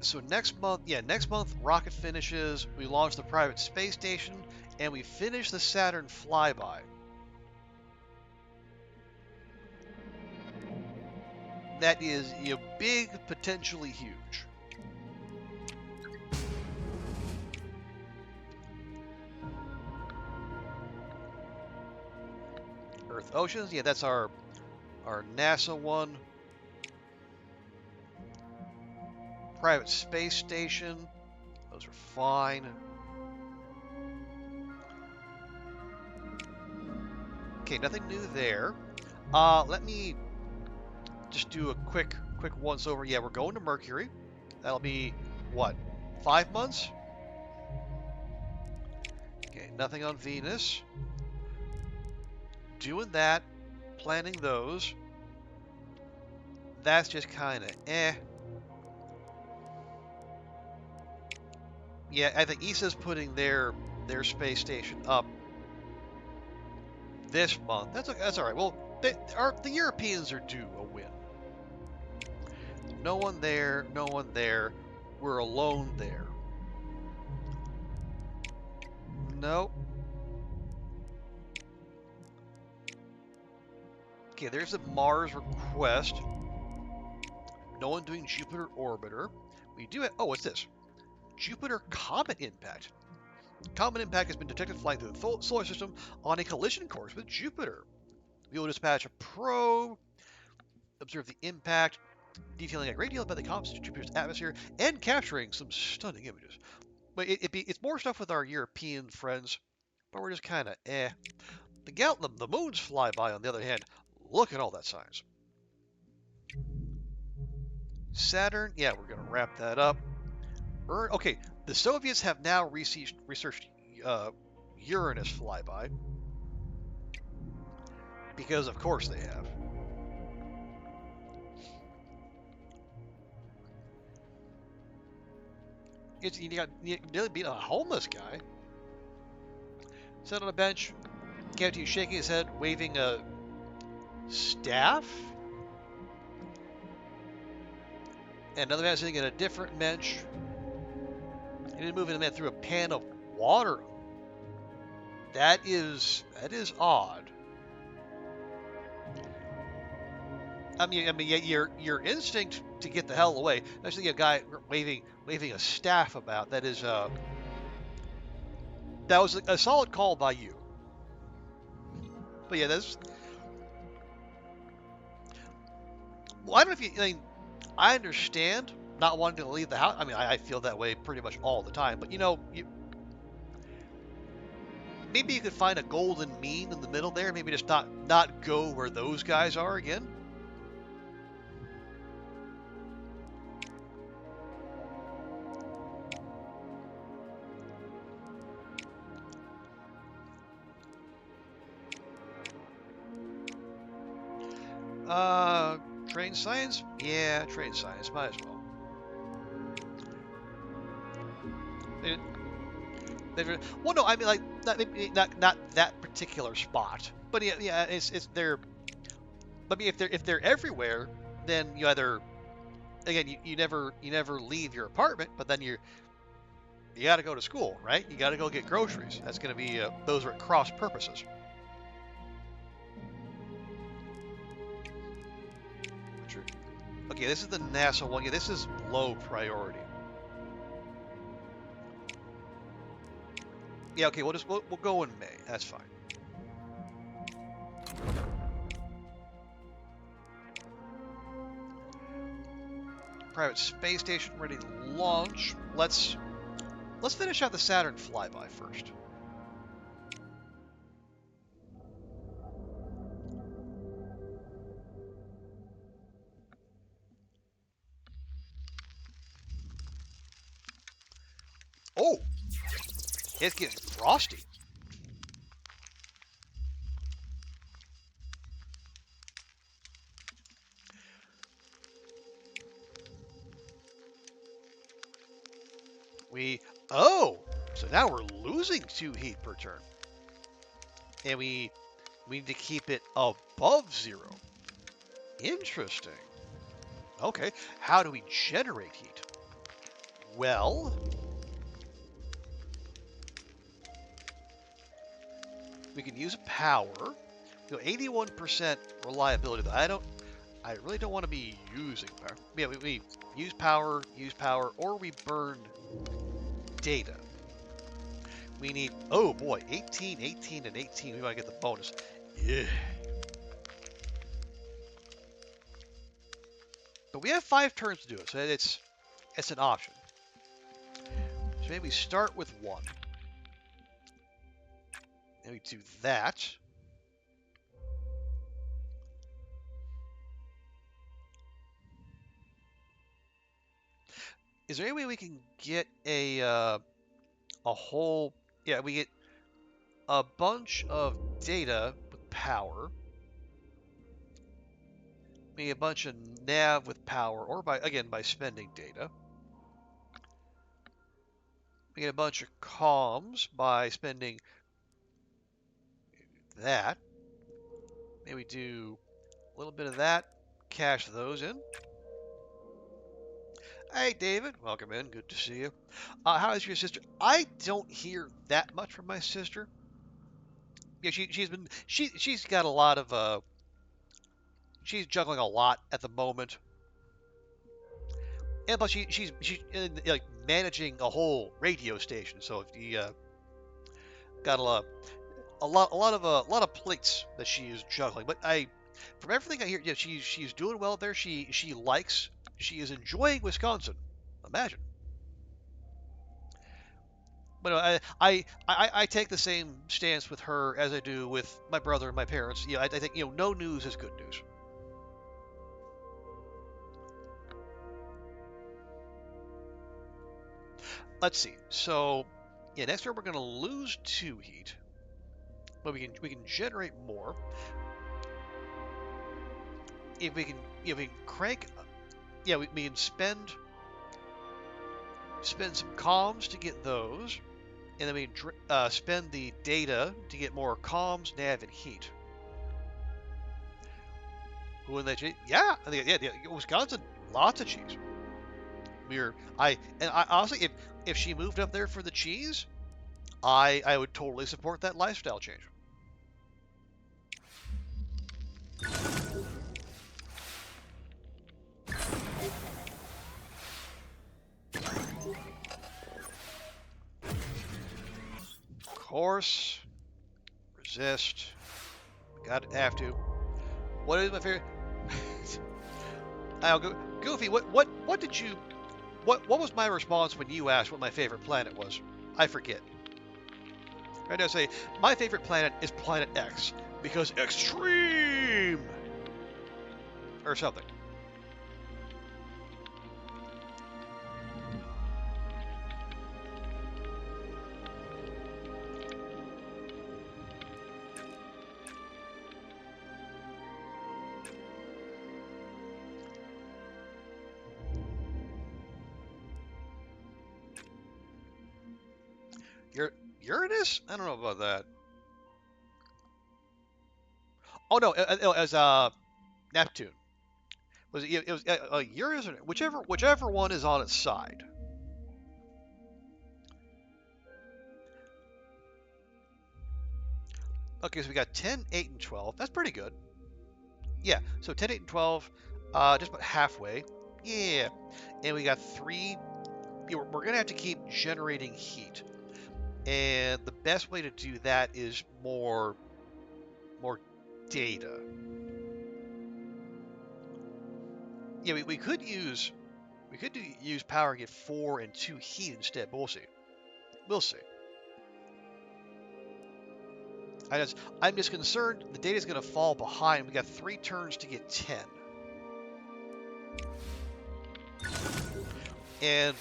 So next month, yeah, next month rocket finishes. We launch the private space station, and we finish the Saturn flyby. That is big, potentially huge. Earth oceans, yeah, that's our NASA one. Private space station, those are fine. Okay, nothing new there. Let me just do a quick once over. Yeah, we're going to Mercury. That'll be what, 5 months? Okay, nothing on Venus. Doing that, planning those. That's just kind of eh. Yeah, I think ESA's putting their space station up this month. That's all right. Well, the Europeans are due a win. No one there, no one there. We're alone there. Nope. Okay, there's a Mars request. No one doing Jupiter orbiter. We do have, oh, what's this? Jupiter comet impact. Comet impact has been detected flying through the solar system on a collision course with Jupiter. We will dispatch a probe, observe the impact, detailing a great deal about the comet's Jupiter's atmosphere, and capturing some stunning images. But it's more stuff with our European friends, but we're just kind of eh. The moon's flyby, on the other hand, look at all that science. Saturn, yeah, we're going to wrap that up. Okay, the Soviets have now researched Uranus flyby, because of course they have. You nearly beat a homeless guy. Sat on a bench, Captain shaking his head, waving a staff. And another man sitting at a different bench. And then moving the man through a pan of water. That is odd. I mean, your instinct to get the hell away. Actually, a guy waving a staff about. That was a solid call by you. But yeah, that's. Well, I don't know if you. I mean, I understand not wanting to leave the house. I mean, I feel that way pretty much all the time. But maybe you could find a golden mean in the middle there. Maybe just not go where those guys are again. Train science? Yeah, train science. Might as well. Well, no, I mean like not that particular spot, but yeah, it's there. But if they're everywhere, then you either again you never leave your apartment, but then you got to go to school, right? You got to go get groceries. That's going to be those are at cross purposes. True. Okay, this is the NASA one. Yeah, this is low priority. Yeah, okay, we'll go in May. That's fine. Private space station ready to launch. Let's finish out the Saturn flyby first. Oh, it's getting frosty. So now we're losing 2 heat per turn. And we need to keep it above 0. Interesting. Okay, how do we generate heat? well, we can use power. 81% reliability. I really don't want to be using power. Yeah, we use power, or we burn data. We need, oh boy, 18, 18, and 18. We want to get the bonus. Yeah. But we have 5 turns to do it, so it's an option. So maybe we start with 1. And we do that. Is there any way we can get a whole... Yeah, we get a bunch of data with power. We get a bunch of nav with power, or by spending data. We get a bunch of comms by spending that. Maybe do a little bit of that. Cash those in. Hey, David. Welcome in. Good to see you. How is your sister? I don't hear that much from my sister. Yeah, she's got a lot of she's juggling a lot at the moment, and plus she's like managing a whole radio station. So if you got a lot of plates that she is juggling. But from everything I hear, yeah, she's doing well there. She is enjoying Wisconsin. Imagine. But I take the same stance with her as I do with my brother and my parents. Yeah, I think no news is good news. Let's see. So yeah, next turn we're going to lose 2 heat, but we can generate more if we can crank. Yeah, we can spend some comms to get those, and then we can spend the data to get more comms, nav, and heat. Who in that? Yeah, I think yeah, Wisconsin, lots of cheese. I honestly, if she moved up there for the cheese, I would totally support that lifestyle change. Of course, resist. Have to. What is my favorite? I'll go. Goofy, what did you? What was my response when you asked what my favorite planet was? I forget. Right now, say my favorite planet is Planet X because extreme or something. Uranus? I don't know about that. Oh no, as Neptune. It was Uranus or whichever one is on its side. Okay, so we got 10, 8, and 12. That's pretty good. Yeah, so 10, 8, and 12, just about halfway. Yeah, and we got 3. We're going to have to keep generating heat. And the best way to do that is more data. Yeah, we could use power and get 4 and 2 heat instead, but we'll see. We'll see. I'm just concerned the data's going to fall behind. We got 3 turns to get 10. And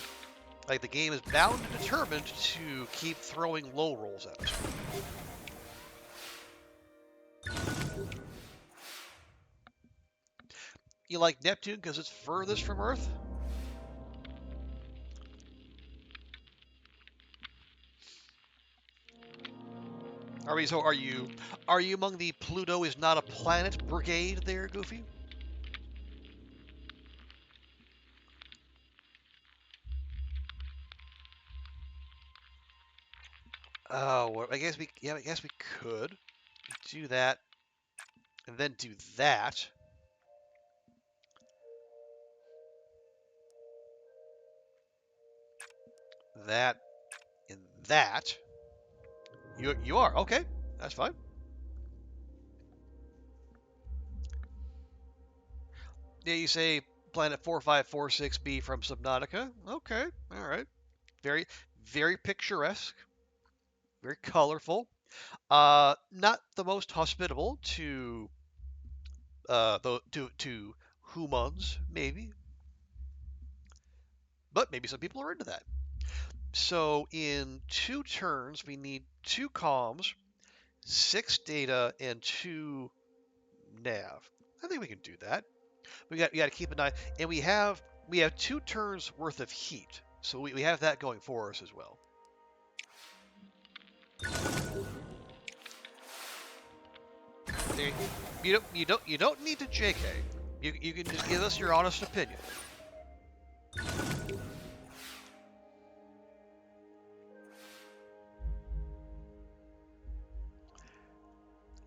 like the game is bound and determined to keep throwing low rolls at us. You like Neptune because it's furthest from Earth? Are you among the Pluto is not a planet brigade there, Goofy? Oh, well, I guess we could do that, and then do that. That and that. You are okay. That's fine. Yeah, you say planet 4546b from Subnautica. Okay, all right. Very, very picturesque. Very colorful. Not the most hospitable to to humans, maybe, but maybe some people are into that. So in 2 turns, we need 2 comms, 6 data, and 2 nav. I think we can do that. We got to keep an eye, and we have 2 turns worth of heat, so we have that going for us as well. You don't need to JK. You can just give us your honest opinion.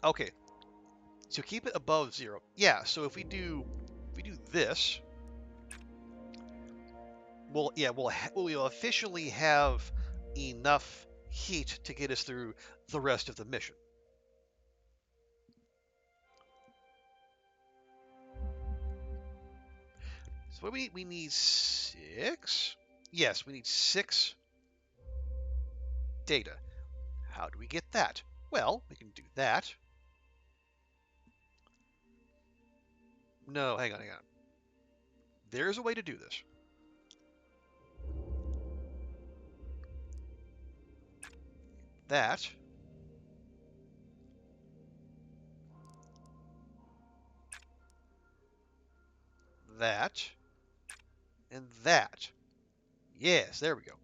Okay, so keep it above 0. Yeah, so if we do this, we'll officially have enough heat to get us through the rest of the mission. So what do we need? We need 6? Yes, we need 6 data. How do we get that? Well, we can do that. No, hang on. There's a way to do this. That. That. And that. Yes, there we go.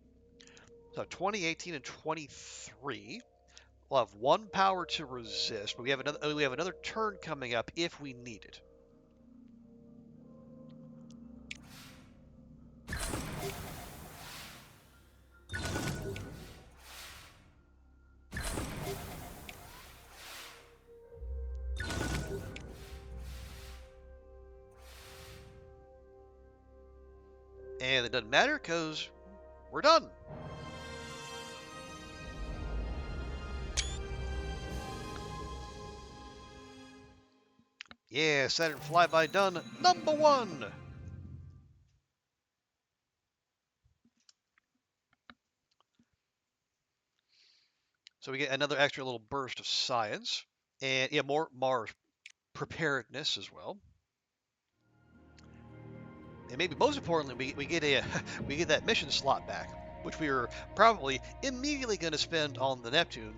So 2018 and 23. We'll have 1 power to resist, but we have another turn coming up if we need it. And it doesn't matter because we're done. Yeah, Saturn flyby done. #1. So we get another extra little burst of science, and yeah, more Mars preparedness as well. And maybe most importantly, we get we get that mission slot back, which we were probably immediately going to spend on the Neptune.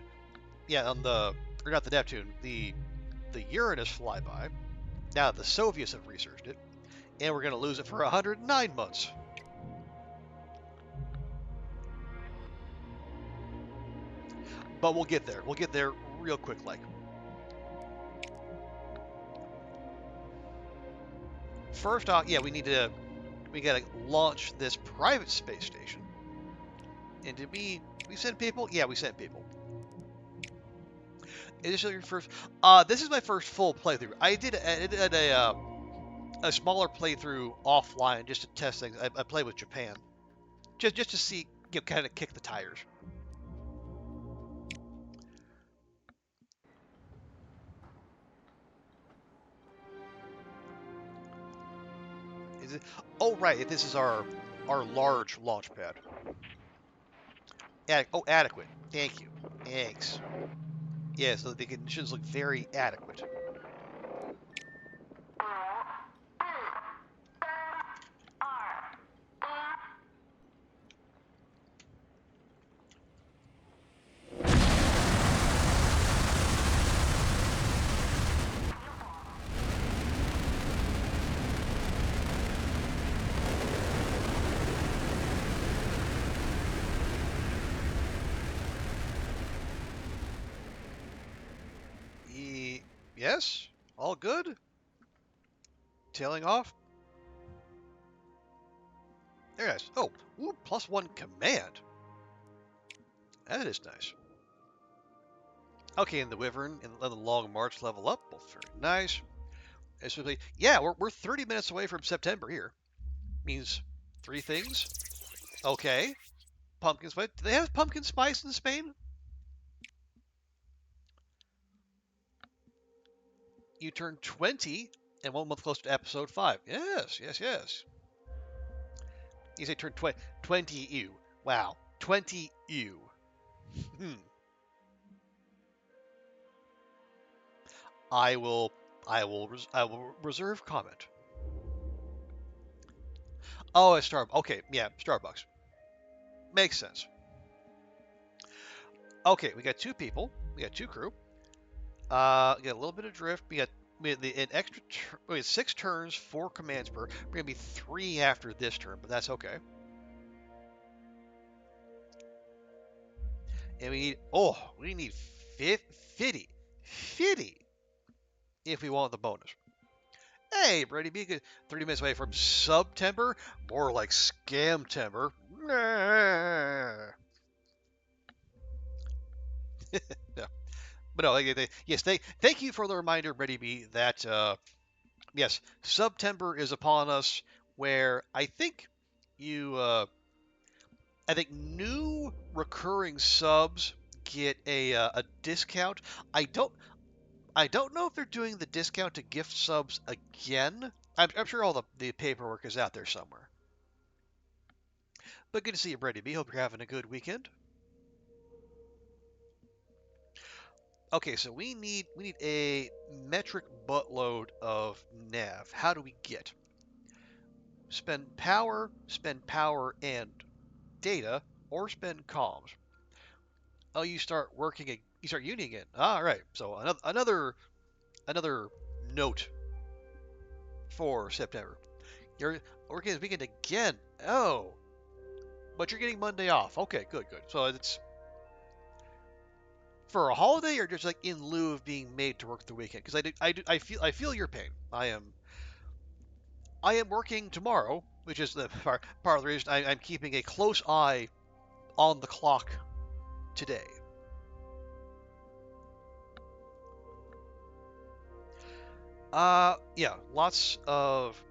Yeah, or not the Neptune, the Uranus flyby. Now the Soviets have researched it, and we're going to lose it for 109 months. But we'll get there. We'll get there real quick, like. First off, yeah, we gotta launch this private space station. And did we send people? Yeah, we sent people. Is this your first? This is my first full playthrough. I did a smaller playthrough offline just to test things. I played with Japan, just to see, kind of kick the tires. Is it? Oh right, this is our large launch pad. Adequate. Thank you. Thanks. Yeah, so the conditions look very adequate. Yes, all good. Tailing off. There it is. Oh, ooh, +1 command. That is nice. Okay, and the Wyvern and the Long March level up. Both very nice. Especially, yeah, we're 30 minutes away from September here. Means three things. Okay. Pumpkin spice. Do they have pumpkin spice in Spain? You turn 20 and 1 month closer to episode 5. Yes, yes, yes. You say turn 20 ew. Wow. 20 ew. Hmm. I will I will reserve comment. Oh, it's Starbucks. Okay, yeah, Starbucks. Makes sense. Okay, we got two people. We got two crew. We got a little bit of drift. We got an extra. We had 6 turns, 4 commands per. We're gonna be 3 after this turn, but that's okay. And we need 50, 50 if we want the bonus. Hey, Brady, be good. 30 minutes away from September, more like Scamtember. Yeah. But no, yes, thank you for the reminder, Brady B, that yes, September is upon us. Where you, I think new recurring subs get a discount. I don't I don't know if they're doing the discount to gift subs again. I'm sure all the paperwork is out there somewhere. But good to see you, Brady B. Hope you're having a good weekend. Okay, so we need a metric buttload of nav. How do we get? Spend power and data, or spend comms. Oh, you start you start uniting it. All right. So another note for September. You're working this weekend again. Oh, but you're getting Monday off. Okay, good, good. So it's for a holiday or just like in lieu of being made to work the weekend? Because I feel your pain. I am working tomorrow, which is the part of the reason I'm keeping a close eye on the clock today. Yeah, lots of.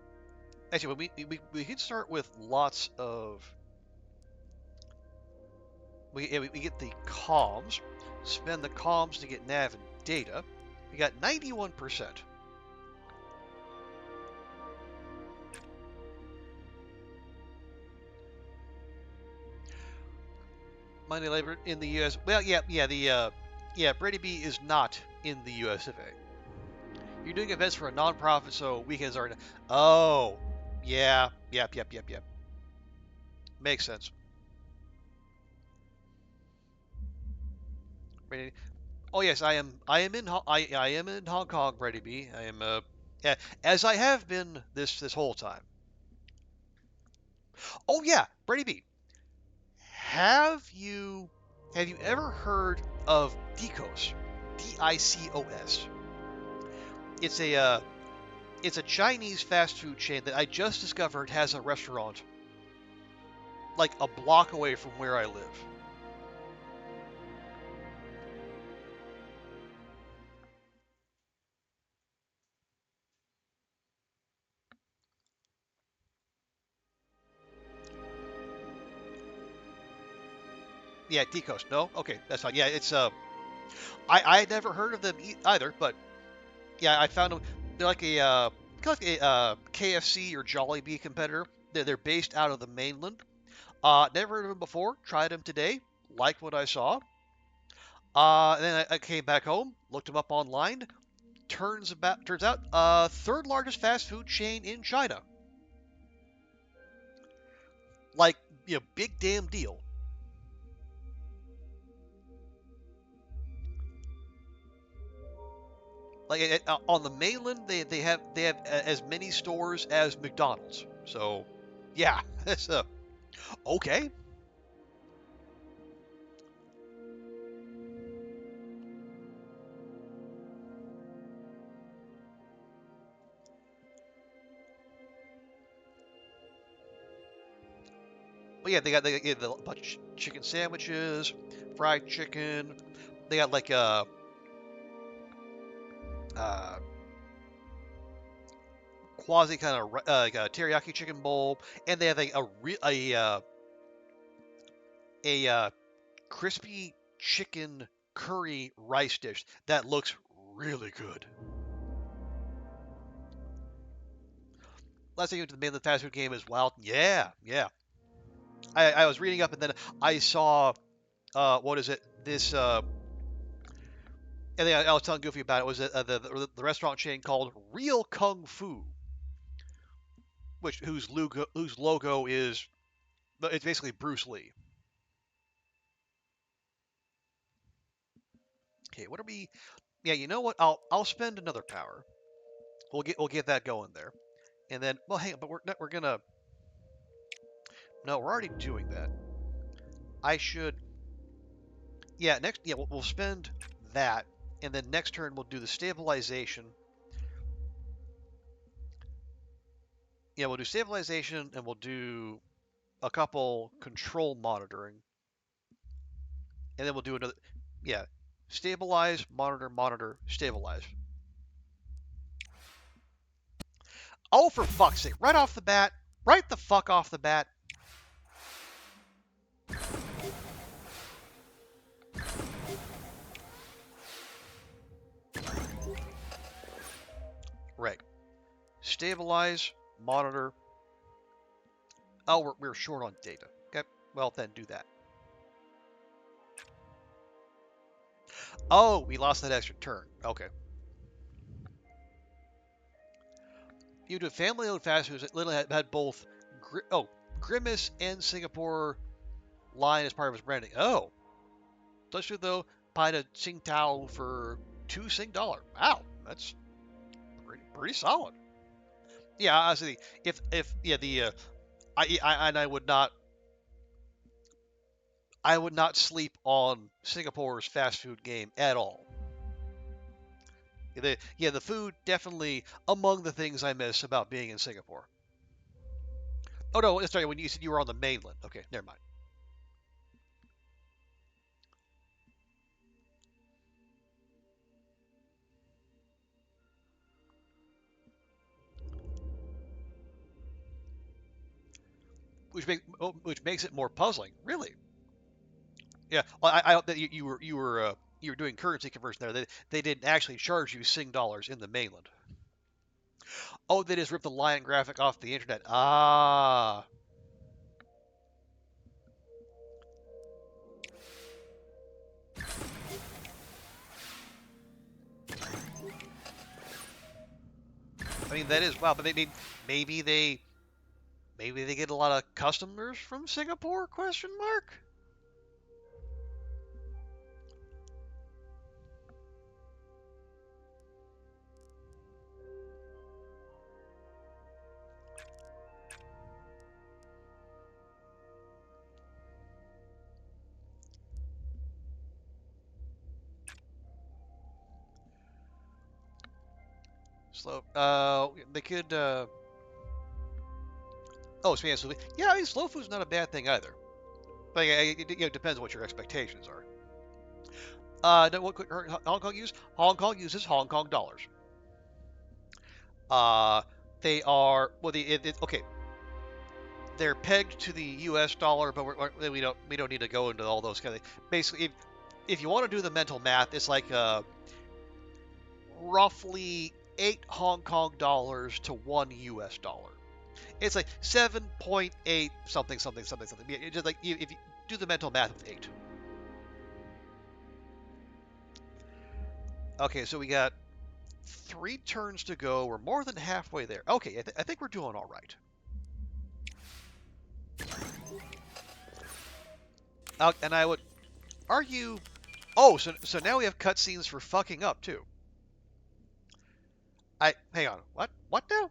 Actually, we can start with lots of. We get the comms, spend the comms to get nav and data. We got 91%. Monday labor in the U.S. Well, yeah, Brady B is not in the U.S. of A. You're doing events for a nonprofit, so weekends aren't. Oh, yeah, yep. Makes sense. Brady. Oh yes, I am. I am in Hong Kong, Brady B. I am. As I have been this whole time. Oh yeah, Brady B. Have you have you ever heard of Dicos? Dicos. It's a it's a Chinese fast food chain that I just discovered has a restaurant like a block away from where I live. Yeah, Dicos. No, okay, that's fine. Yeah, it's I had never heard of them either, but yeah, I found them. They're like a kind of like a KFC or Jollibee competitor. They're based out of the mainland. Never heard of them before. Tried them today. Liked what I saw. Then I came back home, looked them up online. Turns out, third largest fast food chain in China. Like, big damn deal. Like on the mainland, they have as many stores as McDonald's. So, yeah, it's okay. But yeah, they got a bunch of chicken sandwiches, fried chicken. They got like uh, quasi kind of like a teriyaki chicken bowl, and they have a crispy chicken curry rice dish that looks really good. Last thing you went to the main of the fast food game is Wild. Yeah, yeah. I was reading up and then I saw what is it? This and I was telling Goofy about it. Was the restaurant chain called Real Kung Fu, whose logo is it's basically Bruce Lee. Okay, what are we? Yeah, you know what? I'll spend another power. We'll get that going there, and then well, hang on, but we're gonna no, we're already doing that. I should yeah next yeah we'll spend that, and then next turn we'll do the stabilization. Yeah, we'll do stabilization and we'll do a couple control monitoring, and then we'll do another. Yeah, stabilize, monitor, stabilize. Oh, for fuck's sake! Right off the bat, right the fuck off the bat. Right. Stabilize, monitor. Oh, we're short on data. Okay, well then do that. Oh, we lost that extra turn. Okay. You do family-owned fast foods that literally had both Grimace and Singapore line as part of his branding. Oh, let's do though pint of Tsingtao for $2 Sing. Wow, that's pretty solid. Yeah, honestly, if yeah the I would not sleep on Singapore's fast food game at all. The food definitely among the things I miss about being in Singapore. Oh no, sorry, when you said you were on the mainland. Okay, never mind. Which makes it more puzzling. Really? Yeah. Well, I hope that you were doing currency conversion there. They didn't actually charge you Sing dollars in the mainland. Oh, they just ripped the lion graphic off the internet. Ah. I mean that is wow, but maybe they maybe they get a lot of customers from Singapore? Question mark. Slow. They could. Oh, so yeah, I mean, slow food's not a bad thing either. But it depends on what your expectations are. What Hong Kong use? Hong Kong uses Hong Kong dollars. Uh, they are well. Okay. They're pegged to the U.S. dollar, but we don't need to go into all those kind of things. Basically, if you want to do the mental math, it's like roughly 8 Hong Kong dollars to 1 U.S. dollar. It's like 7.8 something something something something. It's just like if you do the mental math with 8. Okay, so we got 3 turns to go. We're more than halfway there. Okay, I think we're doing all right. And I would argue. Oh, so now we have cutscenes for fucking up too. Hang on. What now?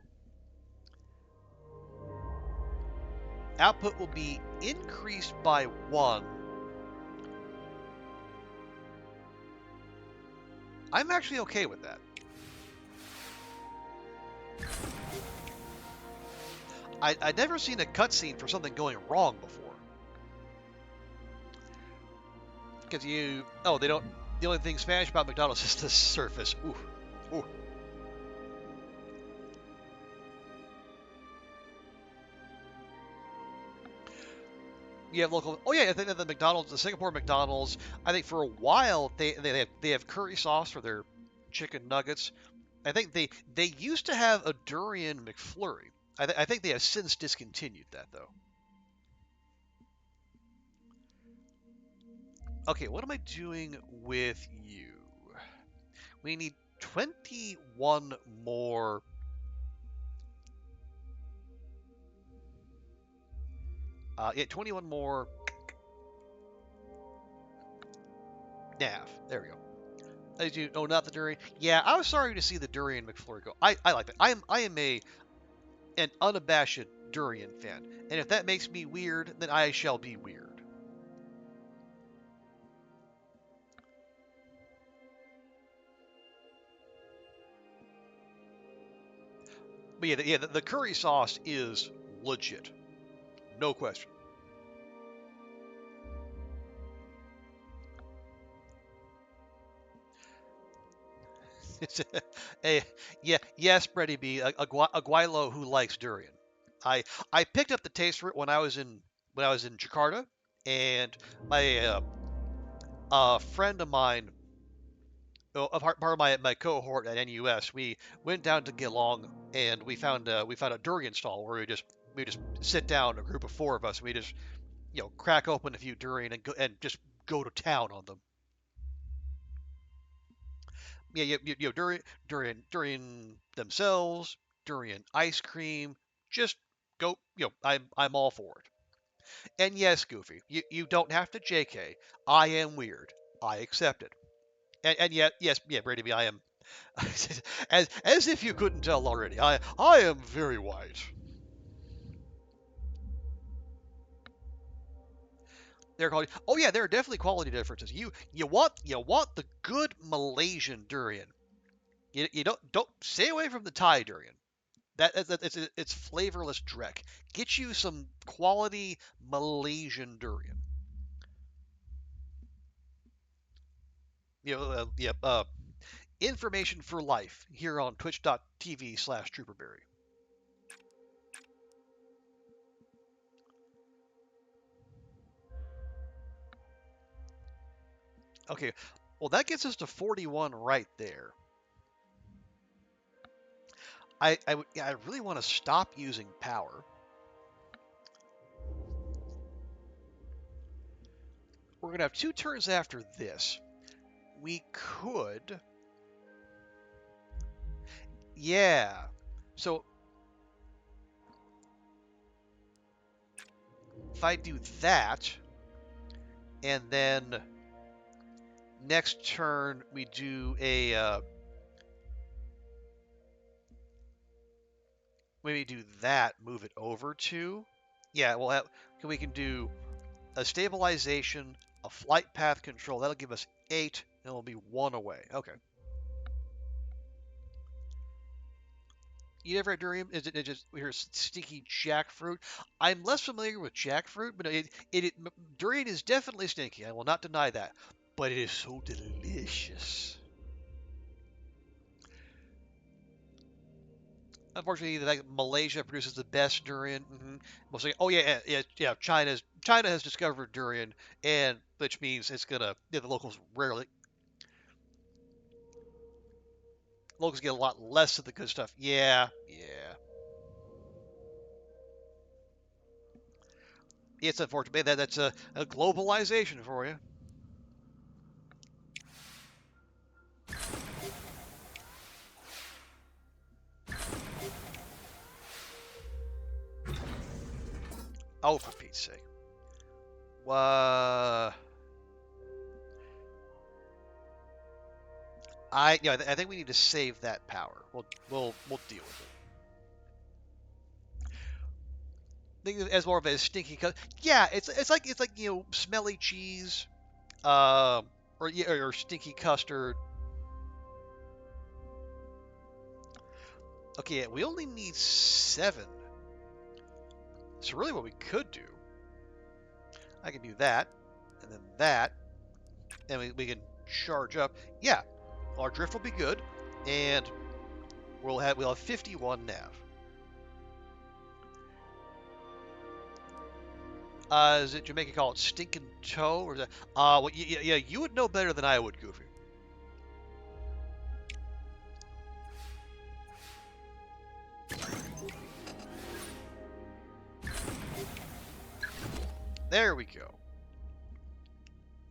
Output will be increased by 1. I'm actually okay with that. I'd never seen a cutscene for something going wrong before. Because they don't. The only thing Spanish about McDonald's is the surface. Ooh. Ooh. You have local. Oh yeah, I think that the McDonald's, the Singapore McDonald's. I think for a while they have curry sauce for their chicken nuggets. I think they used to have a durian McFlurry. I think they have since discontinued that though. Okay, what am I doing with you? We need 21 more. Yeah, 21 more nav. There we go. As you, oh, not the durian. Yeah, I was sorry to see the durian McFlurry go. I like that. I am an unabashed durian fan, and if that makes me weird, then I shall be weird. But yeah, the curry sauce is legit, no question. It's a, yeah, yes, Brady B, a guaylo who likes durian. I picked up the taste for it when I was in Jakarta, and my a friend of mine, a part of my cohort at NUS, we went down to Geelong and we found a durian stall where we just sit down, a group of four of us, and we just crack open a few durian and just go to town on them. Yeah, durian themselves, durian ice cream, just go. I'm all for it. And yes, Goofy, you don't have to JK. I am weird. I accept it. And yet, yes, yeah, Brady B, I am. As if you couldn't tell already, I am very white. They're called. Oh yeah, there are definitely quality differences. You want the good Malaysian durian. You don't stay away from the Thai durian. It's flavorless dreck. Get you some quality Malaysian durian. Yeah. Information for life here on twitch.tv/trooperberry. Okay, well that gets us to 41 right there. I really want to stop using power. We're gonna have 2 turns after this. We could, yeah. So if I do that, and then next turn we do a maybe do that, move it over to, yeah. Well, we can do a stabilization, a flight path control. That'll give us 8, and we'll be 1 away. Okay. You ever had durian? Is it just we hear sticky jackfruit? I'm less familiar with jackfruit, but durian is definitely stinky. I will not deny that, but it is so delicious. Unfortunately, like Malaysia produces the best durian. Mostly, oh yeah. China has discovered durian, and which means it's gonna. Yeah, the locals get a lot less of the good stuff. Yeah, yeah. It's unfortunate. That's a globalization for you. Oh, for Pete's sake. Uh, I think we need to save that power. We'll deal with it. Think of it as more of a stinky Yeah, it's like smelly cheese, or stinky custard. Okay, yeah, we only need 7. So really, what we could do, I can do that, and then that, and we can charge up. Yeah, our drift will be good. and we'll have 51 nav. Is it Jamaica call it stinking toe, or is that? Well, yeah, you would know better than I would, Goofy. There we go.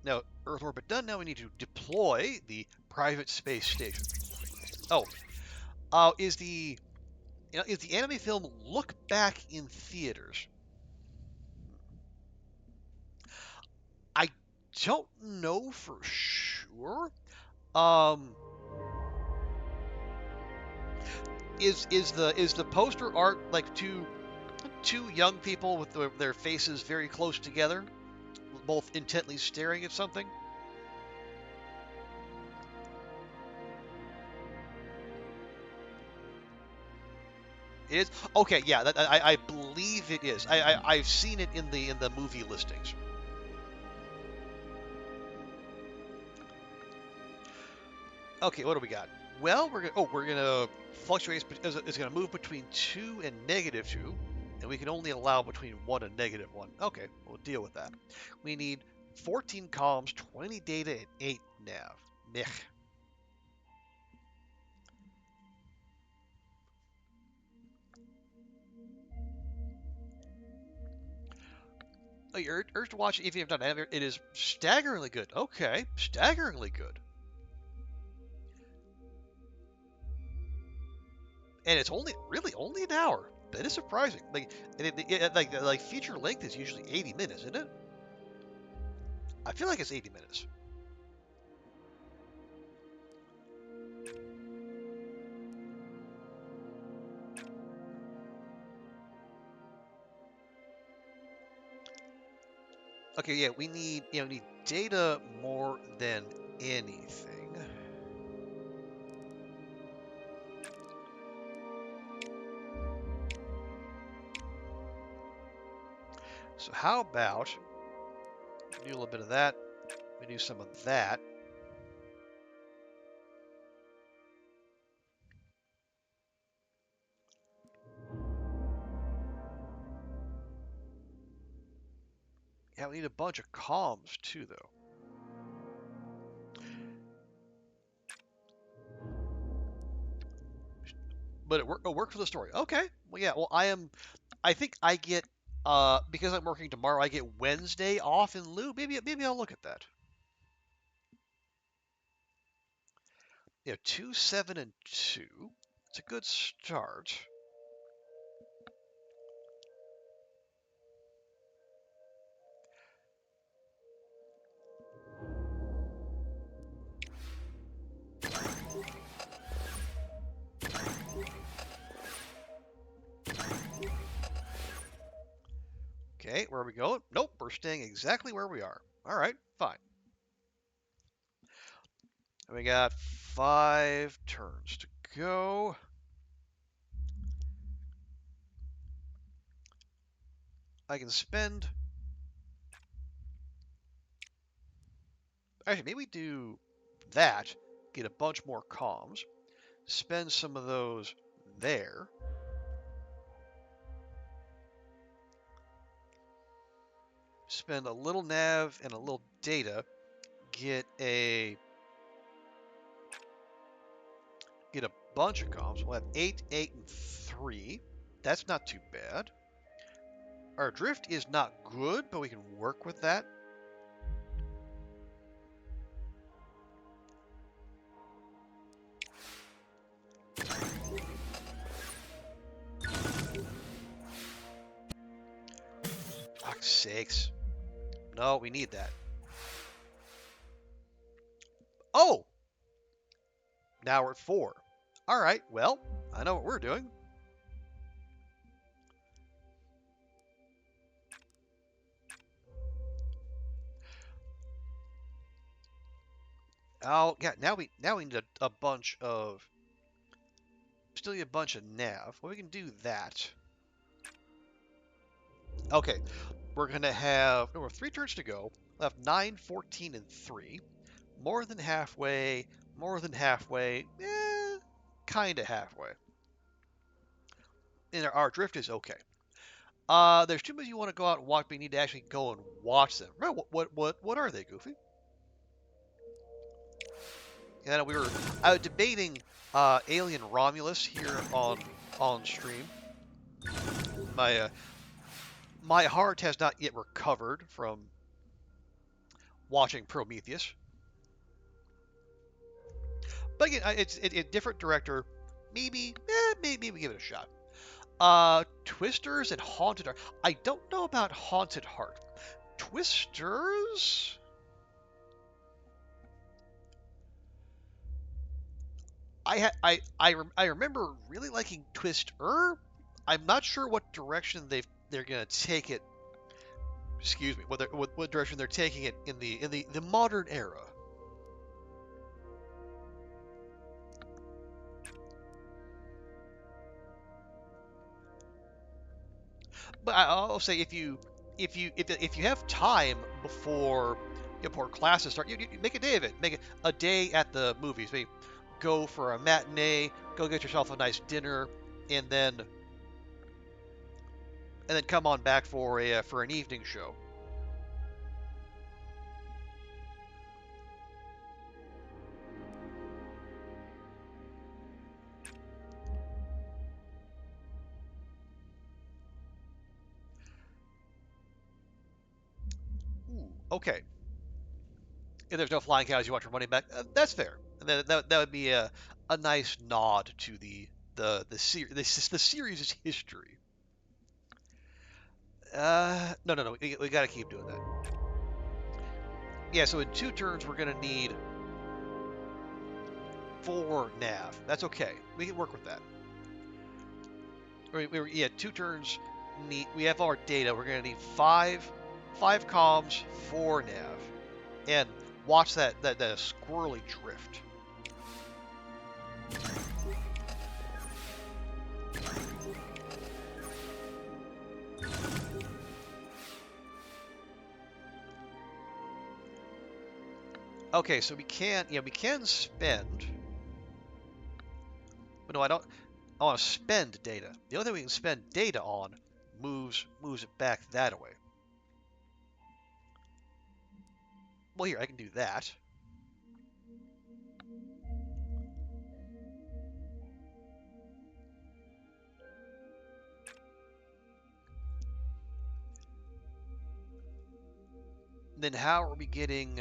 Now, Earth orbit done. Now we need to deploy the private space station. Oh, is the anime film Look Back in theaters? I don't know for sure. Is the poster art like two young people with their faces very close together, both intently staring at something? It is okay. Yeah, I believe it is. I've seen it in the movie listings. Okay, what do we got? Well, we're gonna fluctuate. It's gonna move between 2 and -2, and we can only allow between 1 and -1. Okay, we'll deal with that. We need 14 comms, 20 data, and 8 nav. Meh. Oh, you're urged to watch it if you have done it. It is staggeringly good. Okay, staggeringly good. And it's really only an hour. That is surprising. Like feature length is usually 80 minutes, isn't it? I feel like it's 80 minutes. Okay, yeah, we need data more than anything. So how about we do a little bit of that, we do some of that. Yeah, we need a bunch of comms too, though. But it'll work for the story. Okay. Well, yeah. Well, I think I get because I'm working tomorrow, I get Wednesday off in lieu. Maybe I'll look at that. Yeah, 2, 7, and 2. It's a good start. Okay, where are we going? Nope, we're staying exactly where we are. All right, fine. And we got 5 turns to go. I can spend. Actually, maybe do that. Get a bunch more comms. Spend some of those there. Spend a little nav and a little data. Get a bunch of comms. We'll have 8, 8, and 3. That's not too bad. Our drift is not good, but we can work with that. Fuck's sakes. No, we need that. Oh! Now we're at 4. All right, well, I know what we're doing. Oh, yeah, now we need a bunch of still need a bunch of nav. Well, we can do that. Okay, we're going to have 3 turns to go. We'll have 9, 14, and 3. More than halfway. Eh, kind of halfway. And our drift is okay. There's two movies you want to go out and watch, but you need to actually go and watch them. Right? What are they, Goofy? And I was debating Alien Romulus here on stream. My heart has not yet recovered from watching Prometheus. But again, it's a different director. Maybe we give it a shot. Twisters and Haunted Heart. I don't know about Haunted Heart. Twisters? I remember really liking Twister. I'm not sure what direction they're gonna take it. Excuse me, what direction they're taking it in the modern era. But I'll say if you have time before classes start, you make a day of it. Make it a day at the movies. Maybe go for a matinee, go get yourself a nice dinner, and then come on back for an evening show. Ooh, okay. If there's no flying cows, you want your money back. That's fair. And that would be a nice nod to the series' history. No. We got to keep doing that. Yeah, so in 2 turns, we're going to need 4 nav. That's okay. We can work with that. Yeah, 2 turns. We have our data. We're going to need 5 comms, 4 nav. And watch that squirrely drift. Okay, so we can spend. But no, I don't. I want to spend data. The only thing we can spend data on moves it back that way. Well, here I can do that. Then how are we getting?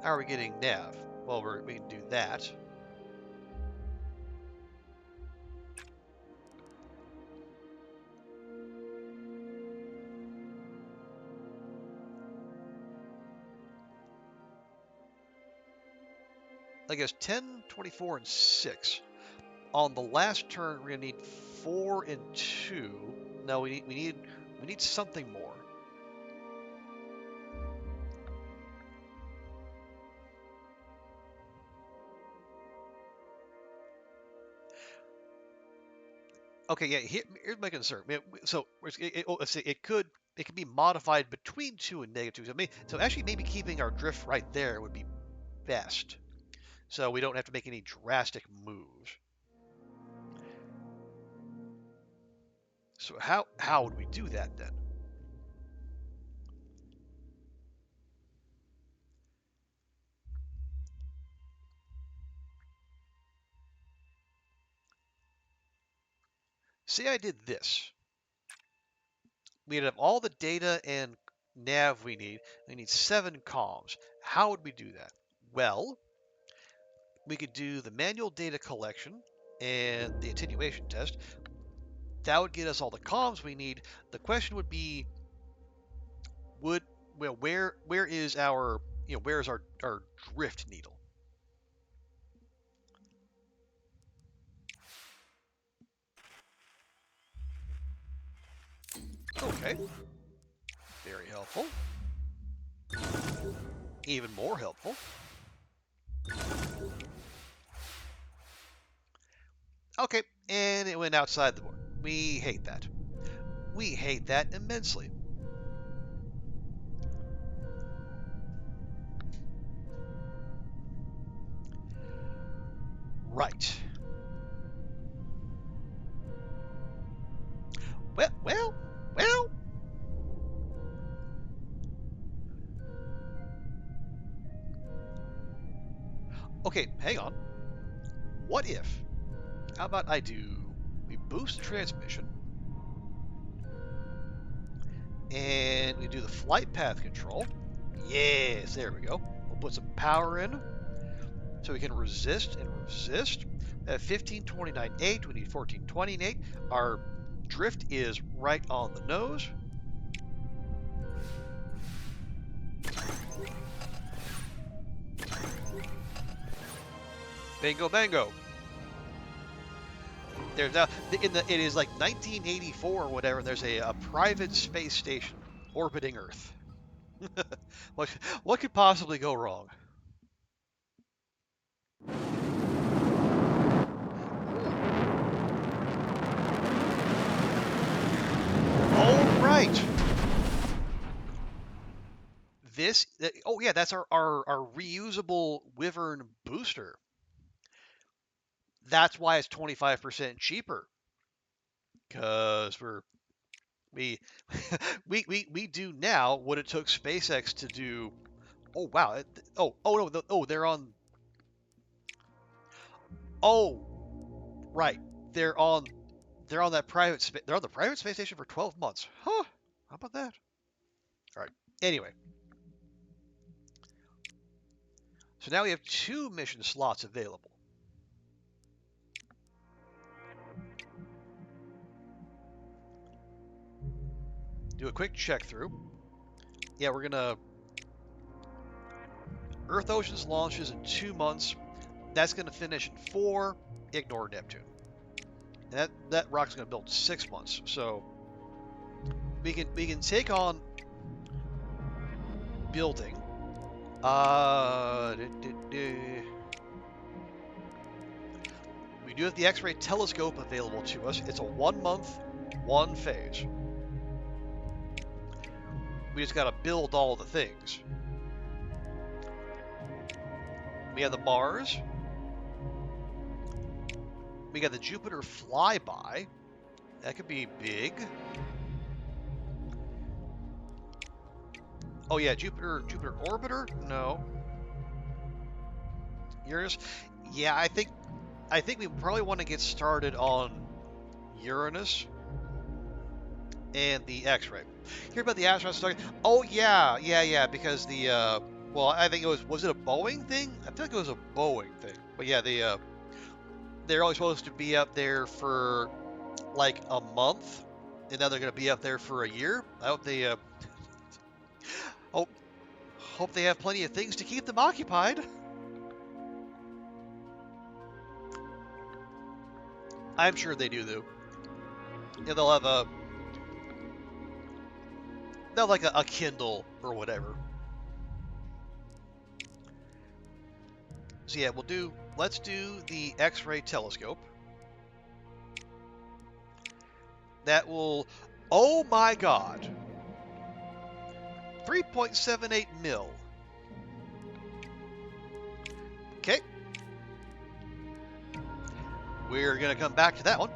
How are we getting nav? Well, we can do that. I guess 10, 24, and 6. On the last turn, we're gonna need 4 and 2. No, we need something more. Okay, yeah. Here's my concern. So let's see. It can be modified between 2 and -2. So actually, maybe keeping our drift right there would be best. So we don't have to make any drastic moves. So how would we do that then? Say I did this. We'd have all the data and nav we need. We need 7 comms. How would we do that? Well, we could do the manual data collection and the attenuation test. That would get us all the comms we need. The question would be, where is our where is our drift needle? Okay. Very helpful. Even more helpful. Okay, and it went outside the board. We hate that. We hate that immensely. right. Well. Okay, hang on. What if? How about we boost the transmission, and we do the flight path control. Yes, there we go. We'll put some power in, so we can resist and resist. At 1529.8, we need 1420.8. Our drift is right on the nose. Bingo, bango. There's now it is like 1984 or whatever. And there's a private space station orbiting Earth. what could possibly go wrong? All right. Oh yeah, that's our reusable Wyvern booster. That's why it's 25% cheaper. Because we we do now what it took SpaceX to do. Oh wow. Oh no. They're on. Oh right. They're on. They're on that private. They're on the private space station for 12 months. Huh? How about that? All right. Anyway, so now we have 2 mission slots available. Do a quick check through. Yeah, we're gonna. Earth Oceans launches in 2 months. That's gonna finish in 4. Ignore Neptune. And that rocket's gonna build 6 months. So we can take on building. We do have the X-ray telescope available to us. It's a 1 month, 1 phase. We just gotta build all the things. We have the Mars. We got the Jupiter flyby. That could be big. Oh yeah, Jupiter orbiter? No. Uranus? Yeah, I think we probably want to get started on Uranus and the X-ray. Hear about the astronauts? Oh yeah, because the well, I think it was it a Boeing thing? I feel like it was a Boeing thing. But yeah, they're only supposed to be up there for like a month, and now they're going to be up there for a year. I hope they hope they have plenty of things to keep them occupied. I'm sure they do, though. Yeah, they'll have like a Kindle or whatever. So yeah, let's do the X-ray telescope. That will, oh my God, 3.78 mil. Okay. We're going to come back to that one.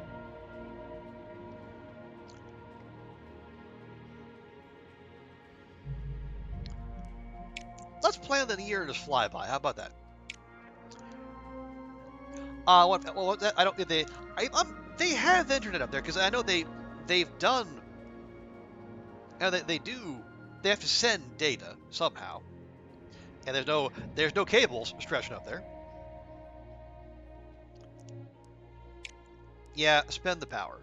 Let's plan the Uranus flyby. How about that? I don't. They have internet up there because I know they've done. And they do. They have to send data somehow, and there's no cables stretching up there. Yeah, spend the power.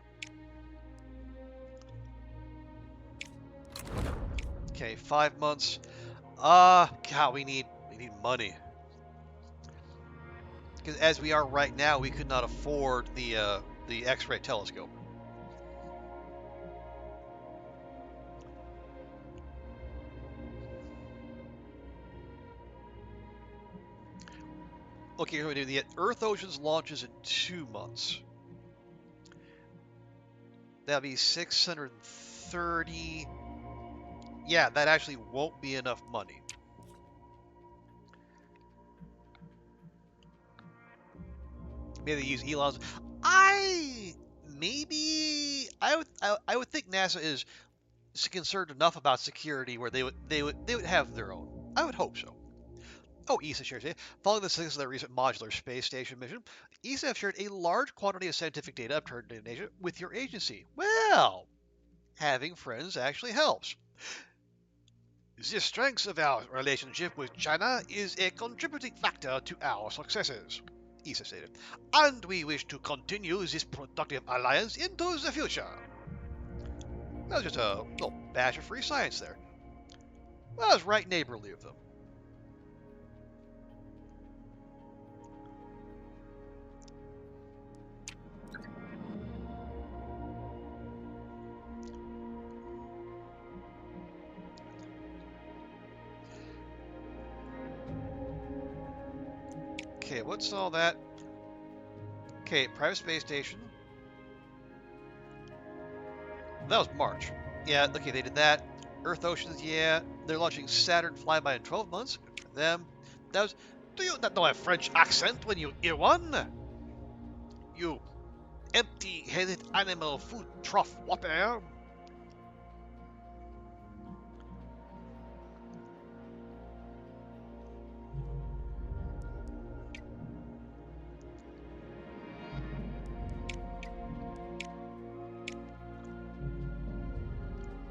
Okay, 5 months. God, we need money. Because as we are right now, we could not afford the X-ray telescope. Okay, here we do the Earth Oceans launches in 2 months. That'll be 630. Yeah, that actually won't be enough money. Maybe they use Elon's. I would think NASA is concerned enough about security where they would have their own. I would hope so. Oh, ESA shares it. Following the success of their recent modular space station mission, ESA have shared a large quantity of scientific data obtained in Asia with your agency. Well, having friends actually helps. The strength of our relationship with China is a contributing factor to our successes, ESA stated, and we wish to continue this productive alliance into the future. That was just a little batch of free science there. Well, that was right neighborly of them. Okay, what's all that? Okay, private space station. That was March. Yeah, okay, they did that. Earth Oceans, yeah. They're launching Saturn flyby in 12 months. Good for them. That was. Do you not know a French accent when you hear one? You empty-headed animal food trough whopper.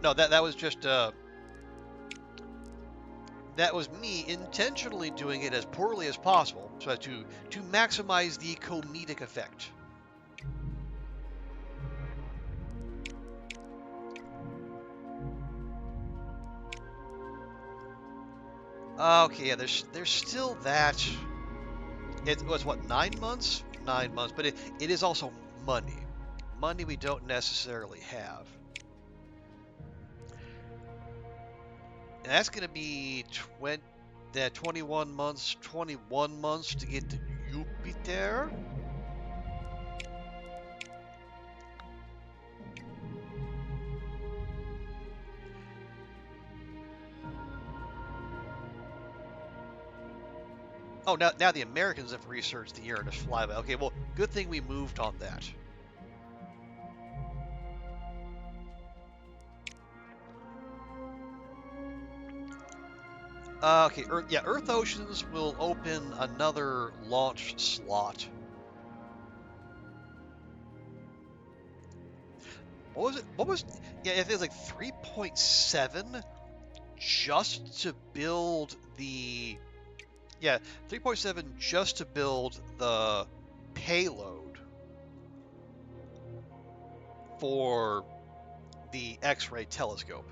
No, that was just that was me intentionally doing it as poorly as possible, so as to maximize the comedic effect. Okay, yeah, there's still that. It was what, 9 months? 9 months, but it is also money. Money we don't necessarily have. And that's going to be 21 months, 21 months to get to Jupiter. Oh, now the Americans have researched the Uranus flyby. Okay, well, good thing we moved on that. Okay, Earth Oceans will open another launch slot. What was it? Yeah, I think it was like 3.7 just to build the. Yeah, 3.7 just to build the payload for the X-ray telescope.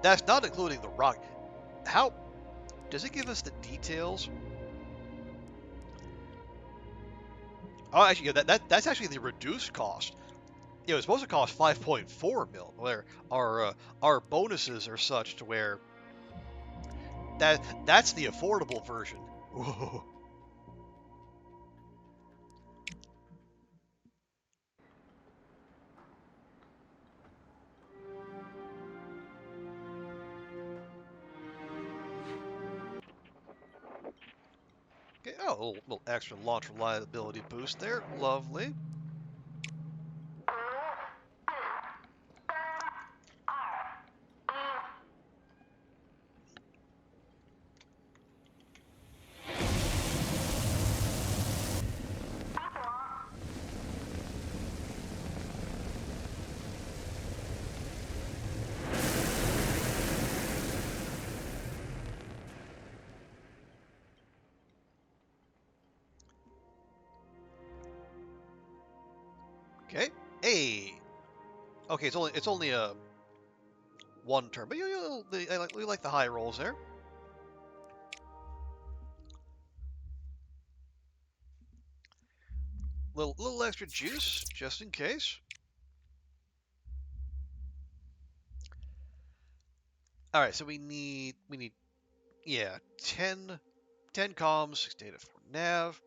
That's not including the rocket. How does it give us the details? Oh, actually, yeah, that's actually the reduced cost. It was supposed to cost 5.4 mil. Where our bonuses are such to where that's the affordable version. Whoa. Okay, oh, a little extra launch reliability boost there. Lovely. Okay. Hey. Okay, it's only a one turn, but we like the high rolls there. Little extra juice just in case. All right, so we need yeah 10 comms, 6 data for nav,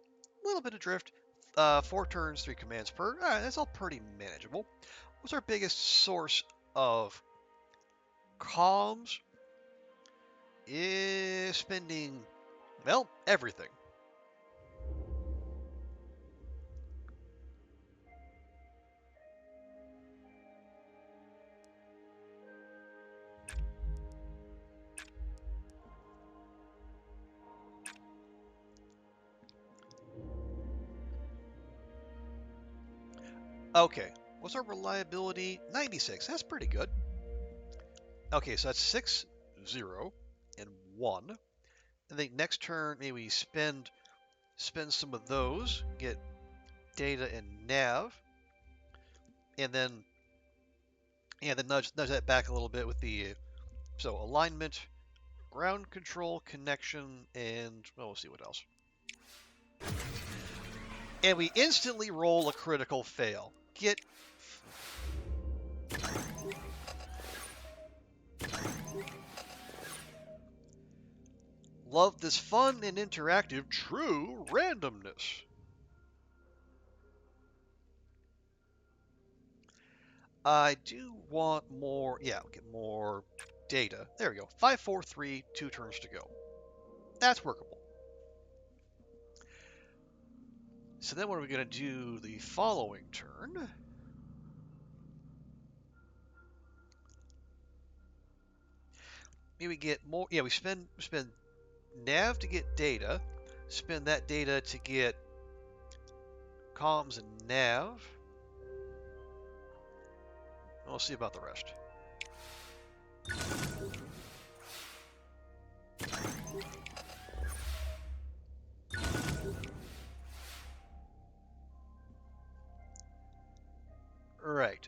a little bit of drift, 4 turns, 3 commands per. All right, that's all pretty manageable. What's our biggest source of comms? is spending, well, everything. Okay, what's our reliability? 96. That's pretty good. Okay, so that's 6, 0, and 1. I think next turn maybe we spend some of those, get data and nav, and then nudge that back a little bit with the so alignment, ground control, connection, and well, we'll see what else. And we instantly roll a critical fail. Get love this fun and interactive true randomness. I do want more, yeah, I'll get more data. There we go. 5, 4, 3, 2 turns to go. That's workable. So then what are we going to do the following turn? Maybe we get more, yeah, we spend nav to get data, spend that data to get comms and nav. We'll see about the rest. Right.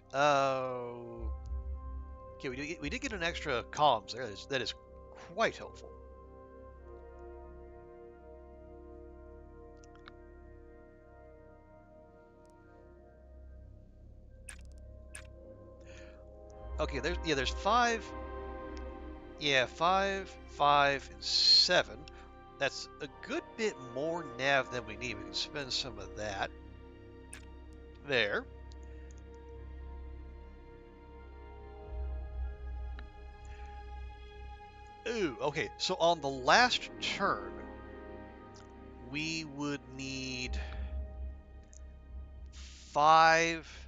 Okay, we did get an extra comms there. That is quite helpful. Okay, there's 5. Yeah, 5, 5, and 7. That's a good bit more nav than we need. We can spend some of that. There. Ooh, okay. So on the last turn, we would need 5.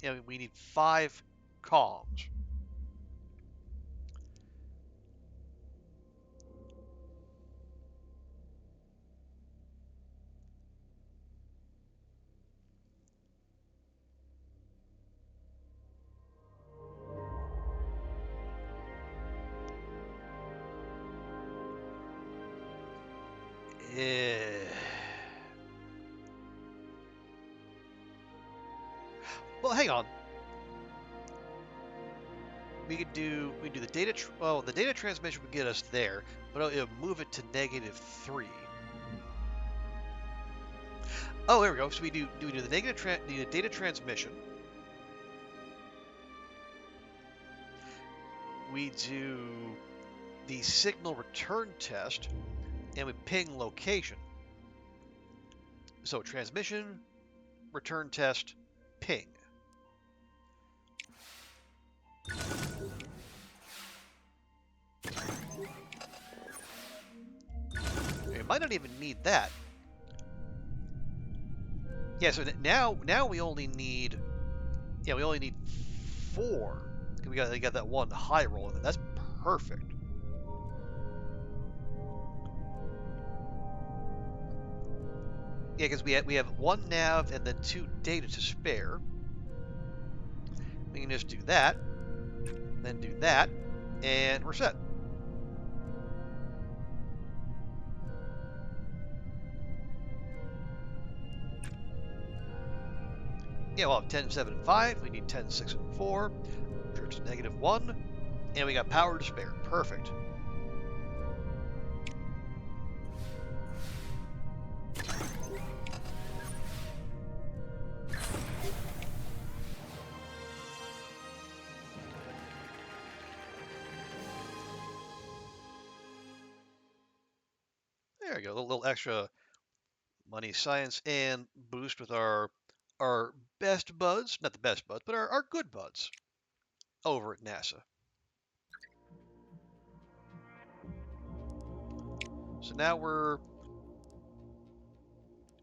Yeah, we need 5 comms. Eh. Well, hang on. We do the data. Well, the data transmission would get us there, but it'll move it to -3. Oh, there we go. So we do the the data transmission. We do the signal return test, and we ping location. So transmission, return test, ping. We might not even need that. Yeah, so now we only need 4. We got that one high roll in there. That's perfect. Yeah, because we have 1 nav and then 2 data to spare. We can just do that, then do that, and we're set. Yeah, we'll have 10, 7, and 5. We need 10, 6, and 4. Drift's -1. And we got power to spare. Perfect. There we go. A little extra money, science, and boost with our best buds. Not the best buds, but our good buds over at NASA. So now we're...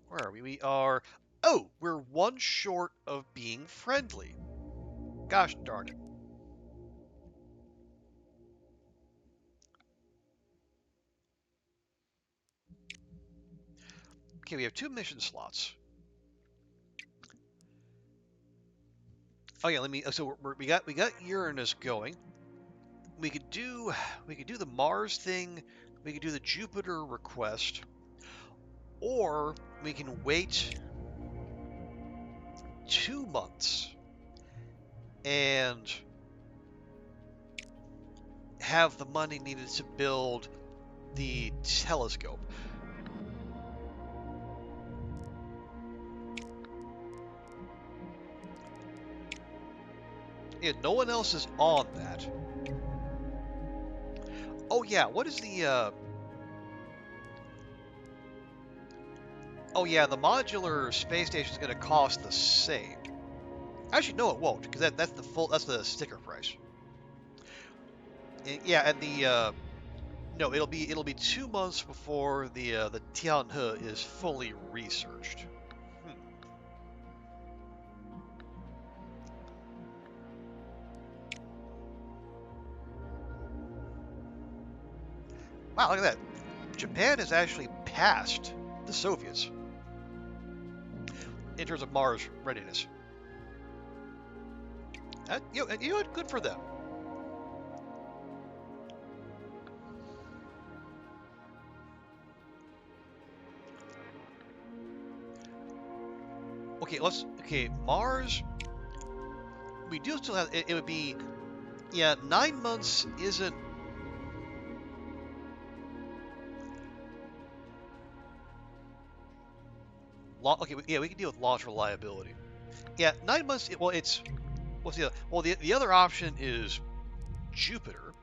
Where are we? We are... Oh, we're one short of being friendly. Gosh darn it. Okay, we have 2 mission slots. Oh yeah, let me. So we got Uranus going. We could do the Mars thing. We could do the Jupiter request, or we can wait 2 months and have the money needed to build the telescope. Yeah, no one else is on that. Oh yeah, what is the? Oh yeah, the modular space station is going to cost the same. Actually, no, it won't, because that's the sticker price. Yeah, and the no, it'll be 2 months before the Tianhe is fully researched. Wow, look at that. Japan has actually passed the Soviets in terms of Mars readiness. You know what? Good for them. Okay, Mars. We do still have. It would be, yeah, 9 months isn't. Okay, yeah, we can deal with launch reliability. Yeah, 9 months. Well, it's what's the other? Well, the other option is Jupiter,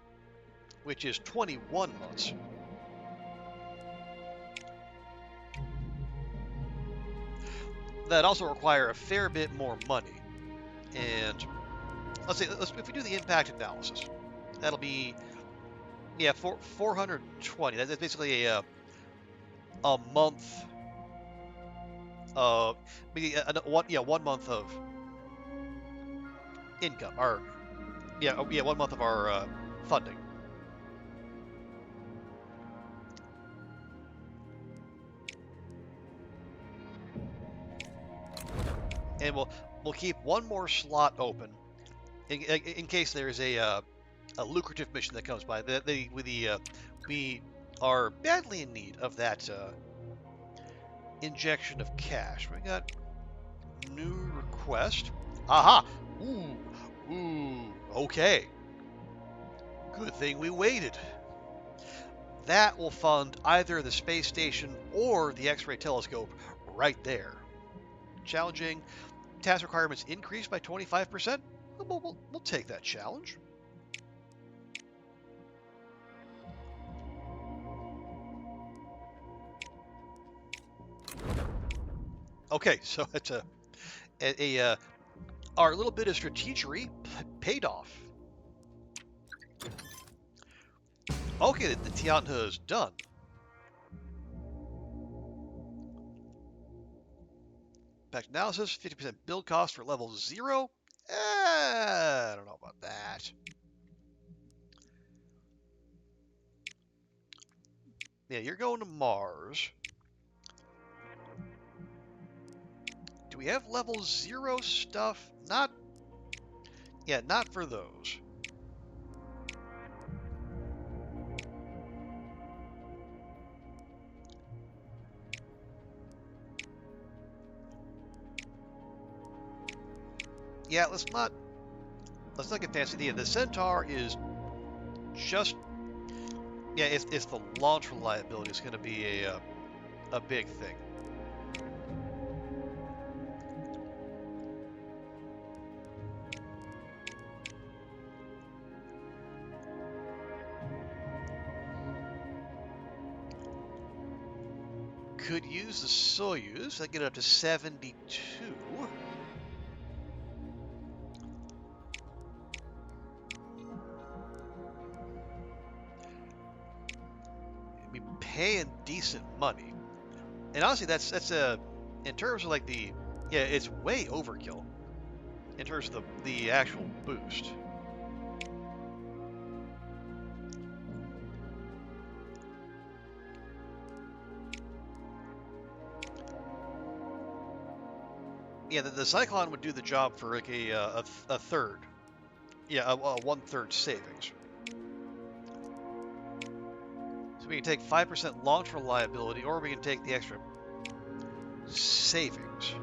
which is 21 months. That also require a fair bit more money. And if we do the impact analysis, that'll be, yeah, 420. That's basically a month. Maybe 1 month of income, or yeah, 1 month of our funding. And we'll keep one more slot open in case there is a lucrative mission that comes by. We are badly in need of that injection of cash. We got new request. Aha! Ooh. Okay. Good thing we waited. That will fund either the space station or the X-ray telescope right there. Challenging. Task requirements increased by 25%. We'll take that challenge. Okay, so it's our little bit of strategery paid off. Okay, the Tianhe is done. Impact analysis, 50% build cost for level 0. I don't know about that. Yeah, you're going to Mars. Do we have level 0 stuff? Not for those. Yeah, let's not get fancy. The Centaur is just, yeah, it's the launch reliability is going to be a big thing. Could use the Soyuz. I get up to 72. It'd be paying decent money. And honestly, that's in terms of like it's way overkill in terms of the actual boost. Yeah, the Cyclone would do the job for like a third. Yeah, a 1/3 savings. So we can take 5% launch reliability, or we can take the extra savings.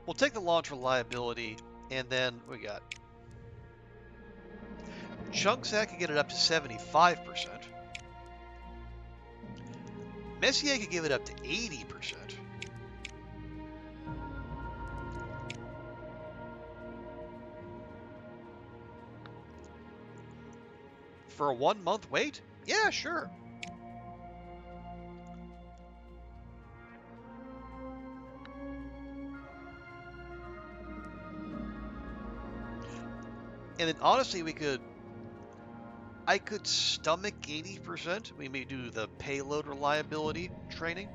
We'll take the launch reliability, and then we got Chunksat could get it up to 75%. Messier could give it up to 80%. For a 1 month wait? Yeah, sure. And then honestly, I could stomach 80%. We may do the payload reliability training.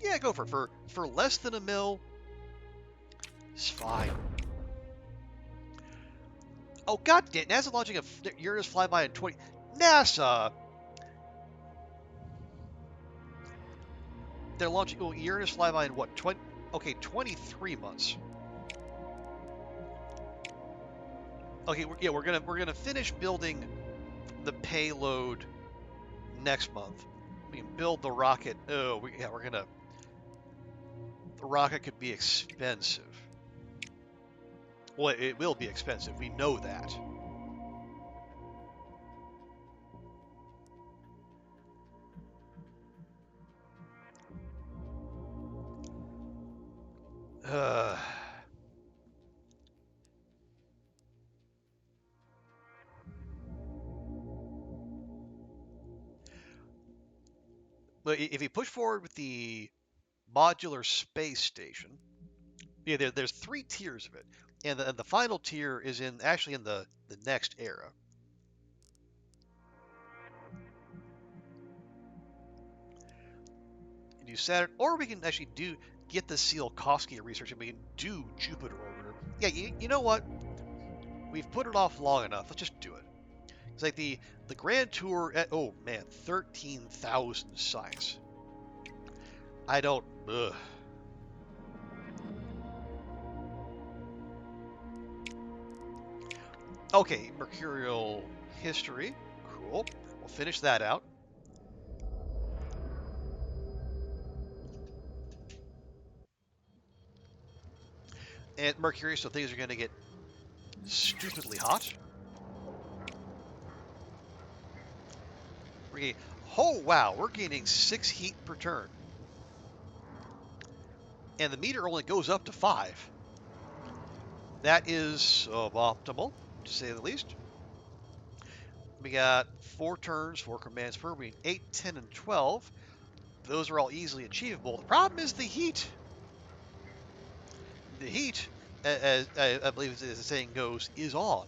Yeah, go for it. For less than a mil, it's fine. Oh god damn, NASA launching a Uranus flyby in 20. NASA! They're launching Uranus flyby in what? 20? Okay, 23 months. Okay, we're gonna finish building the payload next month. We can build the rocket. Oh, we're gonna. The rocket could be expensive. Well, it will be expensive. We know that. Uh, but if you push forward with the modular space station, yeah, there's 3 tiers of it, and the final tier is actually in the next era. You do Saturn, or we can actually get the Tsiolkovsky research, and we can do Jupiter orbiter. Yeah, you know what? We've put it off long enough. Let's just do it. It's like the Grand Tour at, oh man, 13,000 sites. I don't. Ugh. Okay, mercurial history. Cool. We'll finish that out. And Mercury, so things are going to get stupidly hot. We're getting, oh wow, we're gaining 6 heat per turn. And the meter only goes up to 5. That is suboptimal, to say the least. We got 4 turns, 4 commands per. We 8, 10, and 12. Those are all easily achievable. The problem is the heat. The heat, as I believe as the saying goes, is on.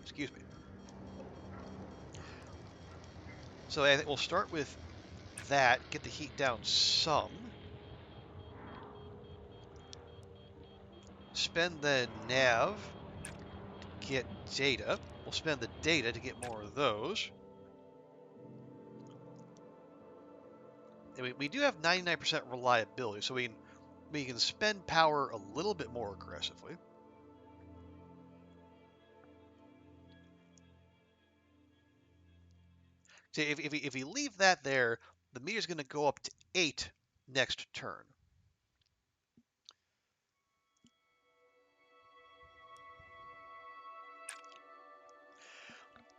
Excuse me. So I think we'll start with that, get the heat down some. Spend the nav to get data. We'll spend the data to get more of those. And we do have 99% reliability, so we can spend power a little bit more aggressively. See, if we leave that there, the meter's going to go up to 8 next turn.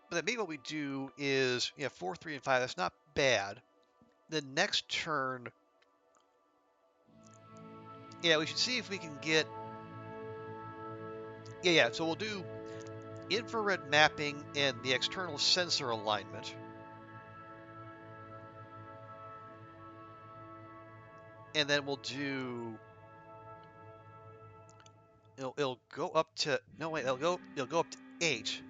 But then maybe what we do is, 4, 3, and 5. That's not bad. The next turn, Yeah, we should see if we can get... Yeah, so we'll do infrared mapping and the external sensor alignment. And then we'll do... It'll go up to... No, wait, it'll go up to 8.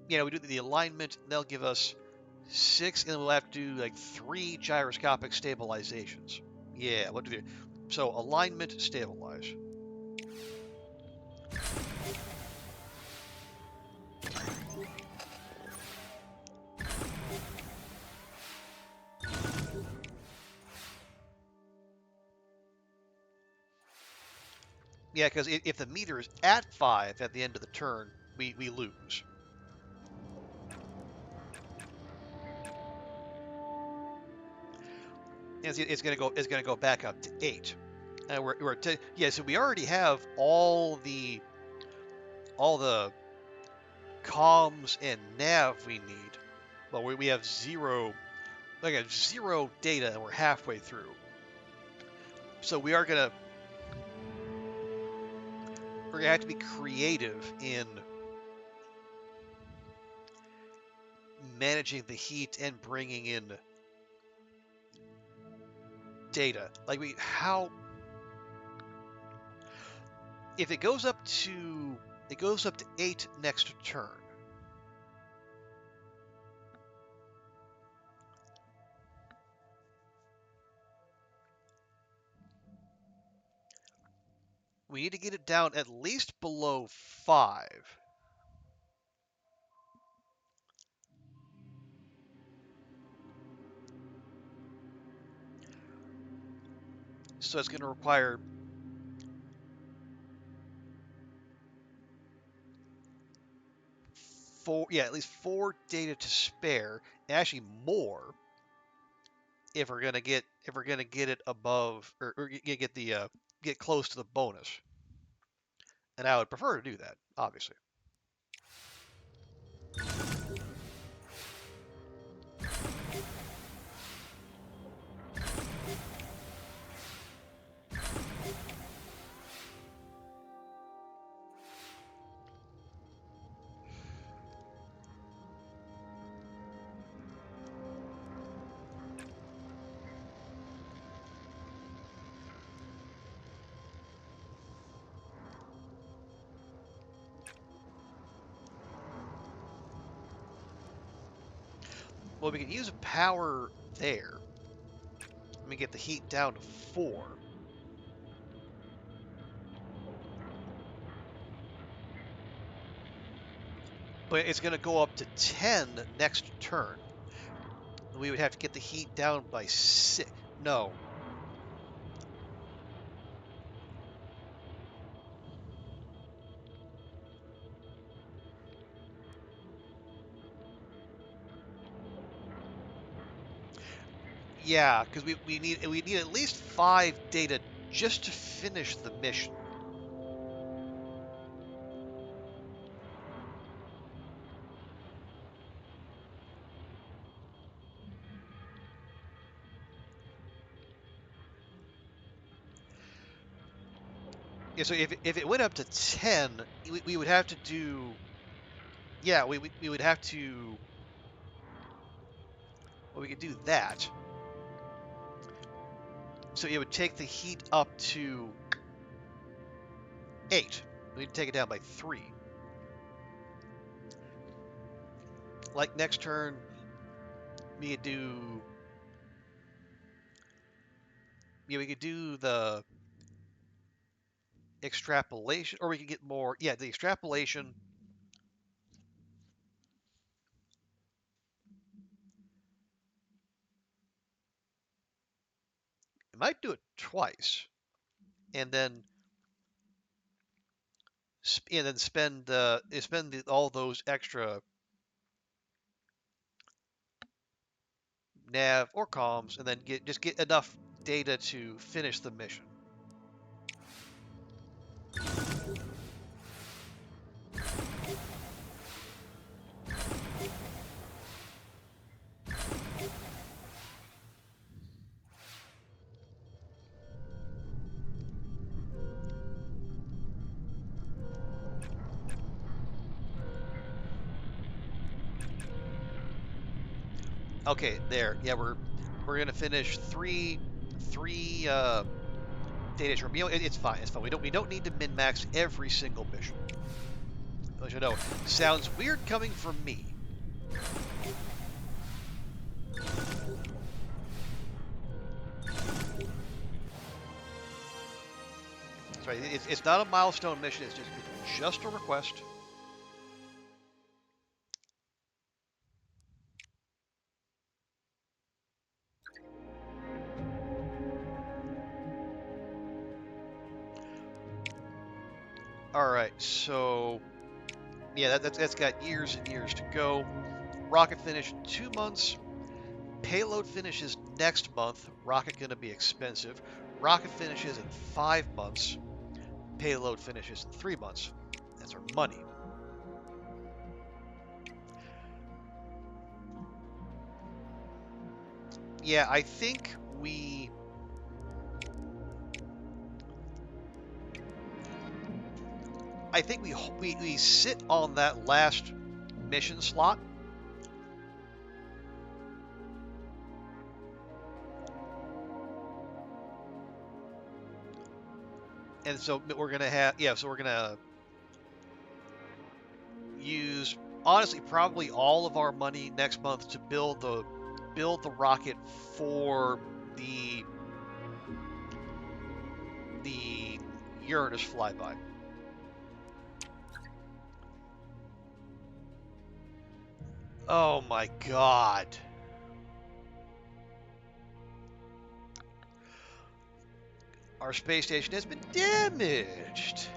Yeah, we do the alignment, they'll give us 6, and then we'll have to do like 3 gyroscopic stabilizations. Yeah, what do we do? So alignment, stabilize. Yeah, because if the meter is at 5 at the end of the turn, we lose. And it's gonna go back up to 8. And yeah, so we already have all the comms and nav we need. Well, we have zero data, and we're halfway through. So we're gonna have to be creative in managing the heat and bringing in data. Like if it goes up to 8 next turn. We need to get it down at least below 5. So it's going to require at least 4 data to spare, and actually more if we're gonna get it above or get close to the bonus. And I would prefer to do that, obviously. Well, we can use power there. Let me get the heat down to 4. But it's going to go up to 10 next turn. We would have to get the heat down by 6. No. Yeah, because we need at least 5 data just to finish the mission. Yeah, so if it went up to 10, we would have to do... Yeah, we would have to... Well, we could do that. So it would take the heat up to 8. We need to take it down by 3. Like next turn, we could do... Yeah, we could do the extrapolation, or we could get more... Yeah, the extrapolation... It might do it twice. And then spend all those extra nav or comms, and then just get enough data to finish the mission. Okay, there. Yeah, we're gonna finish three data short. You know, it's fine. It's fine. We don't need to min max every single mission. As you know, sounds weird coming from me. Sorry, it's not a milestone mission. It's just a request. All right, so yeah, that's got years and years to go. Rocket finish in 2 months. Payload finishes next month. Rocket gonna be expensive. Rocket finishes in 5 months. Payload finishes in 3 months. That's our money. Yeah, I think we sit on that last mission slot. And so we're gonna have so we're gonna use honestly probably all of our money next month to build the rocket for the Uranus flyby. Oh my god. Our space station has been damaged.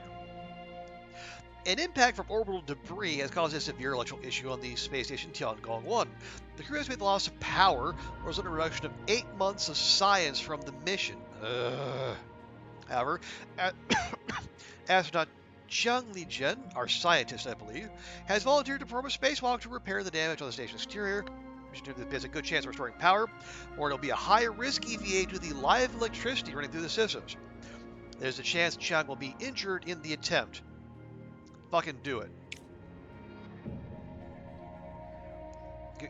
An impact from orbital debris has caused a severe electrical issue on the space station Tiangong 1. The crew has made the loss of power, resulting in a reduction of 8 months of science from the mission. However, astronaut Chiang Lijuan, our scientist, I believe, has volunteered to perform a spacewalk to repair the damage on the station's exterior. There's a good chance of restoring power, or it'll be a high-risk EVA to the live electricity running through the systems. There's a chance Chiang will be injured in the attempt. Fucking do it.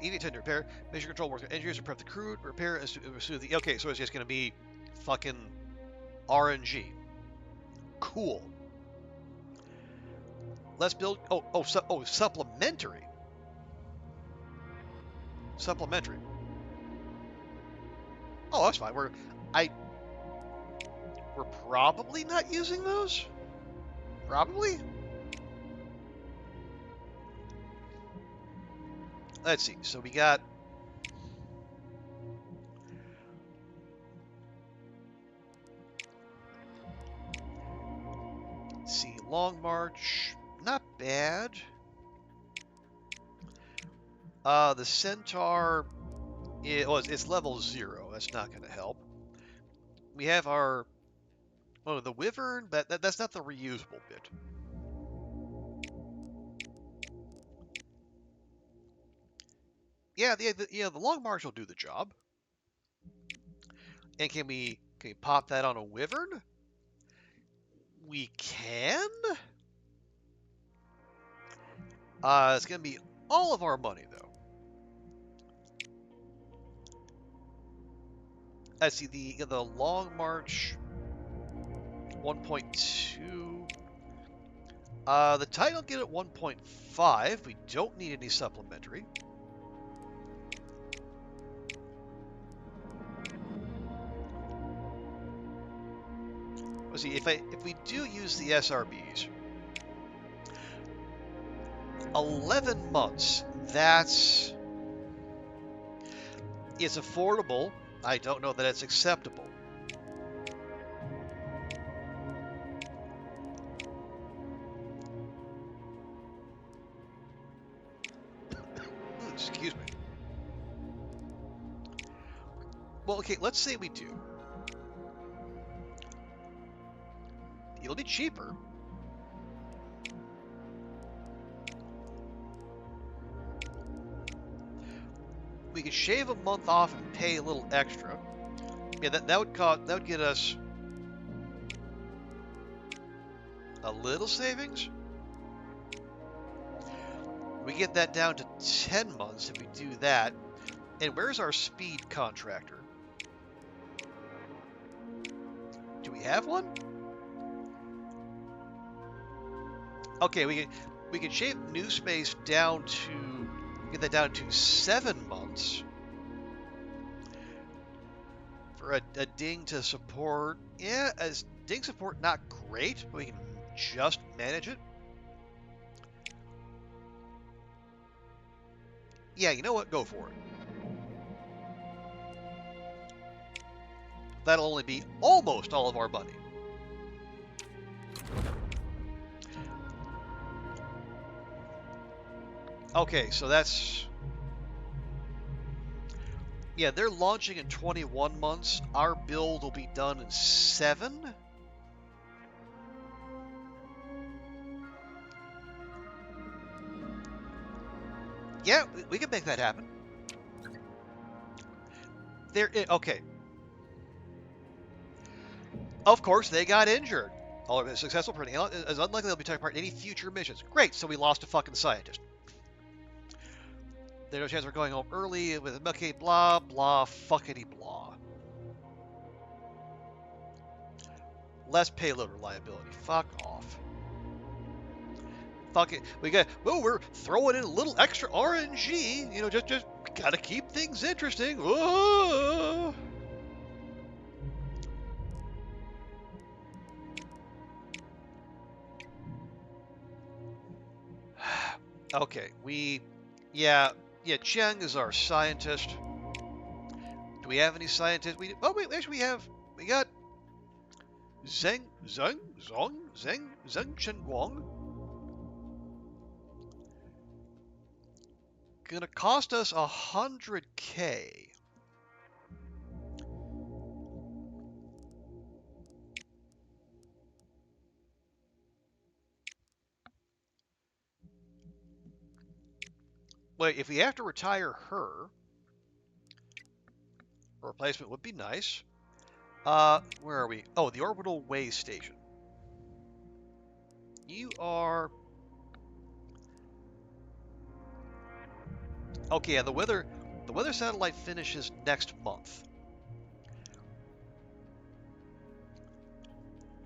EVA tend to repair. Mission control works with engineers to prep the crew, repair, and pursue the. Okay, so it's just going to be fucking RNG. Cool. Let's build. Supplementary. Supplementary. Oh, that's fine. We're probably not using those. Probably. Let's see. So we got. Let's see. Long March. Not bad. The Centaur. It's level 0. That's not going to help. We have our. Oh, the Wyvern. That's not the reusable bit. Yeah, the Long March will do the job. And can we pop that on a Wyvern? We can. It's gonna be all of our money though. Let's see the Long March 1.2. The Titan will get at 1.5. We don't need any supplementary. Let's see if we do use the SRBs. 11 months. It's affordable. I don't know that it's acceptable. Excuse me. Well, okay, let's say we do. It'll be cheaper. We could shave a month off and pay a little extra. Yeah, that would get us a little savings. We get that down to 10 months if we do that. And where's our speed contractor? Do we have one? Okay, we can shave new space down to get that down to 7 months for a ding to support. Yeah, as ding support not great, but we can just manage it. Yeah, you know what? Go for it. That'll only be almost all of our money. Okay, so that's... Yeah, they're launching in 21 months. Our build will be done in 7. Yeah, we can make that happen. Okay. Of course, they got injured. All of it successful printing is unlikely they'll be taking part in any future missions. Great, so we lost a fucking scientist. There's no chance we're going home early with okay, blah, blah, fuckity blah. Less payload reliability. Fuck off. Fuck it. We're throwing in a little extra RNG. You know, just gotta keep things interesting. Whoa. Okay, yeah, Chiang is our scientist. Do we have any scientists? Actually we got Zeng Shenguang. Gonna cost us 100K. Wait, if we have to retire her, a replacement would be nice. Where are we? Oh, the orbital way station. You are... Okay, yeah, the weather satellite finishes next month.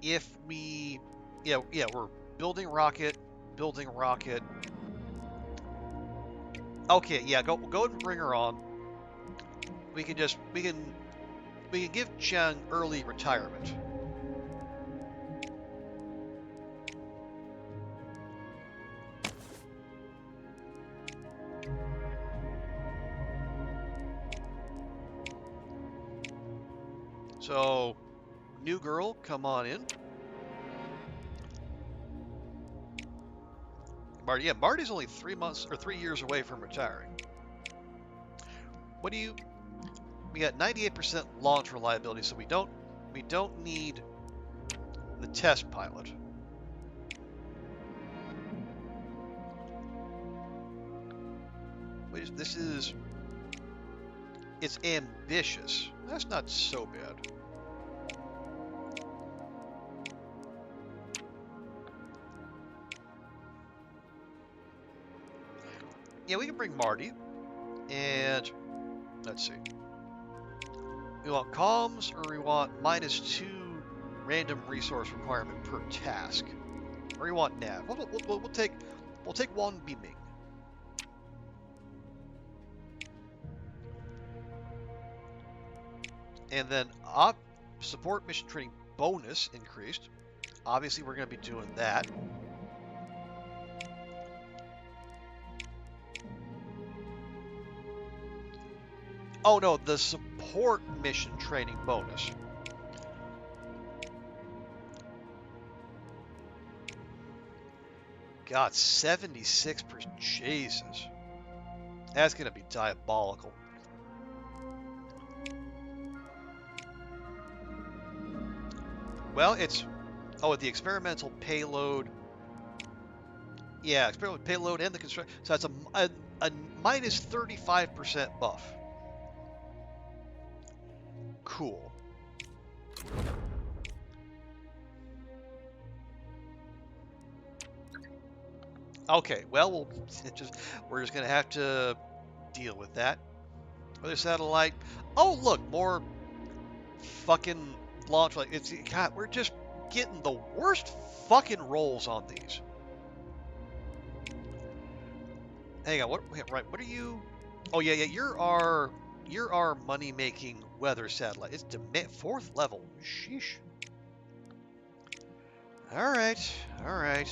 If we... Yeah, we're building rocket. Okay, yeah, go ahead and bring her on. We can give Chiang early retirement. So, new girl, come on in. Marty, yeah, Marty's only 3 years away from retiring. We got 98% launch reliability, so we don't need the test pilot. It's ambitious. That's not so bad. Yeah, we can bring Marty. And let's see. We want comms, or we want -2 random resource requirement per task, or we want nav. We'll take one beaming. And then support mission training bonus increased. Obviously, we're going to be doing that. Oh no, the support mission training bonus. God, 76%. Jesus. That's going to be diabolical. Well, it's... Oh, the experimental payload. Yeah, experimental payload and the construction. So that's a minus 35% buff. Cool. Okay, well, we're just gonna have to deal with that. Weather satellite. Oh, look, more fucking launch. Like it's God, we're just getting the worst fucking rolls on these. Hang on, what? Right, what are you? Oh yeah, you're our money-making weather satellite. It's fourth level. Sheesh. All right, all right.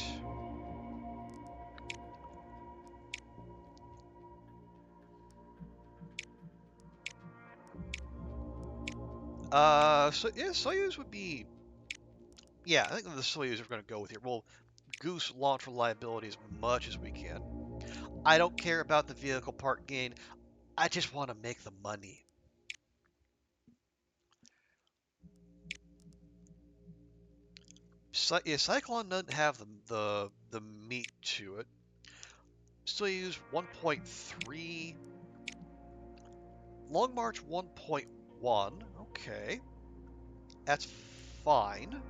So yeah, Soyuz would be. Yeah, I think the Soyuz we're going to go with here. We'll goose launch reliability as much as we can. I don't care about the vehicle part gain. I just want to make the money. Yeah, Cyclone doesn't have the meat to it. Soyuz 1.3. Long March 1.1. Okay, that's fine.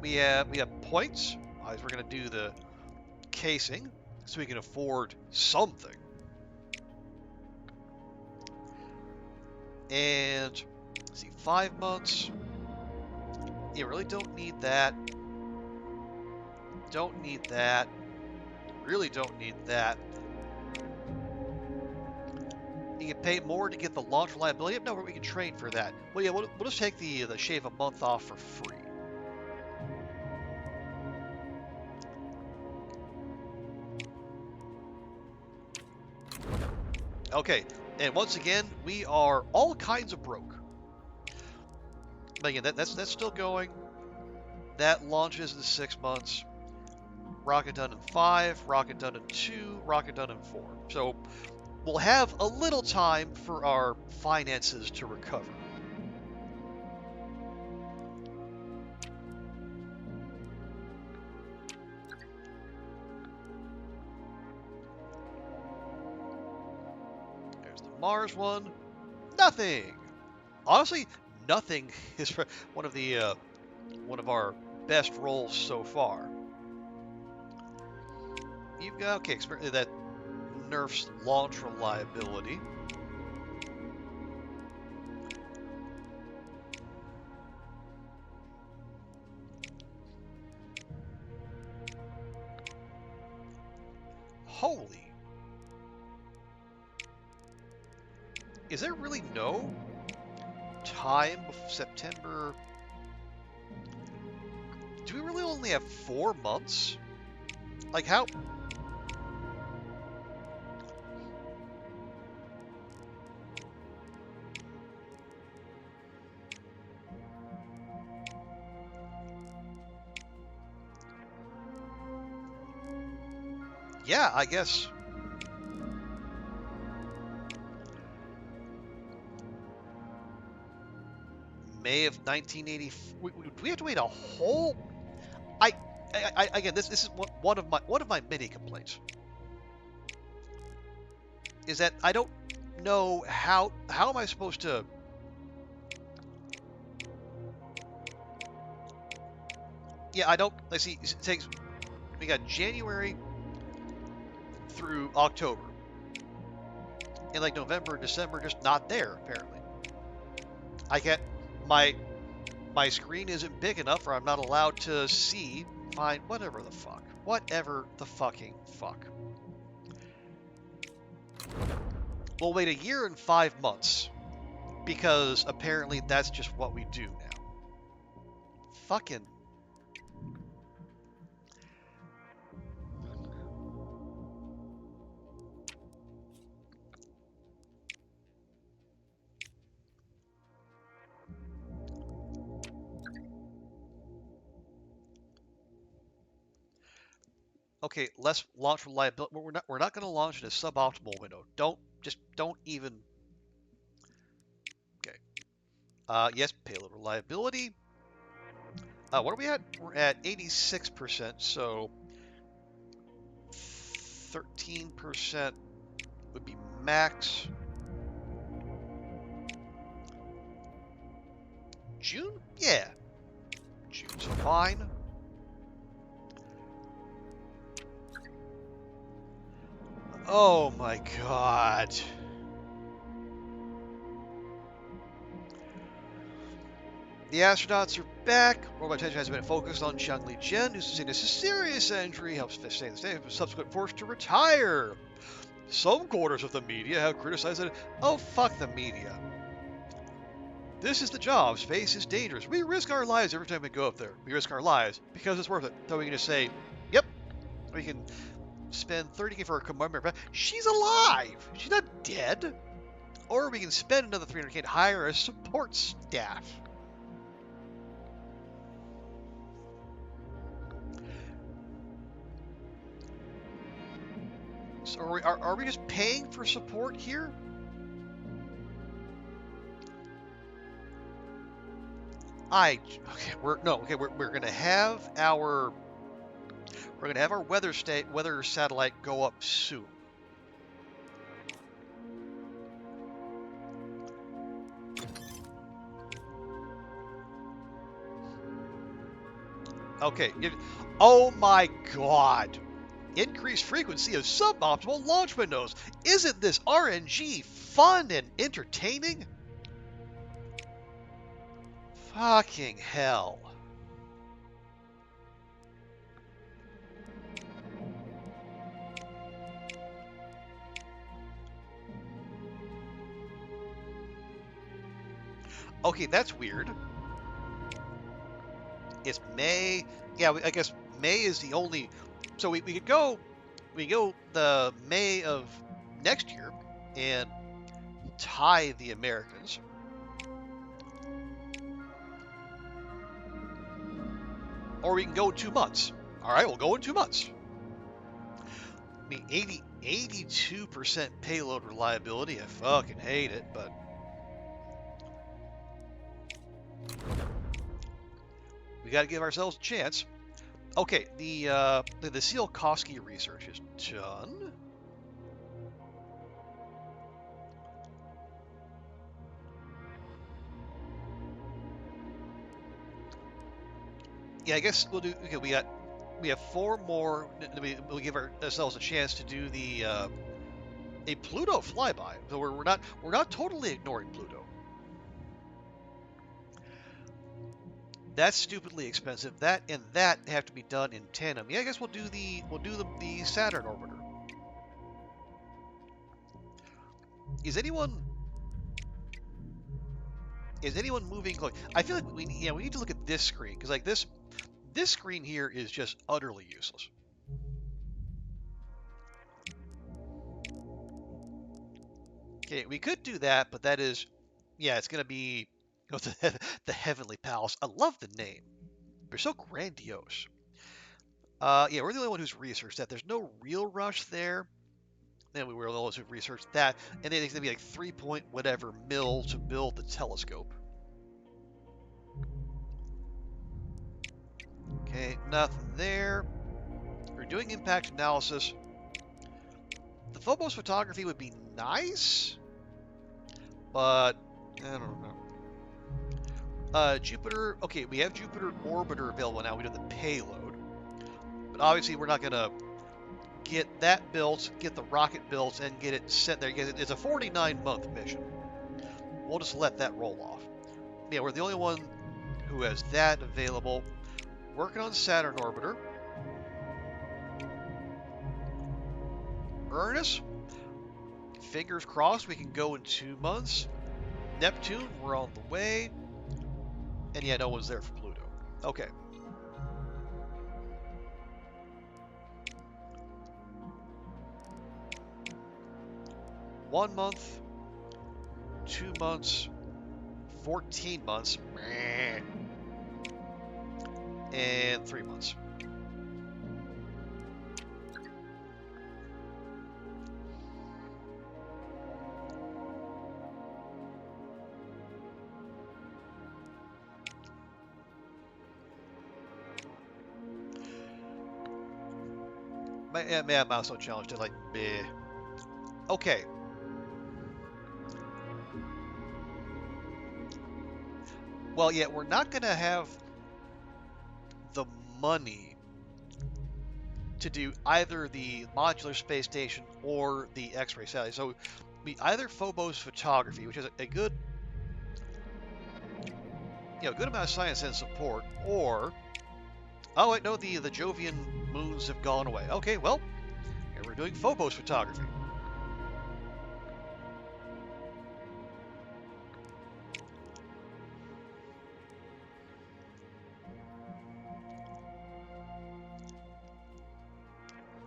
We have points. We're gonna do the casing so we can afford something. And let's see, 5 months. You really don't need that. Don't need that. Really don't need that. You can pay more to get the launch reliability. No, we can train for that. Well, yeah, we'll just take the shave a month off for free. Okay, and once again, we are all kinds of broke. But again, that's still going. That launches in 6 months. Rocket done in 5, rocket done in 2, rocket done in 4. So we'll have a little time for our finances to recover. There's the Mars one. Nothing. Honestly, nothing is one of our best rolls so far. You've got okay, that nerfs launch reliability. Holy. Is there really no time of September? Do we really only have 4 months? Like how? Yeah, I guess. May of 1980. Do we have to wait a whole? Again, this is one of my many complaints. Is that I don't know how am I supposed to? Yeah, I don't. Let's see. It takes. We got January through October, and like November, December, just not there apparently. I can't. My screen isn't big enough, or I'm not allowed to see. Fine, whatever the fuck. Whatever the fucking fuck. We'll wait a year and 5 months, because apparently that's just what we do now. Fucking. Okay, less launch reliability. We're not going to launch in a suboptimal window. Don't even. Okay. Yes, payload reliability. What are we at? We're at 86%, so 13% would be max. June? Yeah. June's fine. Oh my god. The astronauts are back. Worldwide attention has been focused on Chiang Lijuan, who sustained a serious injury, helps sustain the state, was subsequent forced to retire. Some quarters of the media have criticized it. Oh, fuck the media. This is the job. Space is dangerous. We risk our lives every time we go up there. We risk our lives because it's worth it. So we can just say, yep, we can spend 30K for a commemorative. She's alive. She's not dead. Or we can spend another 300K to hire a support staff. So are we just paying for support here? We're gonna have our weather satellite go up soon. Okay. Oh my god. Increased frequency of suboptimal launch windows. Isn't this RNG fun and entertaining? Fucking hell. Okay, that's weird. It's May. Yeah, I guess May is the only. So we could go the May of next year and tie the Americans. Or we can go in 2 months. All right, we'll go in 2 months. I mean, 82% payload reliability. I fucking hate it, but we got to give ourselves a chance. Okay, the Tsiolkovsky research is done. Yeah, I guess we'll do. Okay, we have 4 more. We'll give ourselves a chance to do the a Pluto flyby. So we're not totally ignoring Pluto. That's stupidly expensive. That and that have to be done in tandem. Yeah, I guess we'll do the Saturn orbiter. Is anyone moving? I feel like we need to look at this screen because like this screen here is just utterly useless. Okay, we could do that, but that is, yeah, it's gonna be the Heavenly Palace. I love the name. They're so grandiose. Yeah, we're the only one who's researched that. There's no real rush there. Then we were the only ones who researched that, and then it's gonna be like 3 point whatever mil to build the telescope. Okay, nothing there. We're doing impact analysis. The Phobos photography would be nice, but I don't know. Jupiter. Okay, we have Jupiter orbiter available now. We do the payload, but obviously we're not gonna get that built, get the rocket built, and get it sent there. It's a 49-month mission. We'll just let that roll off. Yeah, we're the only one who has that available. Working on Saturn orbiter. Uranus. Fingers crossed we can go in 2 months. Neptune, we're on the way. And yeah, no one's there for Pluto. Okay. One month, 2 months, 14 months, and 3 months. My milestone challenge did like bleh. Okay. Well, yeah, we're not gonna have the money to do either the modular space station or the X-ray satellite. So we either Phobos photography, which is a good good amount of science and support, or oh wait, no, the Jovian moons have gone away. Okay, well, here we're doing Phobos photography.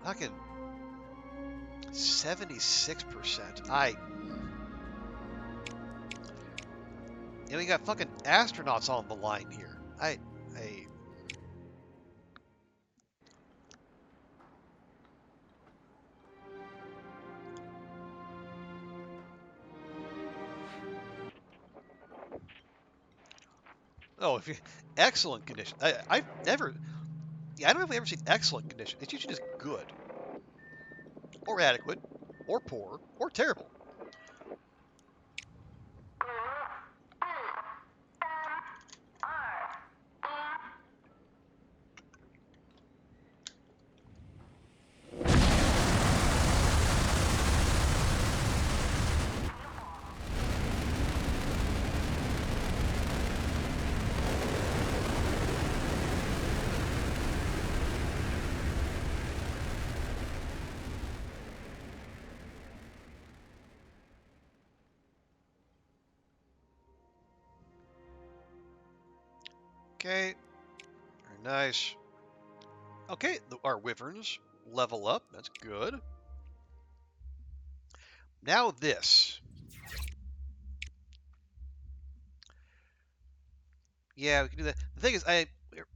Fucking 76%. And we got fucking astronauts on the line here. Oh, if you, excellent condition. I've never, yeah, I don't know if I've ever seen excellent condition. It's usually just good, or adequate, or poor, or terrible. Okay, very nice. Okay, our wyverns level up. That's good. Now this. Yeah, we can do that. The thing is,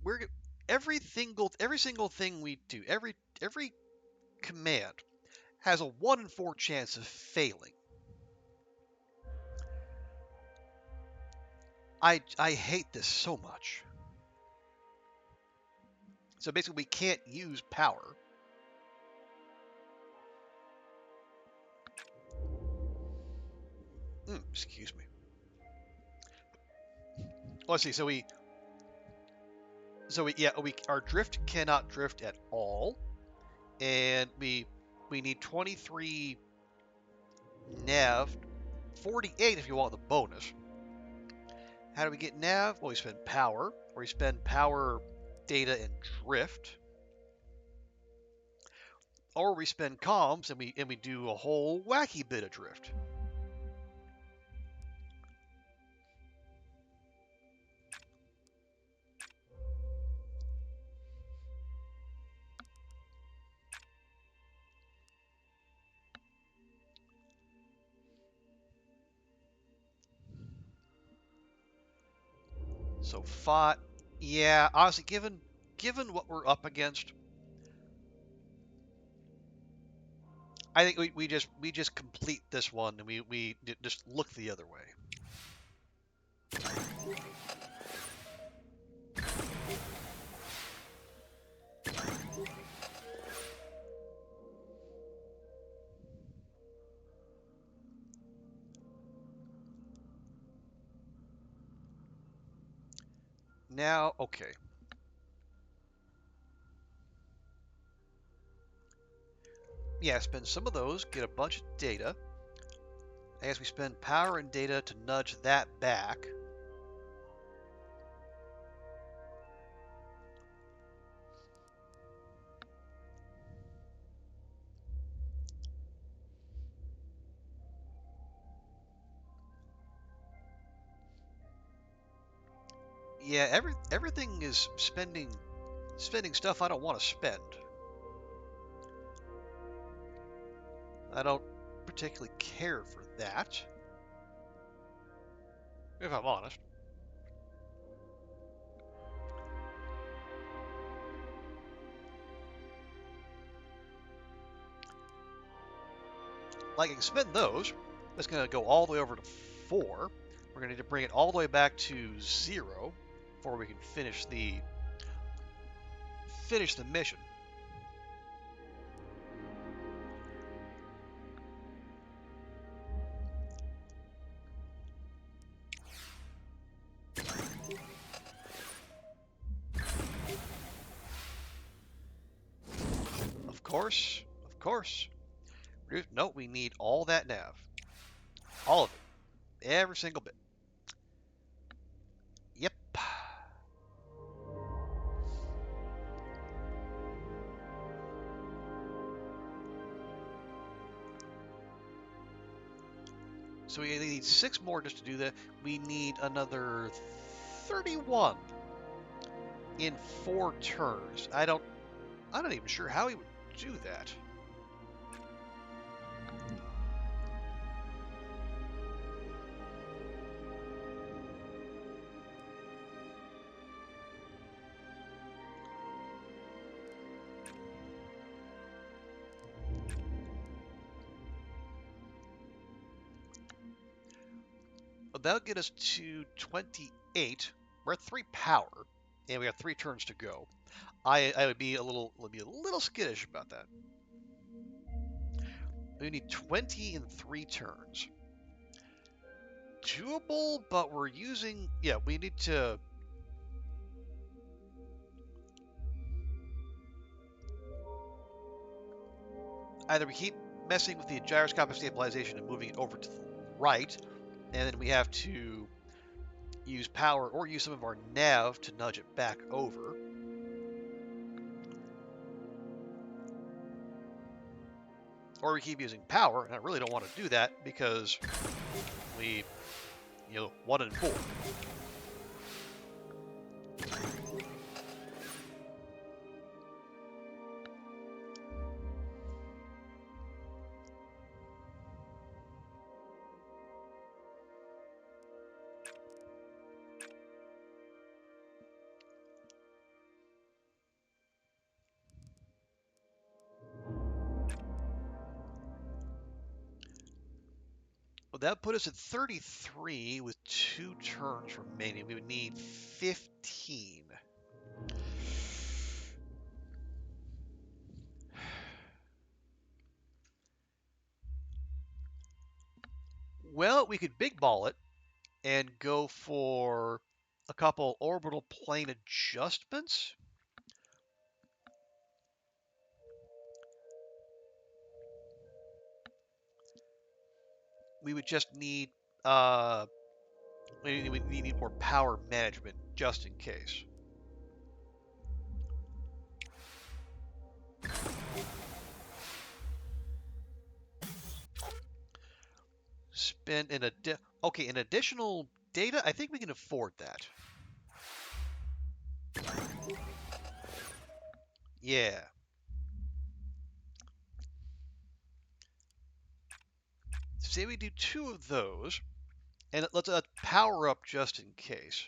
we're every single thing we do, every command has a 1 in 4 chance of failing. I hate this so much. So basically, we can't use power. Excuse me. Let's see. Our drift cannot drift at all, and we need 23 nav, 48 if you want the bonus. How do we get nav? Well, we spend power, or we spend power, data, and drift, or we spend comms and we do a whole wacky bit of drift. So fought, yeah. Honestly, given what we're up against, I think we just complete this one and we just look the other way. Now, okay. Yeah, spend some of those, get a bunch of data. I guess we spend power and data to nudge that back. Yeah, everything is spending stuff I don't want to spend. I don't particularly care for that, if I'm honest. Like, I can spend those. That's going to go all the way over to 4. We're going to need to bring it all the way back to 0 before we can finish the mission. Of course. No, we need all that nav. All of it. Every single bit. Yep. So we need 6 more just to do that. We need another 31 in 4 turns. I'm not even sure how he would do that. That'll get us to 28. We're at 3 power, and we got 3 turns to go. I would be a little skittish about that. We need 20 in 3 turns. Doable, but we're using... Yeah, we need to... Either we keep messing with the gyroscopic stabilization and moving it over to the right, and then we have to use power or use some of our nav to nudge it back over. Or we keep using power, and I really don't want to do that because we, 1 and 4. Well, that put us at 33 with 2 turns remaining. We would need 15. Well, we could big ball it and go for a couple orbital plane adjustments. We would just need we need more power management just in case. Spend an additional data. I think we can afford that. Yeah. Say we do 2 of those, and let's power up just in case.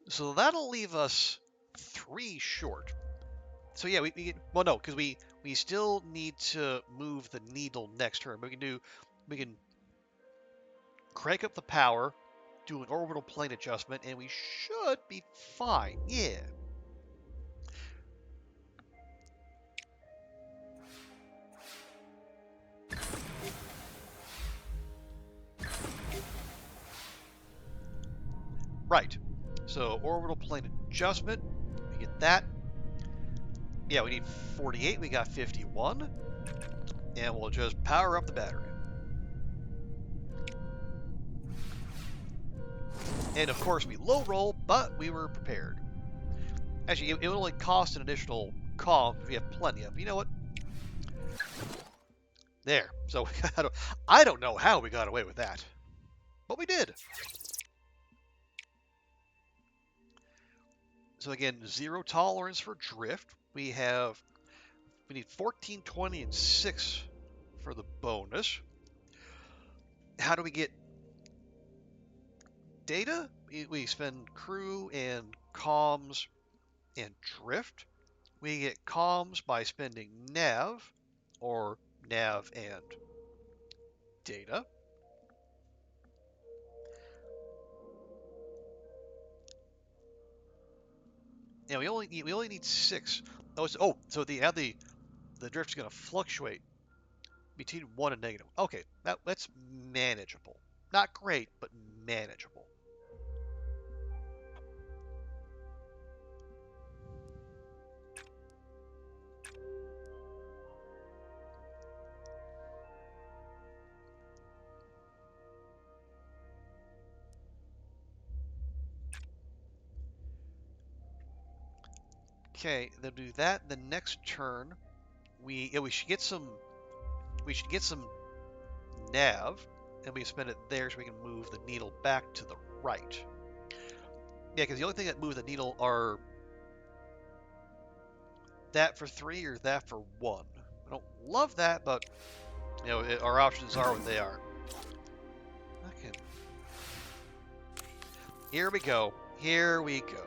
So that'll leave us 3 short. So yeah, well no, because we still need to move the needle next turn. We can crank up the power, do an orbital plane adjustment, and we should be fine. Yeah. Right. So orbital plane adjustment, we get that. Yeah, we need 48. We got 51. And we'll just power up the battery. And of course, we low roll, but we were prepared. Actually, it would only cost an additional comm if we have plenty of. You know what? There. So I don't know how we got away with that, but we did. So again, 0 tolerance for drift. We need 14, 20, and 6 for the bonus. How do we get data? We spend crew and comms and drift. We get comms by spending nav, or nav and data. And we only need 6. So the drift's going to fluctuate between 1 and negative. Okay, that's manageable. Not great, but manageable. Okay, then do that. The next turn, we should get some nav, and we spend it there so we can move the needle back to the right. Yeah, because the only thing that moves the needle are that for 3 or that for 1. I don't love that, but you know, our options are what they are. Okay. Here we go. Here we go.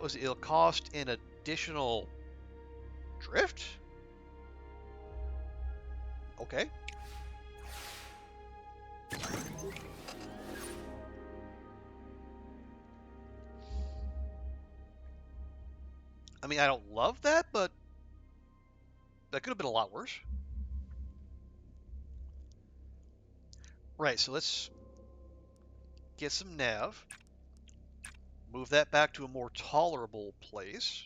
It'll cost an additional drift? Okay. I mean, I don't love that, but that could have been a lot worse. Right, so let's get some nav. Move that back to a more tolerable place.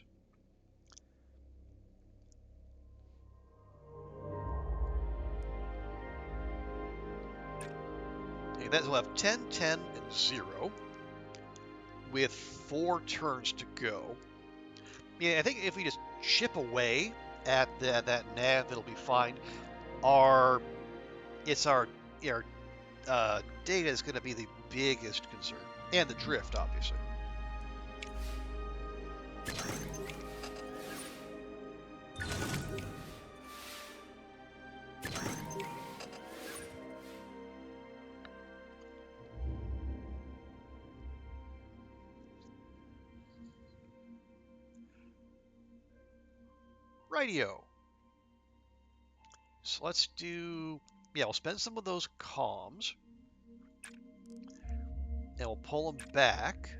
Okay, that will have 10, 10, and 0 with 4 turns to go. Yeah, I think if we just chip away at that nav, it'll be fine. Our data is going to be the biggest concern, and the drift, obviously. Radio. So let's do, yeah, we'll spend some of those comms, and we'll pull them back.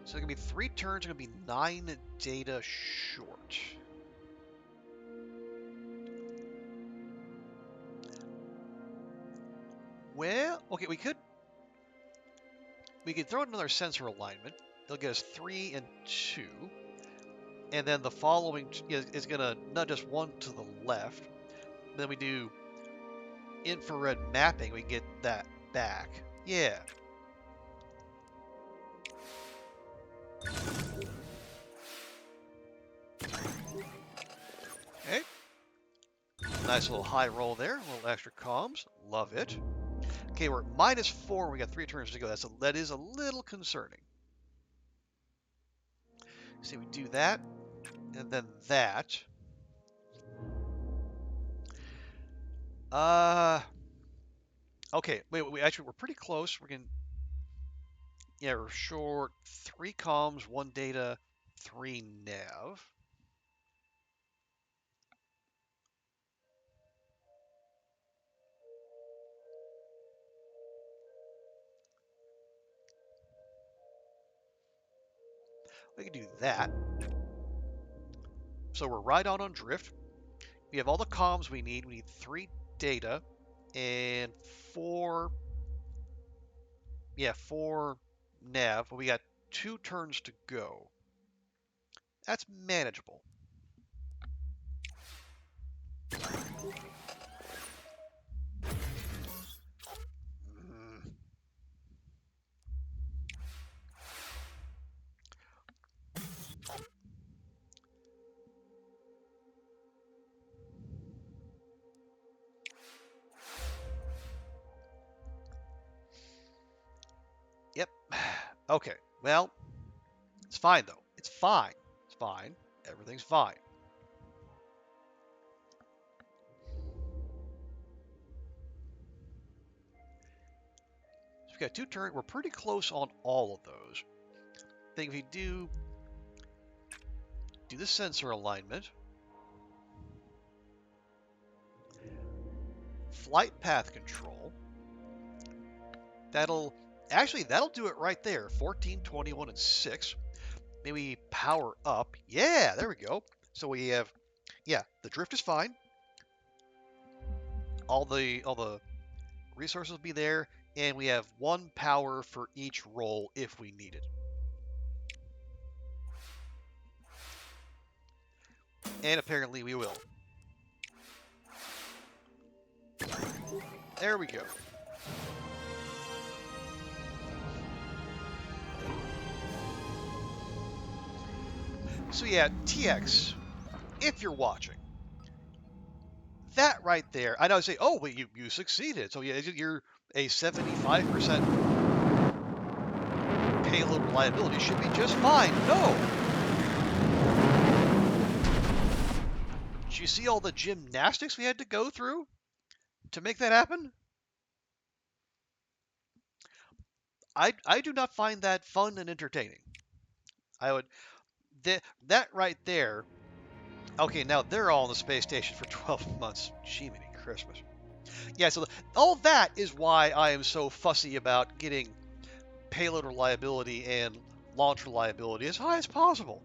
So it's going to be 3 turns, it's going to be 9 data short. Well, okay, we could throw in another sensor alignment. It'll get us 3 and 2. And then the following is going to nudge us 1 to the left. Then we do infrared mapping, we can get that back. Yeah. Okay. Nice little high roll there. A little extra comms. Love it. Okay, we're at -4. We got 3 turns to go. That is a little concerning. See, we do that, and then that. Okay. Wait. Actually, we're pretty close. Yeah, we're short 3 comms, 1 data, 3 nav. We can do that. So we're right on drift. We have all the comms we need. We need 3 data and 4. Yeah, 4 nav. But we got 2 turns to go. That's manageable. Yep. Okay. Well, it's fine though. It's fine. It's fine. Everything's fine. So we've got 2 turns. We're pretty close on all of those. I think if we do the sensor alignment, flight path control, that'll do it right there. 14, 21, and 6. Maybe power up. Yeah, there we go. So we have, yeah, the drift is fine. All the resources will be there, and we have 1 power for each roll if we need it. And apparently we will. There we go. So yeah, TX, if you're watching, that right there, I know I say, oh, well, you succeeded. So yeah, you're a 75% payload reliability should be just fine. No. Did you see all the gymnastics we had to go through to make that happen? I do not find that fun and entertaining. I would that right there. Okay, now they're all on the space station for 12 months. Jiminy Christmas. Yeah, so all that is why I am so fussy about getting payload reliability and launch reliability as high as possible.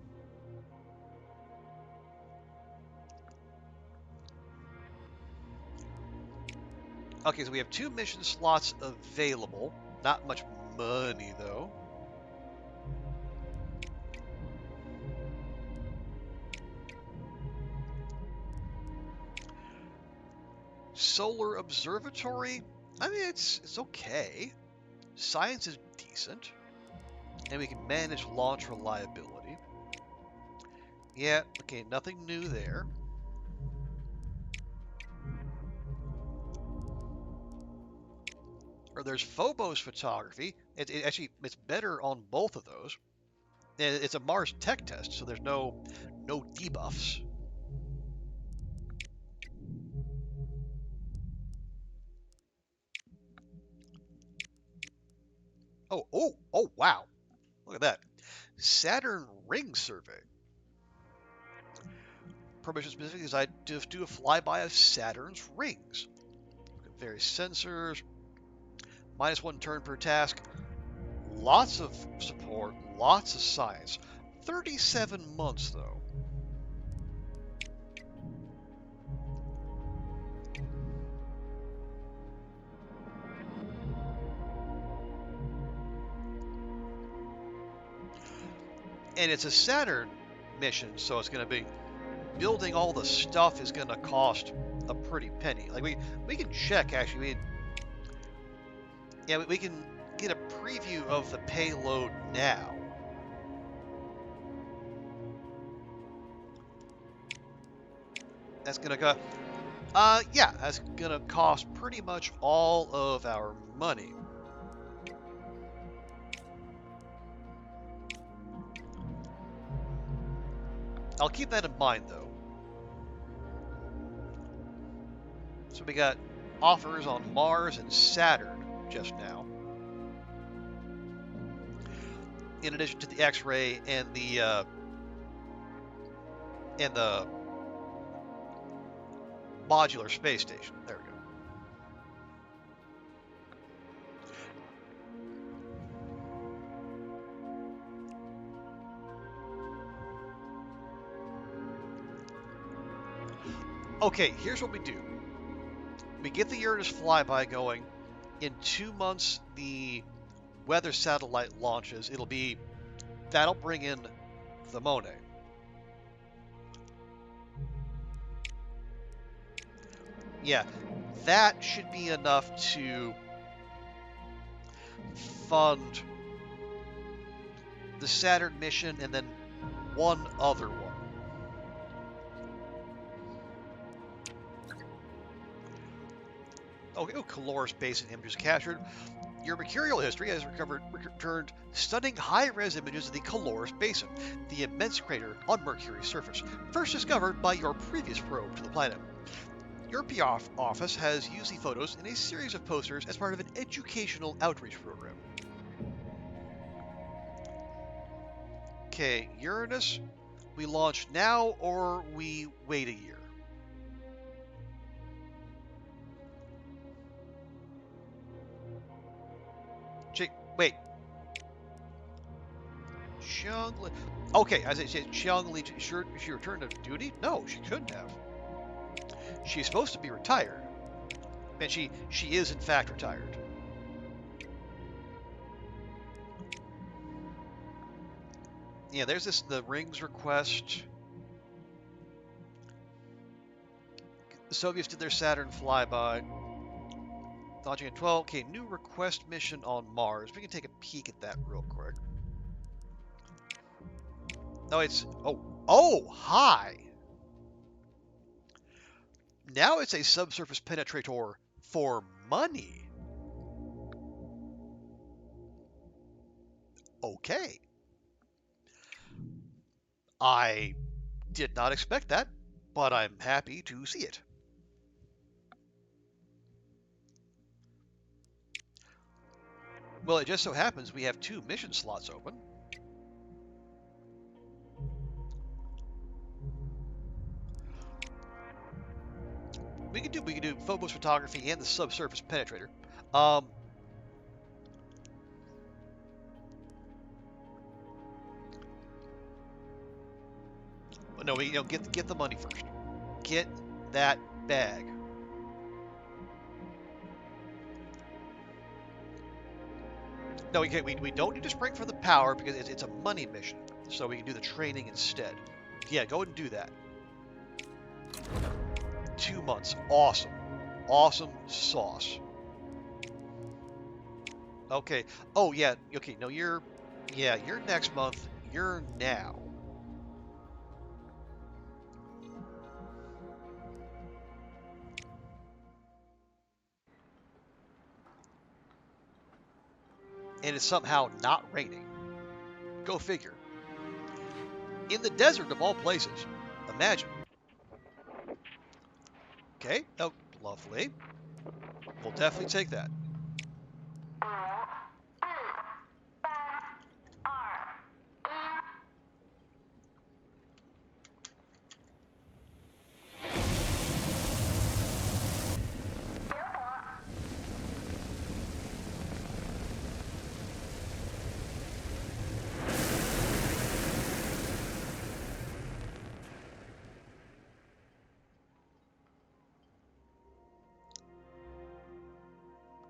Okay, so we have 2 mission slots available. Not much money, though. Solar Observatory, I mean, it's okay. Science is decent. And we can manage launch reliability. Yeah, okay, nothing new there. Or there's Phobos photography. It's better on both of those. And it's a Mars tech test, so there's no debuffs. Oh, wow. Look at that. Saturn ring survey. Permission specifically is I just do a flyby of Saturn's rings. Various sensors, -1 turn per task. Lots of support, lots of science. 37 months, though. And it's a Saturn mission, so it's going to be building all the stuff is going to cost a pretty penny. Like we can check actually. We can get a preview of the payload now. That's going to go. Yeah, that's going to cost pretty much all of our money. I'll keep that in mind, though. So we got offers on Mars and Saturn just now, in addition to the X-ray and the modular space station. There we go. Okay, here's what we do. We get the Uranus flyby going. In 2 months, the weather satellite launches. That'll bring in the Monet. Yeah, that should be enough to fund the Saturn mission and then one other one. Okay, Calorus Basin images captured. Your mercurial history has returned stunning high-res images of the Calorus Basin, the immense crater on Mercury's surface, first discovered by your previous probe to the planet. Your PR office has used the photos in a series of posters as part of an educational outreach program. Okay, Uranus, we launch now or we wait a year? Wait. Chiang Okay, as I said, Chiang Lijuan, she returned to duty? No, she couldn't have. She's supposed to be retired. And she is in fact retired. Yeah, there's the rings request. The Soviets did their Saturn flyby. Launching at 12. Okay, new request mission on Mars. We can take a peek at that real quick. No, it's... Oh, hi! Now it's a subsurface penetrator for money. Okay. I did not expect that, but I'm happy to see it. Well, it just so happens we have 2 mission slots open. We can do Phobos photography and the subsurface penetrator. No, get the money first. Get that bag. No, we can't. We don't need to spring for the power because it's a money mission, so we can do the training instead. Yeah, go ahead and do that. 2 months, awesome, awesome sauce. Okay. Oh yeah. Okay. No, you're next month. You're now. And it's somehow not raining. Go figure. In the desert of all places. Imagine. Okay. Oh, lovely. We'll definitely take that.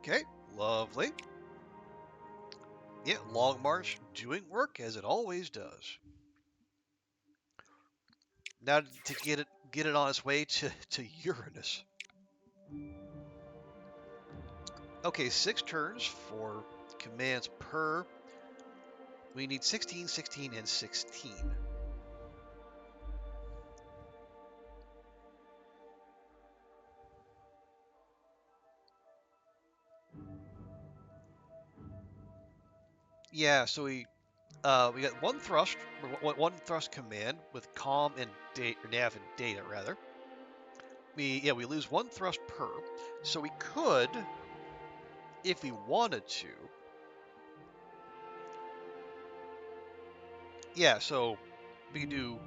Okay. Lovely. Yeah, Long March doing work as it always does. Now to get it on its way to Uranus. Okay, 6 turns for commands per. We need 16, 16, and 16. Yeah, so we got one thrust command with com and nav and data rather. We lose 1 thrust per, so we could, if we wanted to. Yeah, so we could do.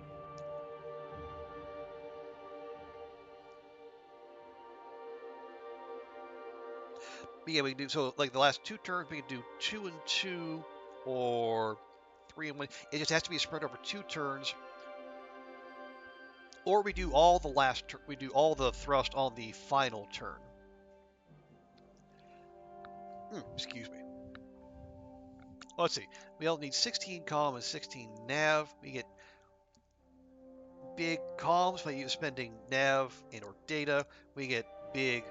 Yeah, we can do so. Like the last 2 turns, we can do 2 and 2, or 3 and 1. It just has to be spread over 2 turns. Or we do all the thrust on the final turn. Excuse me. Let's see. We all need 16 comm and 16 nav. We get big comms by spending nav and or data. We get big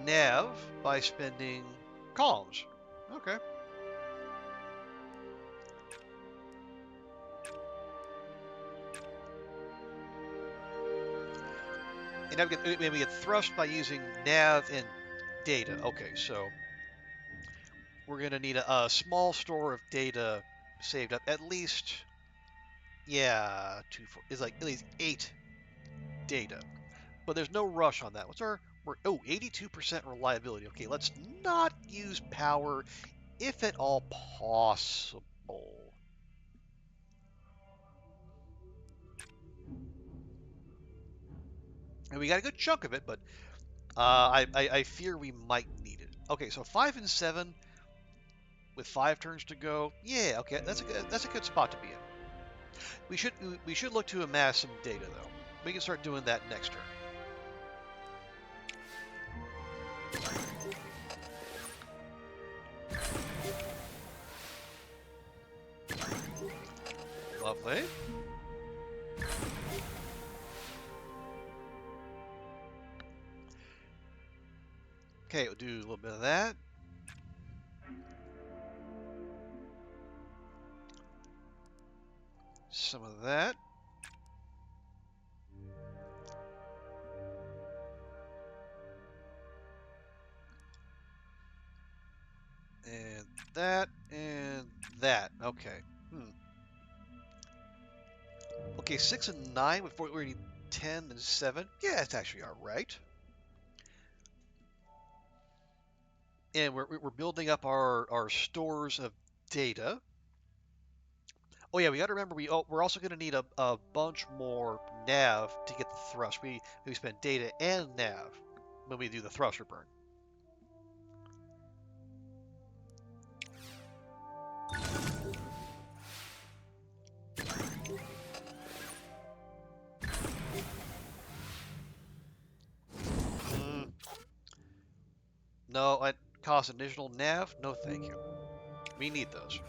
nav by spending comms. Okay. And now we get thrust by using nav and data. Okay, so we're gonna need a small store of data saved up. At least, yeah, is like at least 8 data. But there's no rush on that. We're 82% reliability. Okay, let's not use power if at all possible. And we got a good chunk of it, but I fear we might need it. Okay, so 5 and 7 with 5 turns to go. Yeah, okay, that's a good spot to be in. We should look to amass some data though. We can start doing that next turn. Lovely. Okay, we'll do a little bit of that. Some of that. And that, and that. Okay. Okay, 6 and 9 before we need 10 and 7. Yeah, that's actually all right. And we're building up our stores of data. Oh yeah, we got to remember we're also going to need a bunch more nav to get the thrust. We spend data and nav when we do the thruster burn. No, I cost additional nav. No, thank you. We need those.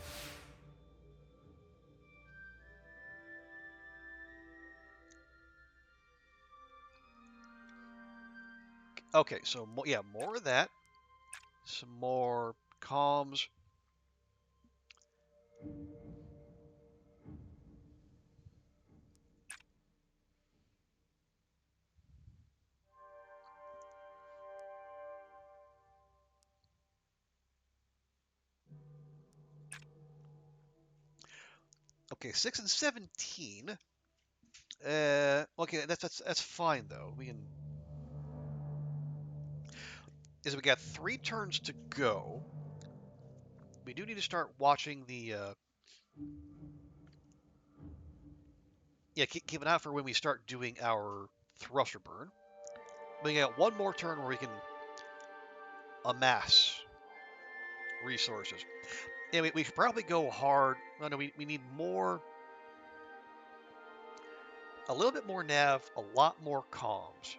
Okay, so yeah, more of that. Some more comms. Okay, 6 and 17. Okay, that's fine though. We can. Is we got 3 turns to go. We do need to start watching the. Yeah, keep an eye out for when we start doing our thruster burn. We got 1 more turn where we can amass resources. And we should probably go hard. No, we need more. A little bit more nav, a lot more comms.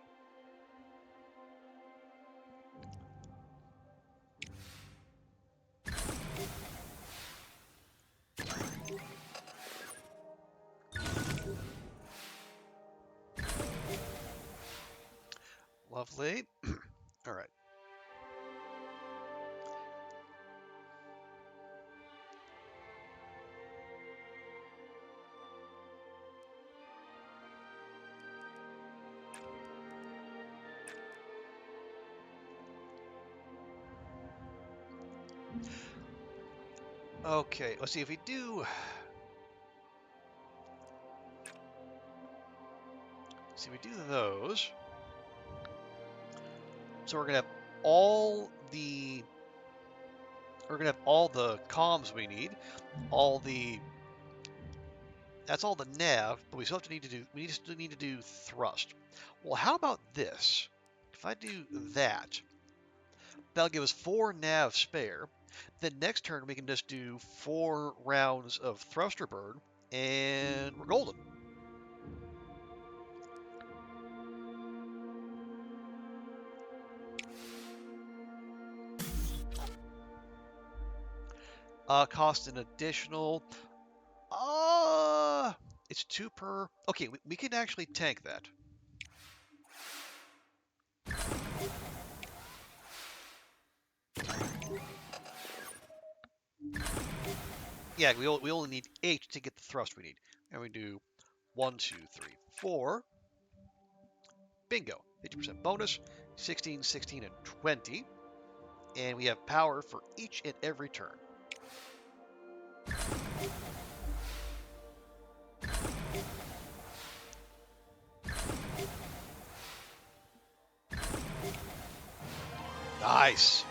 Lovely. All right. Okay, let's see if we do. See, we do those. So we're gonna have all the. We're gonna have all the comms we need, all the. That's all the nav, but we still have to need to do. We still need to do thrust. Well, how about this? If I do that, that'll give us 4 nav spare. Then next turn we can just do 4 rounds of thruster burn, and we're golden. Cost an additional. It's 2 per. Okay, we can actually tank that. Yeah, we only need 8 to get the thrust we need. And we do 1, 2, 3, 4. Bingo. 50% bonus. 16, 16, and 20. And we have power for each and every turn. Nice.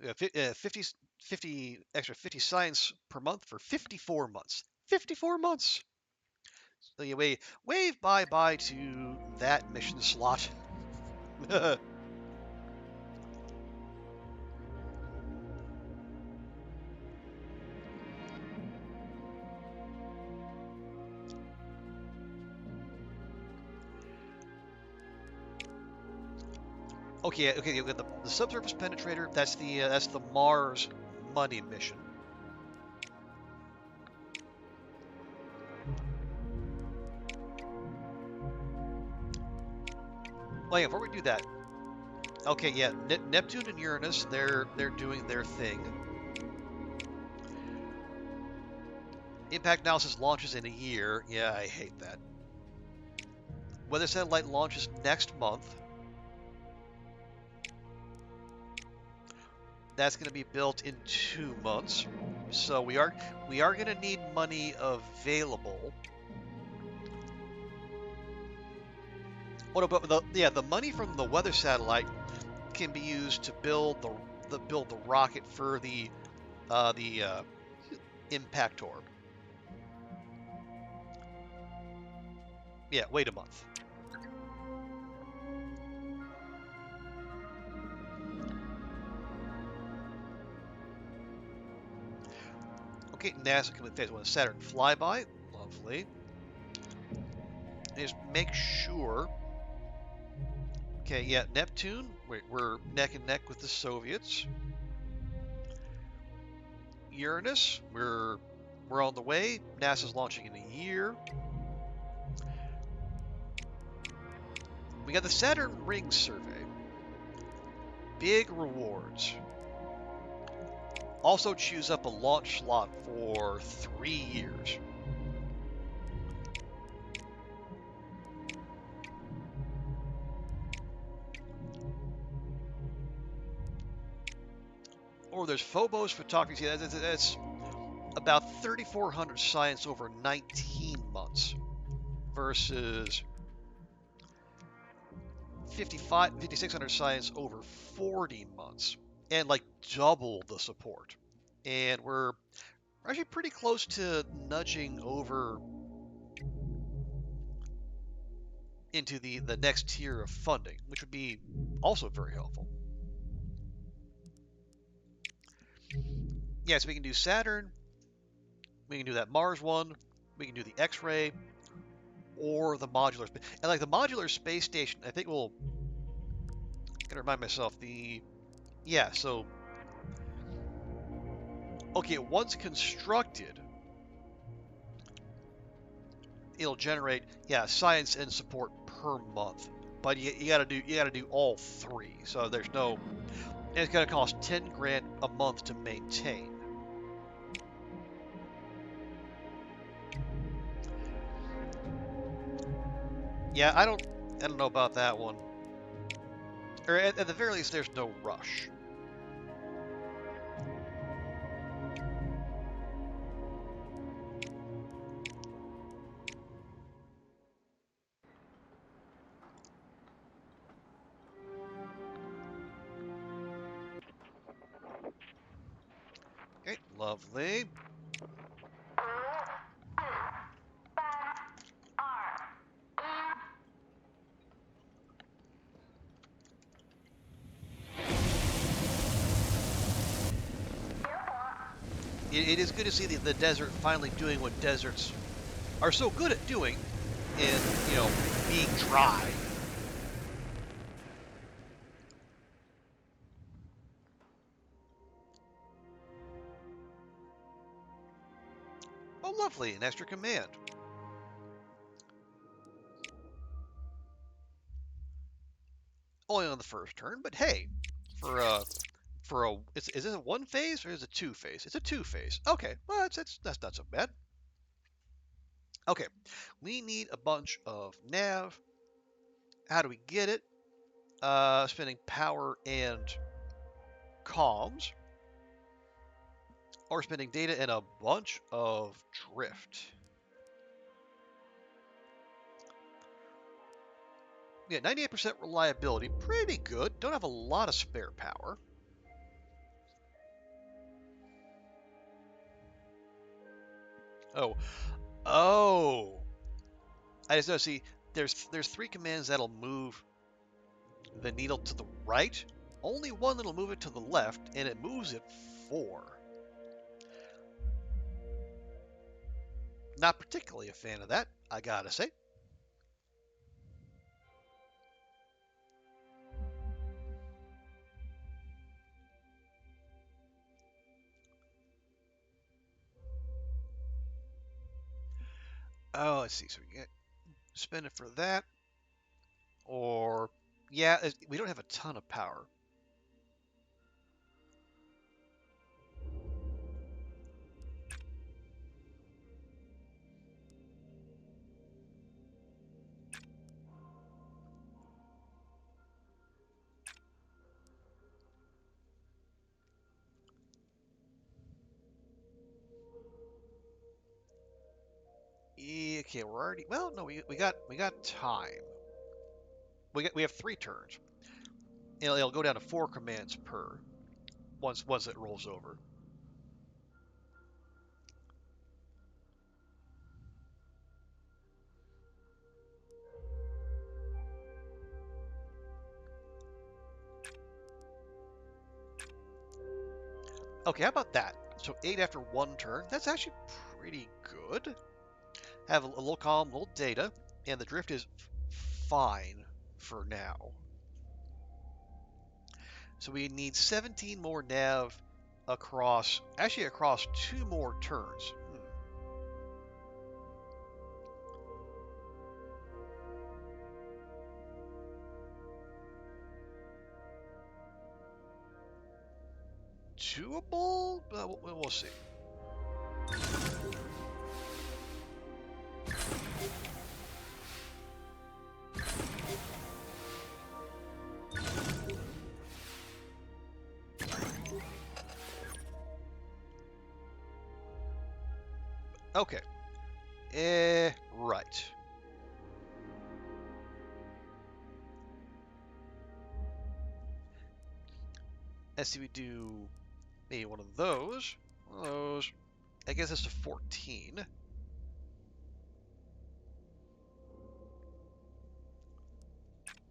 We have 50 extra 50 science per month for 54 months. 54 months. So you wave bye-bye to that mission slot. Okay, you got the subsurface penetrator. That's the Mars money mission. Oh yeah, before we do that, okay, yeah, Neptune and Uranus, they're doing their thing. Impact analysis launches in a year. Yeah, I hate that. Weather satellite launches next month. That's going to be built in 2 months. So we are going to need money available. What about the money from the weather satellite can be used to build the rocket for the impact orb. Yeah, wait a month. Okay, NASA complete phase 1 Saturn flyby. Lovely. Just make sure. Okay, yeah, Neptune, we're neck and neck with the Soviets. Uranus, we're on the way. NASA's launching in a year. We got the Saturn Ring survey. Big rewards. Also choose up a launch slot for 3 years. Or there's Phobos photography. That's about 3,400 science over 19 months versus 5,600 science over 40 months. And like double the support. And we're actually pretty close to nudging over into the next tier of funding, which would be also very helpful. Yeah, so we can do Saturn, we can do that Mars one, we can do the X-ray, or the modular. And like the modular space station, I think we'll. Gotta remind myself yeah. So okay, once constructed, it'll generate science and support per month. But you gotta do all three. So there's no. And it's gonna cost 10 grand a month to maintain. Yeah, I don't know about that one. Or at the very least, there's no rush. Okay, lovely. It is good to see the desert finally doing what deserts are so good at doing in, being dry. Oh, lovely, an extra command. Only on the first turn, but hey, for is it a one phase or is it two phase? It's a two phase. Okay, well that's not so bad. Okay, we need a bunch of nav. How do we get it? Spending power and comms, or spending data and a bunch of drift. Yeah, 98% reliability, pretty good. Don't have a lot of spare power. Oh, oh. I just know. See, there's three commands that'll move the needle to the right. Only one that'll move it to the left, and it moves it 4. Not particularly a fan of that, I gotta say. Oh, let's see. So we get spend it for that, or Yeah, we don't have a ton of power. Okay, we're already. Well, no, we got time. We have 3 turns. It'll go down to 4 commands per once it rolls over. Okay, how about that? So 8 after 1 turn. That's actually pretty good. Have a little calm, a little data, and the drift is fine for now. So we need 17 more nav across 2 more turns. Doable? We'll see. Okay. Right. Let's see, we do maybe one of those. One of those. I guess that's a 14.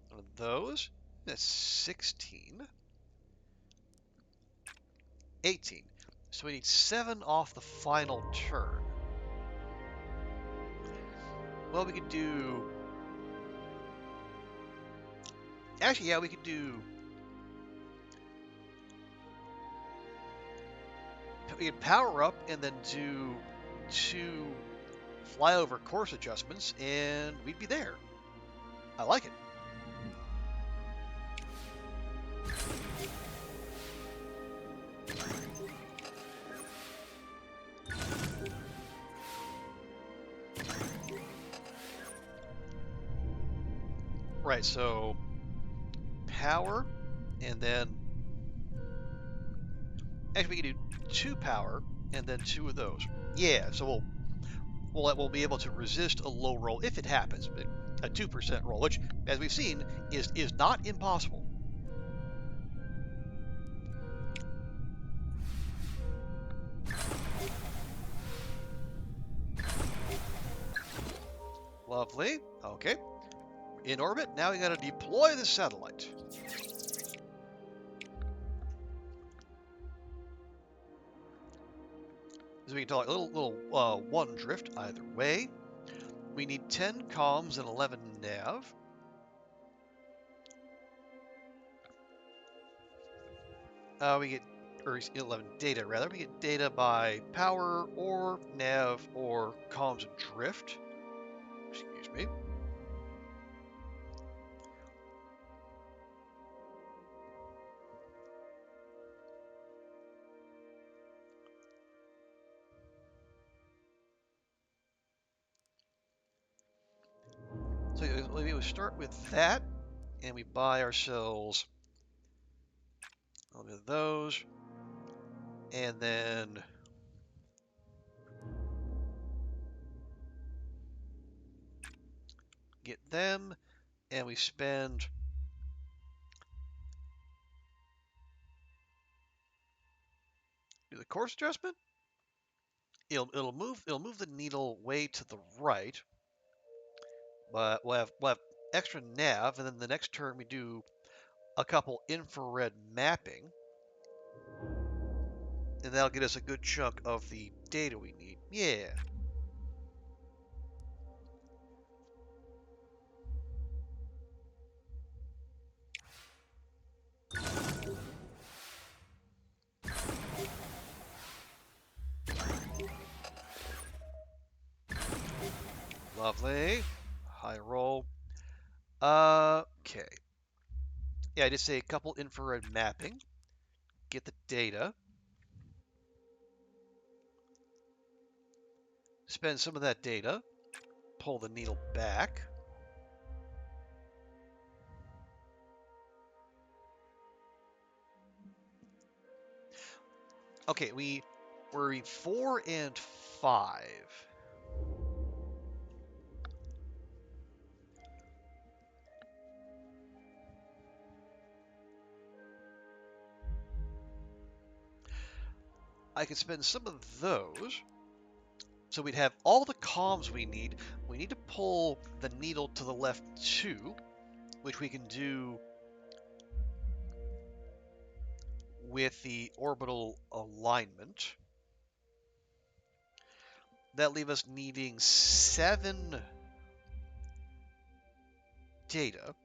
One of those. That's 16. 18. So we need 7 off the final turn. Well, we could do... Actually, yeah, we could do... We could power up and then do 2 flyover course adjustments, and we'd be there. I like it. Right, so power, and then actually we can do 2 power and then 2 of those. Yeah, so we'll be able to resist a low roll if it happens, but a 2% roll, which, as we've seen, is not impossible. Lovely. Okay. In orbit. Now we got to deploy the satellite. So we can tell a little 1 drift either way. We need 10 comms and 11 nav. We get, or 11 data rather. We get data by power or nav or comms and drift. Excuse me. So maybe we start with that, and we buy ourselves a little bit of those, and then get them, and we spend do the course adjustment. It'll move the needle way to the right, but we'll have extra nav, and then the next turn we do a couple infrared mapping, and that'll get us a good chunk of the data we need. Yeah. Lovely. High roll. Okay. Yeah, I just say a couple infrared mapping. Get the data. Spend some of that data. Pull the needle back. Okay, we're 4 and 5. I could spend some of those. So we'd have all the comms we need. We need to pull the needle to the left 2, which we can do with the orbital alignment. That leaves us needing 7 data.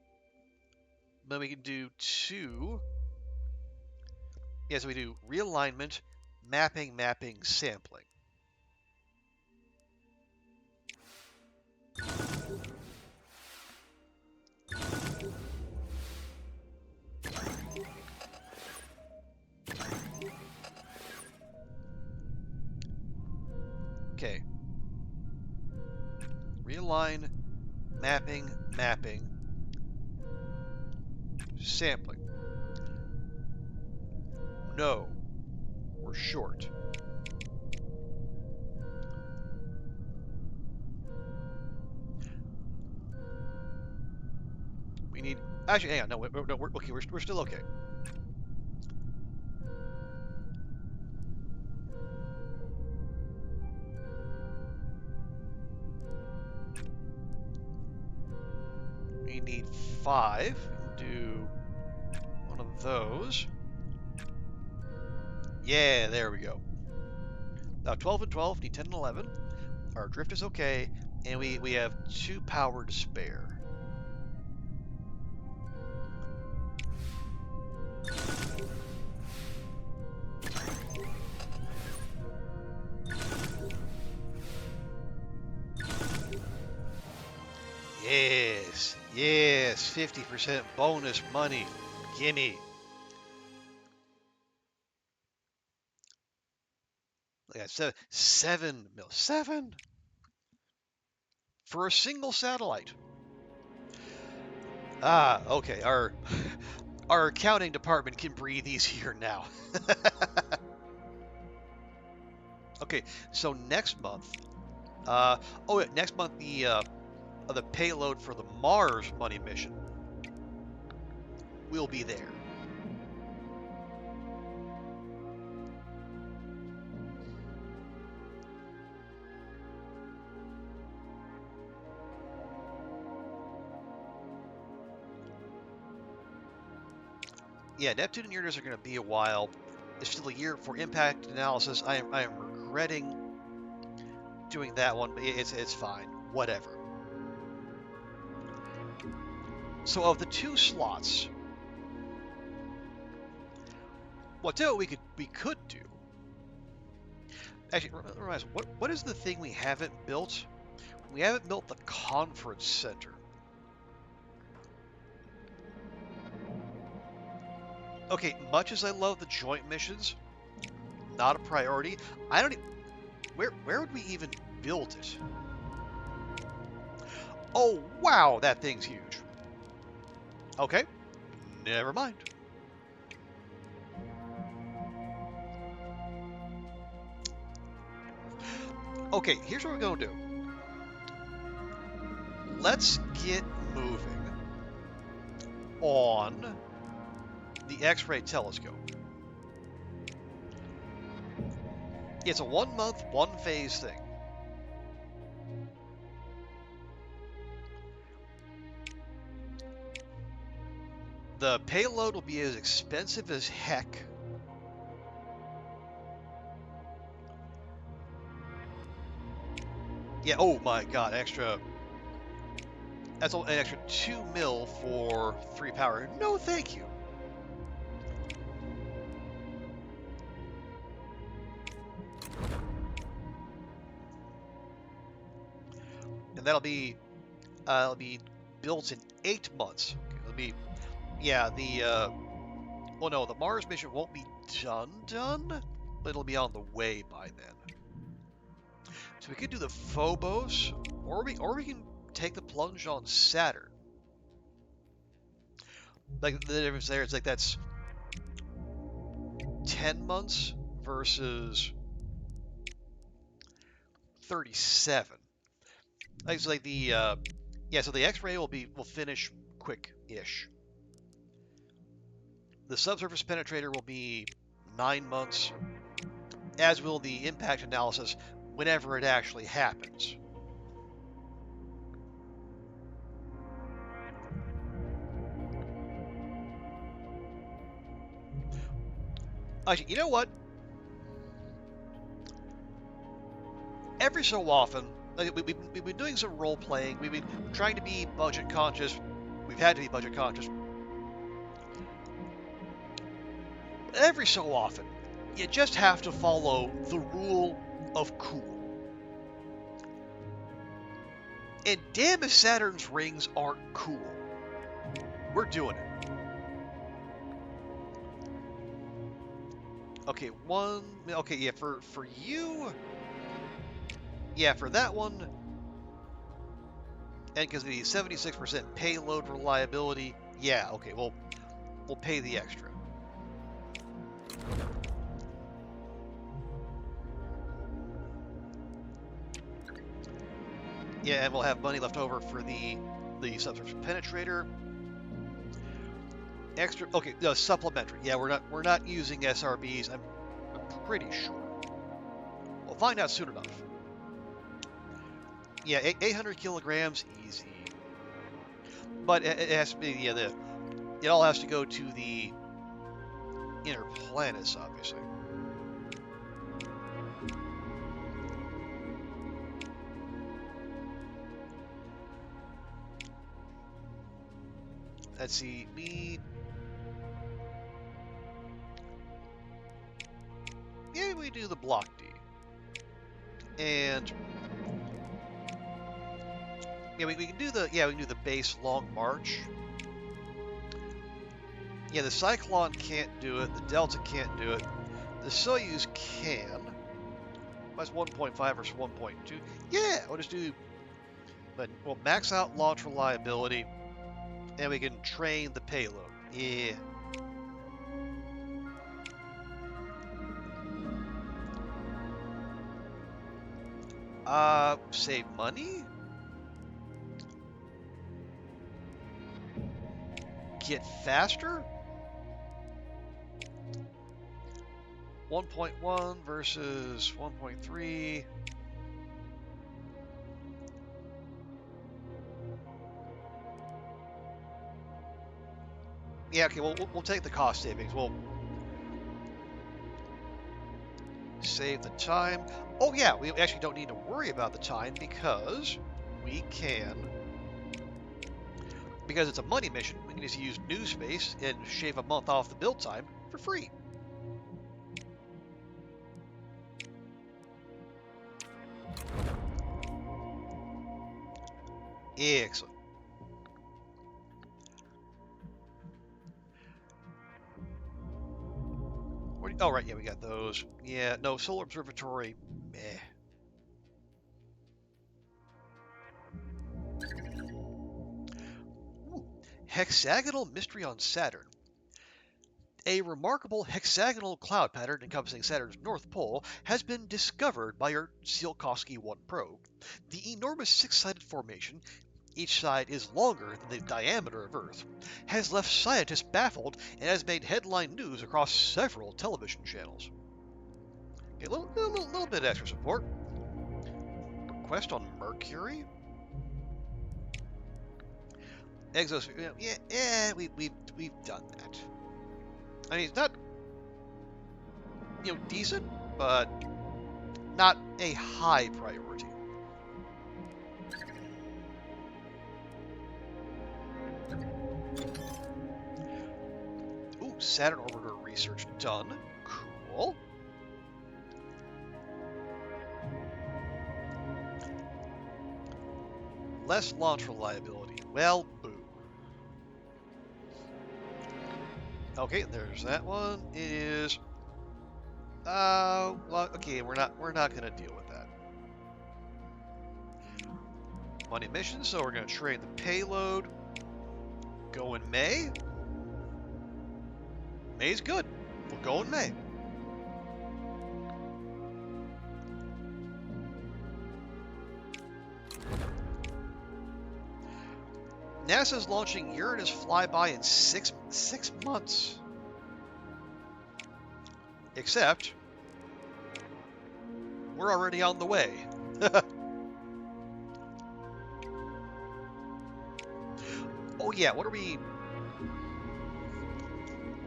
Then we can do 2. Yeah, so we do realignment, mapping, sampling. Okay. Realign, mapping, sampling. No, we're short. We need, actually, hang on, no, we're okay, we're still okay. We need 5. Do one of those. Yeah, there we go. Now 12 and 12, need 10 and 11. Our drift is okay, and we have 2 power to spare. Yes, 50% bonus money. Gimme. Look at 7 mil. 7? For a single satellite. Ah, okay. Our accounting department can breathe easier now. Okay, so next month. Next month the payload for the Mars money mission will be there. Yeah, Neptune and Uranus are going to be a while. It's still a year for impact analysis. I am regretting doing that one, but it's fine. Whatever. So of the 2 slots, what we could do. Actually, realize what is the thing we haven't built? We haven't built the conference center. Okay, much as I love the joint missions, not a priority. I don't. Where would we even build it? Oh wow, that thing's huge. Okay, never mind. Okay, here's what we're gonna do. Let's get moving on the X-ray telescope. It's a 1 month, 1 phase thing. The payload will be as expensive as heck. Yeah, oh my god, extra. That's an extra 2 mil for 3 power. No, thank you. And that'll be built in 8 months. Okay, it'll be yeah, well, no, the Mars mission won't be done, but it'll be on the way by then. So we could do the Phobos, or we can take the plunge on Saturn. Like the difference there is like that's 10 months versus 37. Like it's like the yeah, so the X-ray will finish quick-ish. The subsurface penetrator will be 9 months, as will the impact analysis whenever it actually happens. Actually, you know what? Every so often, like we've been doing some role playing. We've been trying to be budget conscious. We've had to be budget conscious. Every so often, you just have to follow the rule of cool. And damn if Saturn's rings aren't cool. We're doing it. Okay, okay, yeah, for you, yeah, for that one, and because of the 76% payload reliability, yeah, okay, we'll pay the extra. Yeah, and we'll have money left over for the subsurface penetrator. Extra, okay, no, supplementary. Yeah, we're not using SRBs. I'm pretty sure. We'll find out soon enough. Yeah, 800 kilograms, easy. But it has to be, yeah, it all has to go to the inner planets, obviously. Let's see, yeah, we do the block D. And yeah, we can do the base long march. Yeah, the Cyclone can't do it, the Delta can't do it. The Soyuz can. That's 1.5 versus 1.2. Yeah, we'll just do, but we'll max out launch reliability, and we can train the payload. Yeah. Save money? Get faster? 1.1 versus 1.3. Yeah, okay, we'll take the cost savings. We'll save the time. Oh yeah, we actually don't need to worry about the time because because it's a money mission, we can just use new space and shave a month off the build time for free. Excellent. Oh, right, yeah, we got those. Yeah, no, Solar Observatory, meh. Ooh, hexagonal mystery on Saturn. A remarkable hexagonal cloud pattern encompassing Saturn's North Pole has been discovered by our Tsiolkovsky 1 probe. The enormous six-sided formation, each side is longer than the diameter of Earth, has left scientists baffled and has made headline news across several television channels. Okay, a little bit of extra support. Request on Mercury? Exosphere, yeah, we've done that. I mean, it's not, decent, but not a high priority. Ooh, Saturn orbiter research done. Cool. Less launch reliability. Well, boo. Okay, there's that one. It is. Well, okay, we're not gonna deal with that. Money mission, so we're gonna trade the payload. Go in May. May's good. We'll go in May. NASA's launching Uranus flyby in six months. Except we're already on the way. Oh yeah, what are we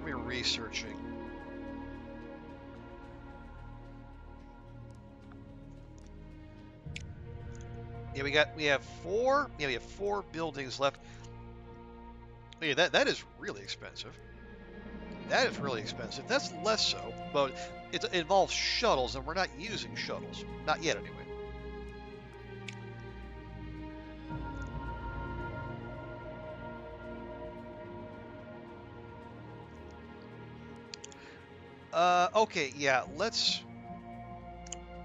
researching? Yeah, we have four buildings left. Yeah, that is really expensive. That is really expensive. That's less so, but it involves shuttles, and we're not using shuttles. Not yet, anyway. Okay, yeah, let's.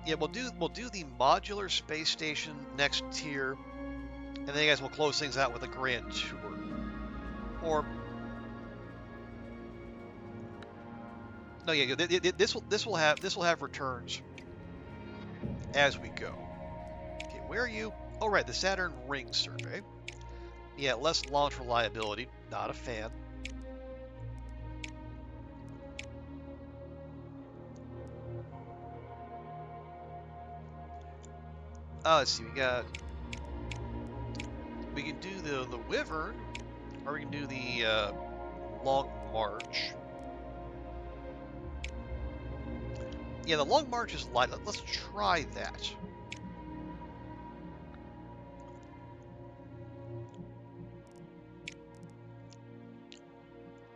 Yeah, we'll do the modular space station next tier, and then you guys will close things out with a grand tour. Or no, yeah, this will have returns as we go. Okay, where are you? Oh, right, the Saturn ring survey. Yeah, less launch reliability. Not a fan. Let's see. We can do the Wyvern, or we can do the Long March. Yeah, the Long March is light. Let's try that.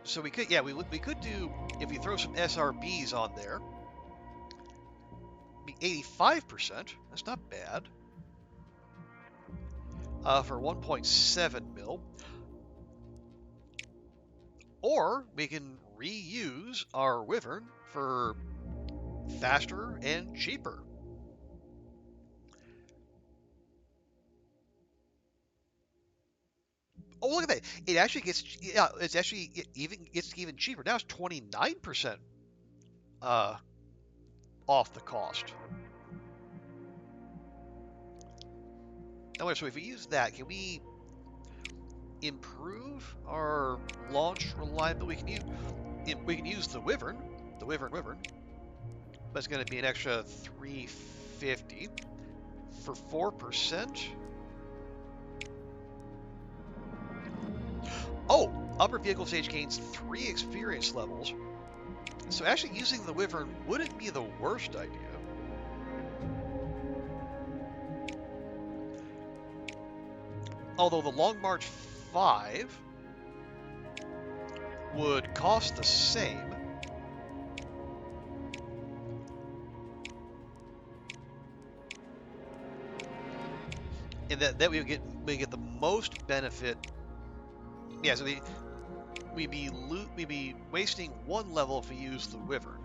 So we could, yeah, we could do, if we throw some SRBs on there, be 85%. That's not bad. For 1.7 mil. Or we can reuse our Wyvern for faster and cheaper. Oh, look at that! It actually gets, yeah, it's even cheaper now. It's 29% off the cost. Now, so if we use that, can we improve our launch reliability? We can use the Wyvern, Wyvern, but it's going to be an extra 350 for 4%. Oh, upper vehicle stage gains 3 experience levels. So actually using the Wyvern wouldn't be the worst idea. Although the Long March 5 would cost the same. And that we get the most benefit. Yeah, so we'd be wasting 1 level if we use the Wyvern.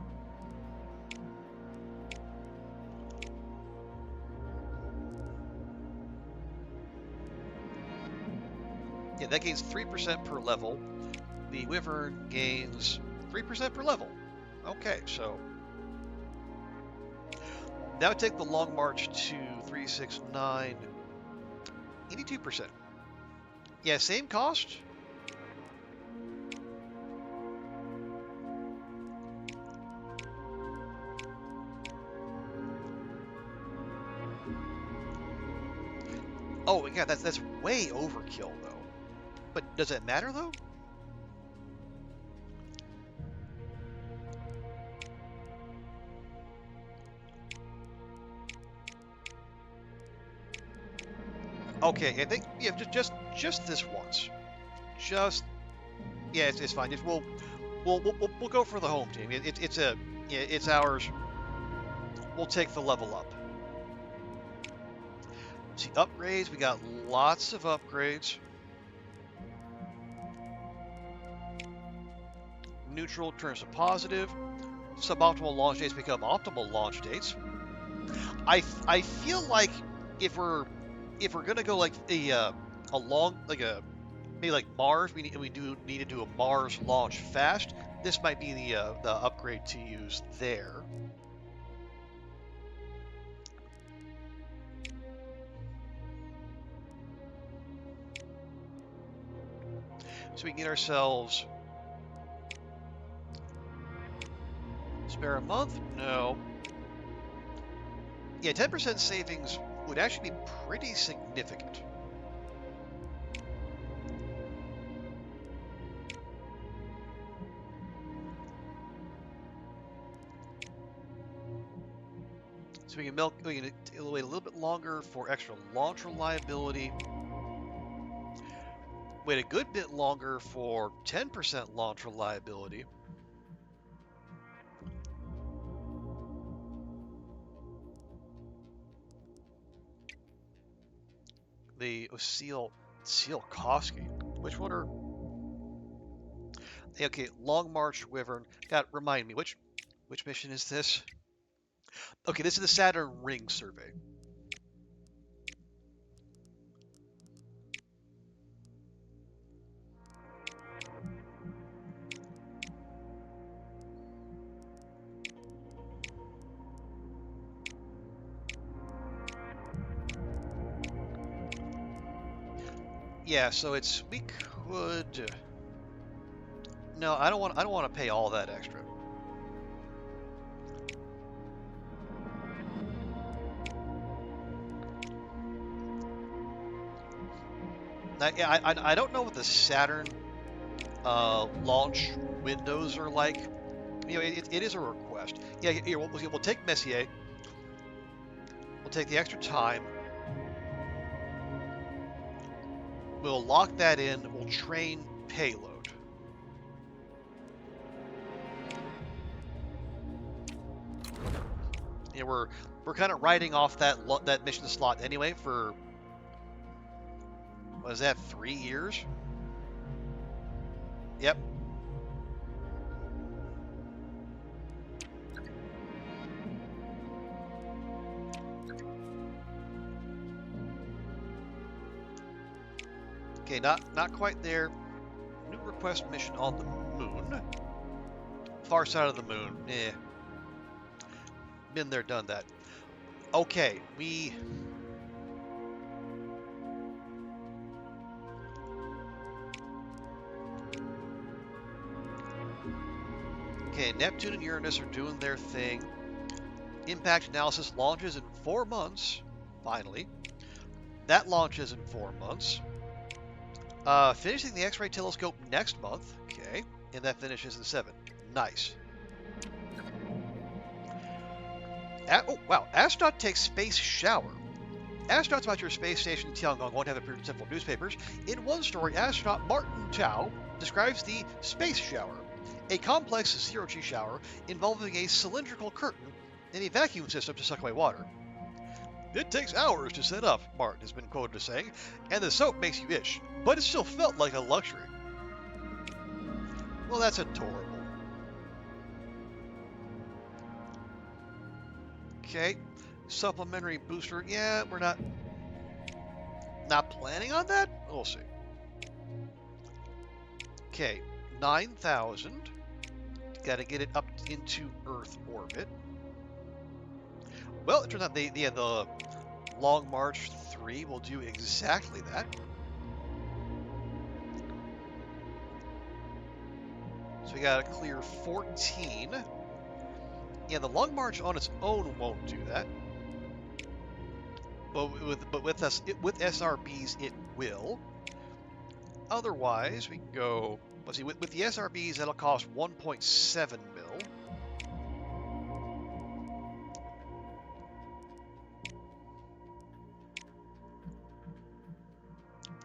Yeah, that gains 3% per level. The Wyvern gains 3% per level. Okay, so that would take the Long March to 369, 82%. Yeah, same cost. Oh, yeah, that's way overkill, though. But does it matter, though? Okay, I think, yeah, just this once. Just, yeah, it's fine. We'll go for the home team. It's ours. We'll take the level up. See, upgrades. We got lots of upgrades. neutral turns to positive. Suboptimal launch dates become optimal launch dates. I feel like if we're gonna go like a long maybe like Mars, we do need to do a Mars launch fast. This might be the upgrade to use there. So we can get ourselves spare a month? No. Yeah, 10% savings would actually be pretty significant. So we can wait a little bit longer for extra launch reliability. Wait a good bit longer for 10% launch reliability. The Tsiolkovsky. Which one are? Okay, Long March Wyvern. God, remind me, which mission is this? Okay, this is the Saturn Ring Survey. Yeah, so it's we could. No, I don't want to pay all that extra. I don't know what the Saturn launch windows are like. You know, it is a request. Yeah, here, we'll take Messier. We'll take the extra time. We'll lock that in. We'll train payload. You know, we're kind of writing off that mission slot anyway for what is that, 3 years? Yep. Okay, not quite there. New request mission on the moon. Far side of the moon. Eh. Been there, done that. Okay, we. Okay, Neptune and Uranus are doing their thing. Impact analysis launches in 4 months. Finally. That launches in 4 months. Finishing the X-ray telescope next month. Okay. And that finishes in 7. Nice. Oh, wow. Astronaut takes space shower. Astronauts about your space station in Tiangong won't have appeared in several newspapers. In one story, astronaut Martin Chow describes the space shower, a complex zero-G shower involving a cylindrical curtain and a vacuum system to suck away water. It takes hours to set up, Martin has been quoted as saying, and the soap makes you itch, but it still felt like a luxury. Well, that's adorable. Okay, supplementary booster. Yeah, we're not planning on that? We'll see. Okay, 9,000. Got to get it up into Earth orbit. Well, it turns out the Long March 3 will do exactly that. So we got to clear 14. Yeah, the Long March on its own won't do that. But with SRBs it will. Otherwise, we can go. Let's see. With the SRBs, that'll cost 1.7 mil.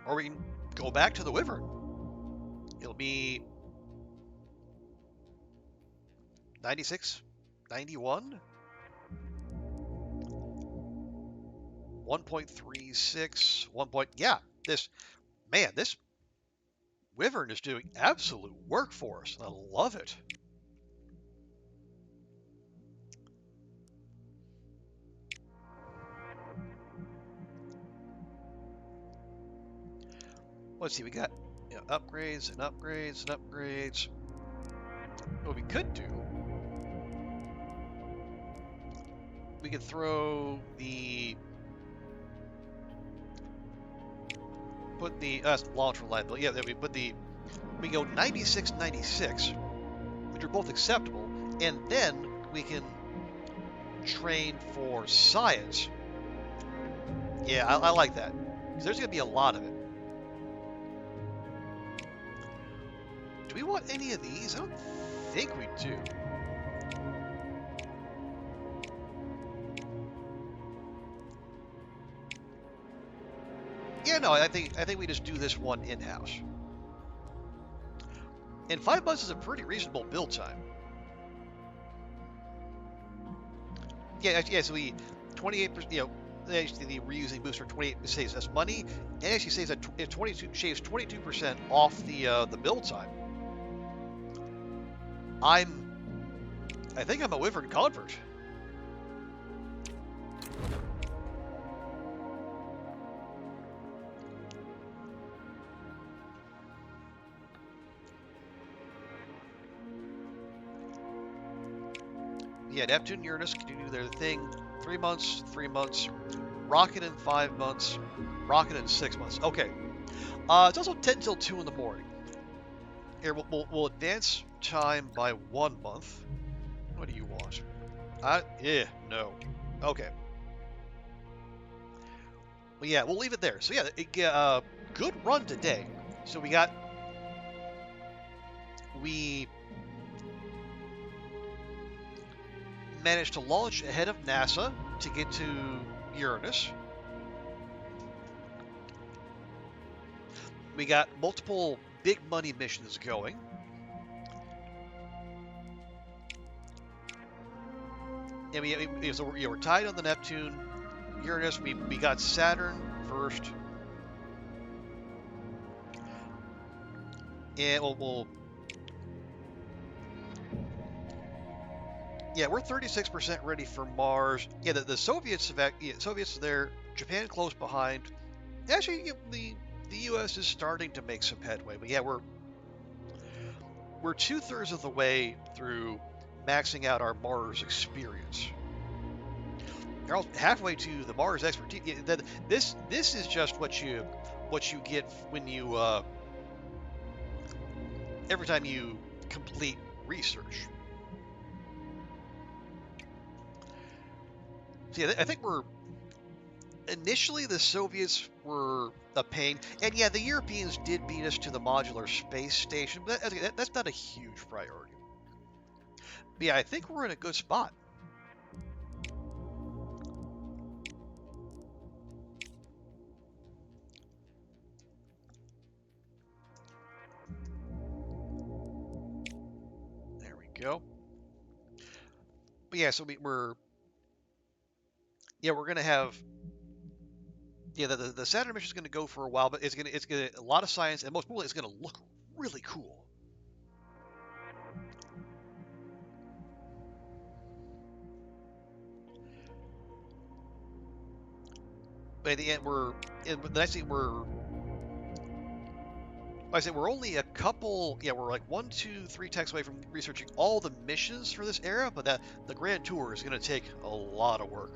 Or we can go back to the Wyvern. It'll be 96, 91, 1.36, 1. Yeah, this Wyvern is doing absolute work for us. I love it. Let's see, we got upgrades and upgrades and upgrades. What we could do, we could throw the launch reliability. Yeah, we go 96, 96, which are both acceptable, and then we can train for science. Yeah, I like that. Because there's going to be a lot of it. Do we want any of these? I don't think we do. Yeah, no, I think we just do this one in-house. And 5 months is a pretty reasonable build time. Yeah, so we 28%. Actually, the reusing booster 28 saves us money, and actually saves that 22% off the build time. I think I'm a Wyvern convert. Yeah, Neptune, Uranus can do their thing. 3 months, 3 months. Rocket in 5 months. Rocket in 6 months. Okay. It's also 10 till 2 in the morning. Here, we'll advance time by 1 month. What do you want? No. Okay. Well, yeah, we'll leave it there. So yeah, good run today. So we managed to launch ahead of NASA to get to Uranus. We got multiple big money missions going. And we're tied on the Neptune, Uranus. We got Saturn first. And we're 36% ready for Mars. Yeah, the Soviets Soviets are there. Japan close behind. Actually, the U.S. is starting to make some headway. But yeah, we're 2/3 of the way through maxing out our Mars experience. We're halfway to the Mars expertise. Yeah, this is just what you get when you every time you complete research. So yeah, I think initially the Soviets were a pain, and yeah, the Europeans did beat us to the modular space station, but that's not a huge priority. But yeah, I think we're in a good spot. There we go. But yeah, so we're gonna have the Saturn mission is gonna go for a while, but it's gonna a lot of science, and most importantly, it's gonna look really cool. But at the end, the next thing like I said, we're only a couple. Yeah, we're like 1, 2, 3 techs away from researching all the missions for this era, but the grand tour is going to take a lot of work.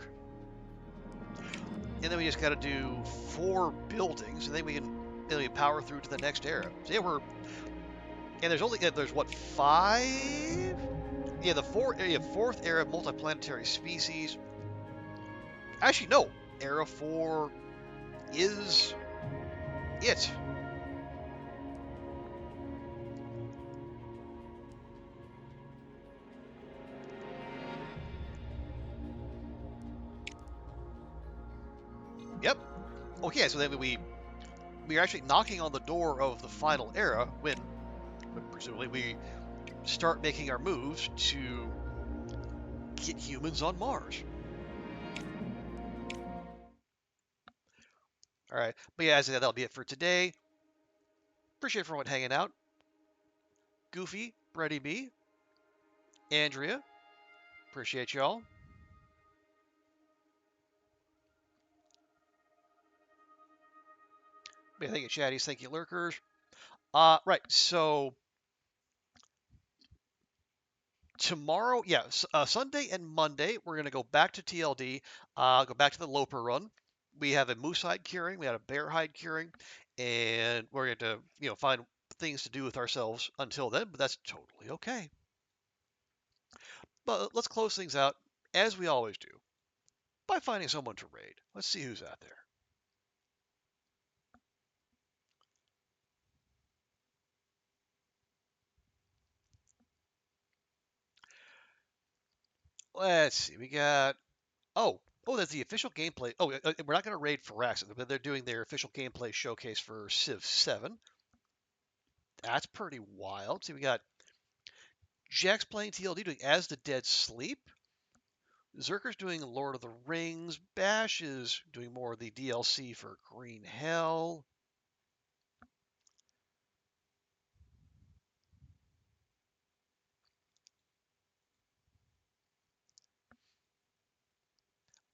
And then we just got to do 4 buildings, and then we power through to the next era. So yeah, there's what, 5? Yeah, the 4th era of multiplanetary species. Actually, no, era 4 is it. Yep. Okay, so then we're actually knocking on the door of the final era when presumably we start making our moves to get humans on Mars. All right, but yeah, as I said, that'll be it for today. Appreciate everyone hanging out. Goofy, Brady B, Andrea, appreciate y'all. Thank you, chatties. Thank you, lurkers. Right. So tomorrow, yeah, Sunday and Monday, we're gonna go back to TLD. Go back to the Loper run. We have a moose hide curing. We had a bear hide curing, and we're going to, find things to do with ourselves until then. But that's totally okay. But let's close things out as we always do by finding someone to raid. Let's see who's out there. Let's see. We got. Oh, that's the official gameplay. Oh, we're not going to raid for accident, but they're doing their official gameplay showcase for Civ 7. That's pretty wild. See, we got Jack's playing TLD doing As the Dead Sleep. Zerker's doing Lord of the Rings. Bash is doing more of the DLC for Green Hell.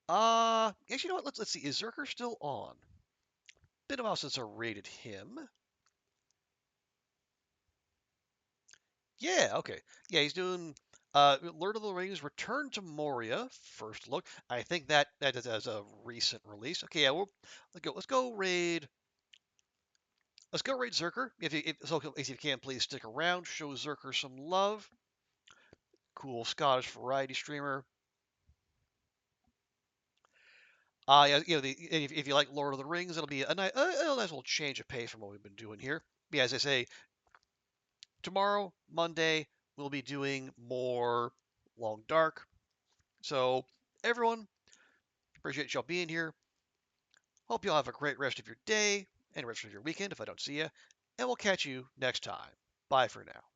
Actually, you know what? Let's see. Is Zerker still on? Been a while since I rated him. Yeah, okay. Yeah, he's doing Lord of the Rings Return to Moria, first look. I think that is as a recent release. Okay, yeah, let's go raid. Let's go raid Zerker. If you can, please stick around. Show Zerker some love. Cool Scottish variety streamer. Yeah, if you like Lord of the Rings, it'll be a nice little change of pace from what we've been doing here. Yeah, as I say, tomorrow, Monday, we'll be doing more Long Dark. So, everyone, appreciate y'all being here. Hope y'all have a great rest of your day and rest of your weekend if I don't see you. And we'll catch you next time. Bye for now.